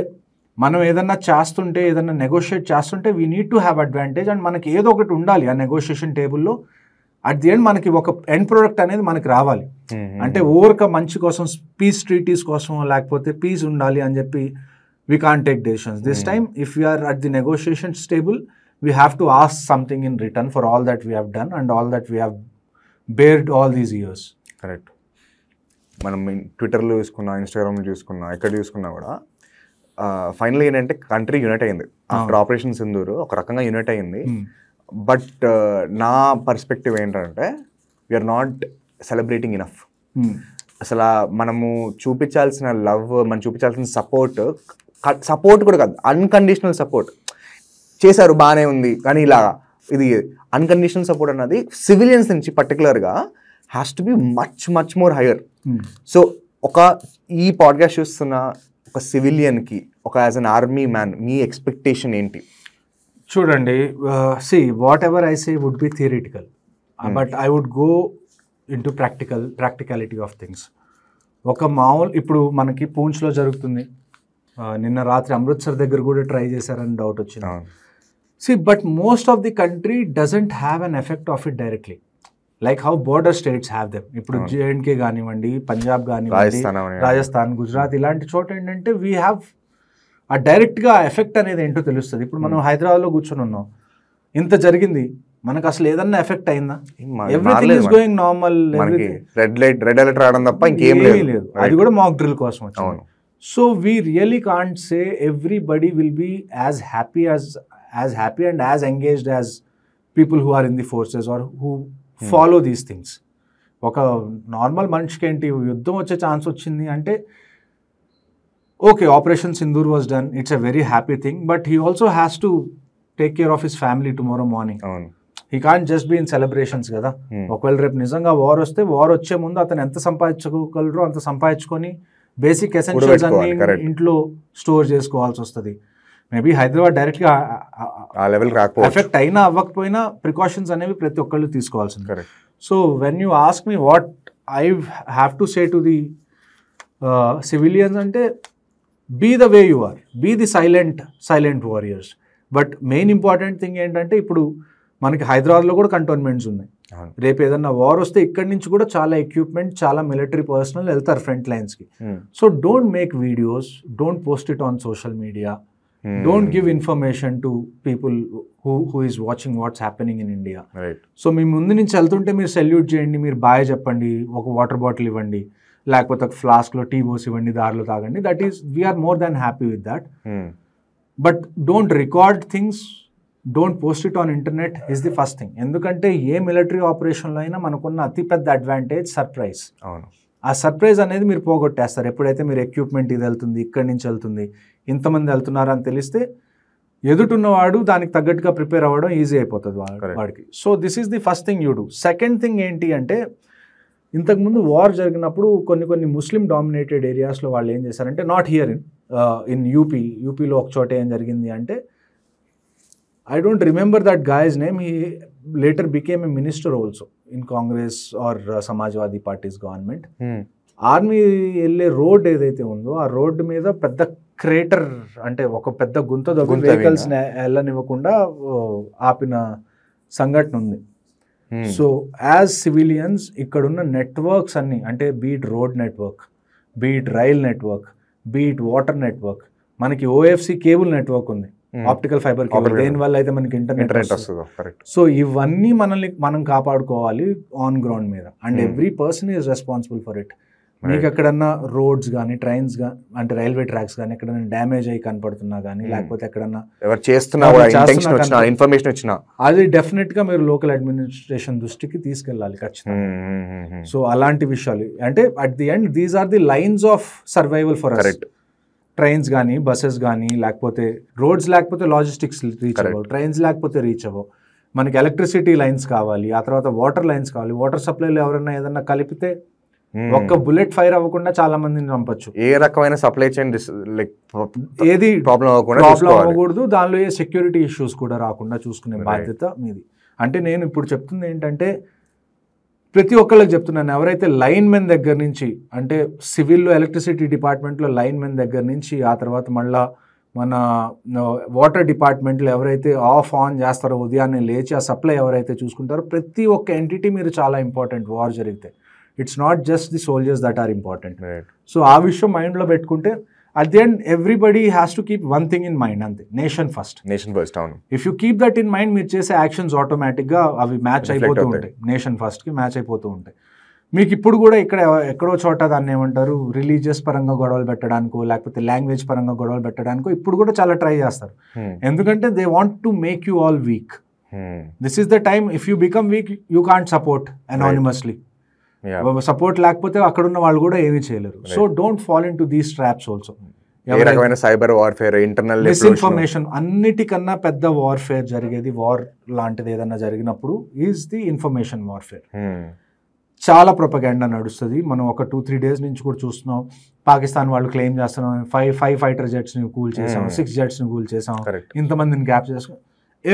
Speaker 3: మనం ఏదన్నా చేస్తుంటే, ఏదన్నా నెగోషియేట్ చేస్తుంటే we need to have advantage, and మనకి ఏదో ఒకటి ఉండాలి ఆ నెగోషియేషన్ టేబుల్లో. అట్ ది ఎండ్ మనకి ఒక ఎండ్ ప్రోడక్ట్ అనేది మనకి రావాలి. అంటే ఓవర్గా మంచి కోసం, పీస్ ట్రీటీస్ కోసం, లేకపోతే పీస్ ఉండాలి అని చెప్పి we can't take decisions. This time if we're at the negotiations table we have to ask something in return for all that we have done and all that we have beared all these years.
Speaker 1: Correct. మనం ట్విట్టర్లో చూసుకున్నా, ఇన్స్టాగ్రామ్లో చూసుకున్నా, ఎక్కడ చూసుకున్నా కూడా final ఏంటంటే country unite అయింది ఆఫ్టర్ ఆపరేషన్ సింధూర్. ఒక రకంగా యూనైట్ అయింది. బట్ నా పర్స్పెక్టివ్ ఏంటంటే వీఆర్ నాట్ సెలబ్రేటింగ్ ఇనఫ్. అసలు మనము చూపించాల్సిన లవ్, మనం చూపించాల్సిన సపోర్ట్ కూడా కాదు, అన్కండిషనల్ సపోర్ట్ చేశారు, బాగానే ఉంది. కానీ ఇలా ఇది అన్కండిషనల్ సపోర్ట్ అన్నది సివిలియన్స్ నుంచి పర్టికులర్గా has to be much more higher. So ఈ పాడ్కాస్ట్ చూస్తున్న ఒక సివిలియన్కి, ఒక యాజ్ అన్ ఆర్మీ మ్యాన్ మీ ఎక్స్పెక్టేషన్ ఏంటి?
Speaker 3: చూడండి, see whatever I say would be theoretical, but I would go into practicality of things. ఒక మామూలు ఇప్పుడు మనకి పూంచ్లో జరుగుతుంది, నిన్న రాత్రి అమృత్సర్ దగ్గర కూడా ట్రై చేశారని డౌట్ వచ్చింది. See but most of the country doesn't have an effect of it directly, like how border states have them. ఇప్పుడు జేఎండ్కే కానివ్వండి, పంజాబ్ కానివ్వండి, రాజస్థాన్, గుజరాత్ ఇలాంటి చోట ఏంటంటే వీ హ్యావ్ ఆ డైరెక్ట్గా ఎఫెక్ట్ అనేది ఏంటో తెలుస్తుంది. ఇప్పుడు మనం హైదరాబాద్లో కూర్చొని ఉన్నాం, ఇంత జరిగింది, మనకు అసలు ఏదన్నా ఎఫెక్ట్ అయిందా? Everything is going normal.
Speaker 1: Red alert రావడం తప్ప ఇంకేం లేదు.
Speaker 3: అది కూడా మాక్ డ్రిల్ కోసం వచ్చింది. So we really can't say everybody will be as happy and as engaged as people who are in the forces or who follow these things. ఒక normal మనిషికి ఏంటి, యుద్ధం వచ్చే ఛాన్స్ వచ్చింది అంటే okay, operation Sindoor was done, it's a very happy thing, but he also has to take care of his family tomorrow morning. He can't just be in celebrations కదా. ఒకవేళ రేపు నిజంగా వార్ వస్తే, వార్ వచ్చే ముందు అతను ఎంత సంపాదించుకోగలరో అంత సంపాదించుకొని బేసిక్ ఎసెన్షియల్స్ అన్ని ఇంట్లో స్టోర్ చేసుకోవాల్సి వస్తుంది. మేబీ హైదరాబాద్ డైరెక్ట్గా ఎఫెక్ట్ అయినా అవ్వకపోయినా ప్రికాషన్స్ అనేవి ప్రతి ఒక్కళ్ళు తీసుకోవాల్సింది. So when you ask me what I have to say to the civilians అంటే, be the way you are, be the silent warriors. But main important thing ఏంటంటే, ఇప్పుడు మనకి హైదరాబాద్లో కూడా కంటోన్మెంట్స్ ఉన్నాయి. రేపు ఏదన్నా వార్ వస్తే ఇక్కడి నుంచి కూడా చాలా ఎక్విప్మెంట్, చాలా మిలిటరీ పర్సనల్ వెళ్తారు ఫ్రంట్ లైన్స్కి. So don't make videos, don't post it on social media, don't give information to people who is watching what's happening in India. So మీ ముందు నుంచి వెళ్తుంటే మీరు సెల్యూట్ చేయండి, మీరు బాయ్ చెప్పండి, ఒక వాటర్ బాటిల్ ఇవ్వండి, లేకపోతే ఒక ఫ్లాస్క్లో టీ పోసి ఇవ్వండి, దారిలో తాగండి. That is, we're more than happy with that. But don't record things, don't post it on internet is the first thing. ఎందుకంటే ఏ మిలిటరీ ఆపరేషన్లో అయినా మనకున్న అతిపెద్ద అడ్వాంటేజ్ సర్ప్రైజ్. ఆ సర్ప్రైజ్ అనేది మీరు పోగొట్టేస్తారు. ఎప్పుడైతే మీరు ఎక్విప్మెంట్ ఇది వెళ్తుంది, ఇక్కడి నుంచి వెళ్తుంది, ఇంతమంది వెళ్తున్నారు అని తెలిస్తే ఎదుటిన్నవాడు దానికి తగ్గట్టుగా ప్రిపేర్ అవ్వడం ఈజీ అయిపోతుంది వాడికి. So this is the first thing you do. Second thing ఏంటి అంటే, ఇంతకుముందు వార్ జరిగినప్పుడు కొన్ని ముస్లిం డామినేటెడ్ ఏరియాస్లో వాళ్ళు ఏం చేశారంటే, నాట్ హియర్ ఇన్ యూపీలో ఒక చోట ఏం జరిగింది అంటే, I don't remember that guy's name, he later became a minister also in Congress or Samajwadi parties government. Army వెళ్ళే రోడ్ ఏదైతే ఉందో ఆ రోడ్డు మీద పెద్ద క్రేటర్, అంటే ఒక పెద్ద గుంత వెహికల్స్ వెళ్ళనివ్వకుండా ఆపిన సంఘటన ఉంది. సో యాజ్ సివిలియన్స్ ఇక్కడున్న నెట్వర్క్స్ అన్ని, అంటే BT road network, beat rail network, beat water network, మనకి ఓఎఫ్సి కేబుల్ నెట్వర్క్ ఉంది, ఆప్టికల్ ఫైబర్ కేబుల్, దేనివల్ల అయితే మనకి ఇంటర్నెట్ వస్తుంది. సో ఇవన్నీ మనం కాపాడుకోవాలి ఆన్ గ్రౌండ్ మీద, and every person is responsible for it. మీకు ఎక్కడన్నా రోడ్స్ కానీ, ట్రైన్స్ కానీ, అంటే రైల్వే ట్రాక్స్ కానీ ఎక్కడన్నా డ్యామేజ్ అయ్యి కనపడుతున్నా కానీ, లేకపోతే ఎక్కడన్నా
Speaker 1: ఇన్ఫర్మేషన్ వచ్చినా
Speaker 3: అది డెఫినెట్గా మీరు లోకల్ అడ్మినిస్ట్రేషన్ దృష్టికి తీసుకెళ్ళాలి ఖచ్చితంగా. సో అలాంటి విషయాలు అంటే at the end these are the lines of survival for us. Trains కానీ, బస్సెస్ కానీ, లేకపోతే రోడ్స్ లేకపోతే లాజిస్టిక్స్ రీచ్ అవ్వవు, ట్రైన్స్ లేకపోతే రీచ్ అవ్వవు. మనకి ఎలక్ట్రిసిటీ లైన్స్ కావాలి, ఆ తర్వాత వాటర్ లైన్స్ కావాలి. వాటర్ సప్లైలో ఎవరైనా ఏదన్నా కలిపితే ఒక్క బుల్లెట్ ఫైర్ అవ్వకుండా చాలా మందిని చంపచ్చు.
Speaker 1: ఏ రకమైన సప్లై చైన్ లైక్
Speaker 3: ఏది
Speaker 1: ప్రాబ్లం
Speaker 3: అవ్వకూడదు, దానిలో ఏ సెక్యూరిటీ ఇష్యూస్ కూడా రాకుండా చూసుకునే బాధ్యత మీది. అంటే నేను ఇప్పుడు చెప్తుంది ఏంటంటే ప్రతి ఒక్కళ్ళకి చెప్తున్నాను, ఎవరైతే లైన్ మెన్ దగ్గర నుంచి, అంటే సివిల్లో ఎలక్ట్రిసిటీ డిపార్ట్మెంట్లో లైన్ మెన్ దగ్గర నుంచి, ఆ తర్వాత మళ్ళా మన వాటర్ డిపార్ట్మెంట్లో ఎవరైతే ఆఫ్ ఆన్ చేస్తారో, ఉదయాన్నే లేచి ఆ సప్లై ఎవరైతే చూసుకుంటారో, ప్రతి ఒక్క ఎంటిటీ మీరు చాలా ఇంపార్టెంట్ వార్ జరిగితే. It's not just the soldiers that are important. So ఆ విషయం మైండ్లో పెట్టుకుంటే at the end everybody has to keep one thing in mind, అంతే, నేషన్ ఫస్ట్.
Speaker 1: అవును.
Speaker 3: If you keep that in mind, మీరు చేసే యాక్షన్స్ ఆటోమేటిక్గా అవి మ్యాచ్ అయిపోతూ ఉంటాయి, నేషన్ ఫస్ట్కి మ్యాచ్ అయిపోతూ ఉంటాయి. మీకు ఇప్పుడు కూడా ఇక్కడ ఎక్కడో చోట దాన్ని ఏమంటారు, రిలీజియస్ పరంగా గొడవలు పెట్టడానికో లేకపోతే లాంగ్వేజ్ పరంగా గొడవలు పెట్టడానికో ఇప్పుడు కూడా చాలా ట్రై చేస్తారు. ఎందుకంటే they want to make you all weak. This is the time, if you become weak you can't support anonymously. Support లేకపోతే అక్కడున్న వాళ్ళు కూడా ఏమీ చేయలేరు. So don't fall into these traps also.
Speaker 1: Cyber warfare, internal
Speaker 3: misinformation, అన్నిటికన్నా పెద్ద warfare జరిగేది, war లాంటిది ఏదన్నా జరిగినప్పుడు ఈజ్ ది ఇన్ఫర్మేషన్ వార్ఫేర్. చాలా ప్రొపగాండా నడుస్తుంది. మనం ఒక 2-3 డేస్ నుంచి కూడా చూస్తున్నాం. పాకిస్తాన్ వాళ్ళు క్లెయిమ్ చేస్తున్నాం, 5 ఫైటర్ జెట్స్ని కూల్ చేసాం, 6 జెట్స్ని కూల్ చేసాం, ఇంతమందిని గ్యాప్ చేసుకున్నాం.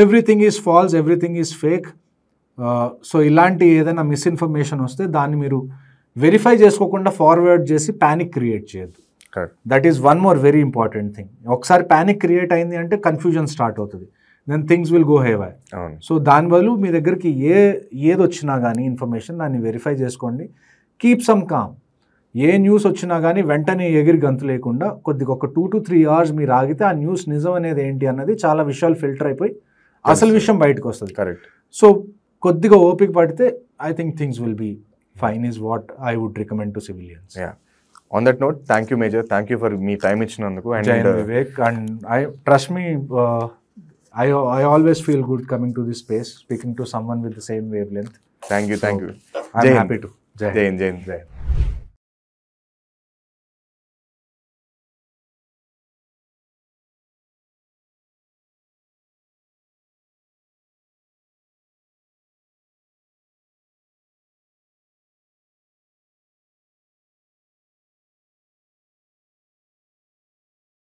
Speaker 3: Everything is false, everything is fake. So ఇలాంటి ఏదైనా మిస్ఇన్ఫర్మేషన్ వస్తే దాన్ని మీరు వెరిఫై చేసుకోకుండా ఫార్వర్డ్ చేసి ప్యానిక్ క్రియేట్ చేయొద్దు. That is one more very important thing. ఒకసారి ప్యానిక్ క్రియేట్ అయింది అంటే కన్ఫ్యూజన్ స్టార్ట్ అవుతుంది, then things will go haywire. So దాని బదులు మీ దగ్గరికి ఏది వచ్చినా కానీ ఇన్ఫర్మేషన్ దాన్ని వెరిఫై చేసుకోండి. Keep some calm. ఏ న్యూస్ వచ్చినా కానీ వెంటనే ఎగిరి గంతు లేకుండా కొద్దిగా ఒక 2 to 3 hours మీరు ఆగితే ఆ న్యూస్ నిజం అనేది ఏంటి అన్నది చాలా విషయాలు ఫిల్టర్ అయిపోయి అసలు విషయం బయటకు వస్తుంది.
Speaker 1: కరెక్ట్.
Speaker 3: సో కొద్దిగా ఓపిక పడితే I think things will be fine is what I would recommend to civilians.
Speaker 1: On that note, thank you major, thank you for మీ టైం ఇచ్చినందుకు.
Speaker 3: And Vivek, and I trust మీ, I always feel good coming to this space, speaking to someone with the same wavelength.
Speaker 1: Thank you.
Speaker 3: I'm happy to.
Speaker 1: Jai Hind.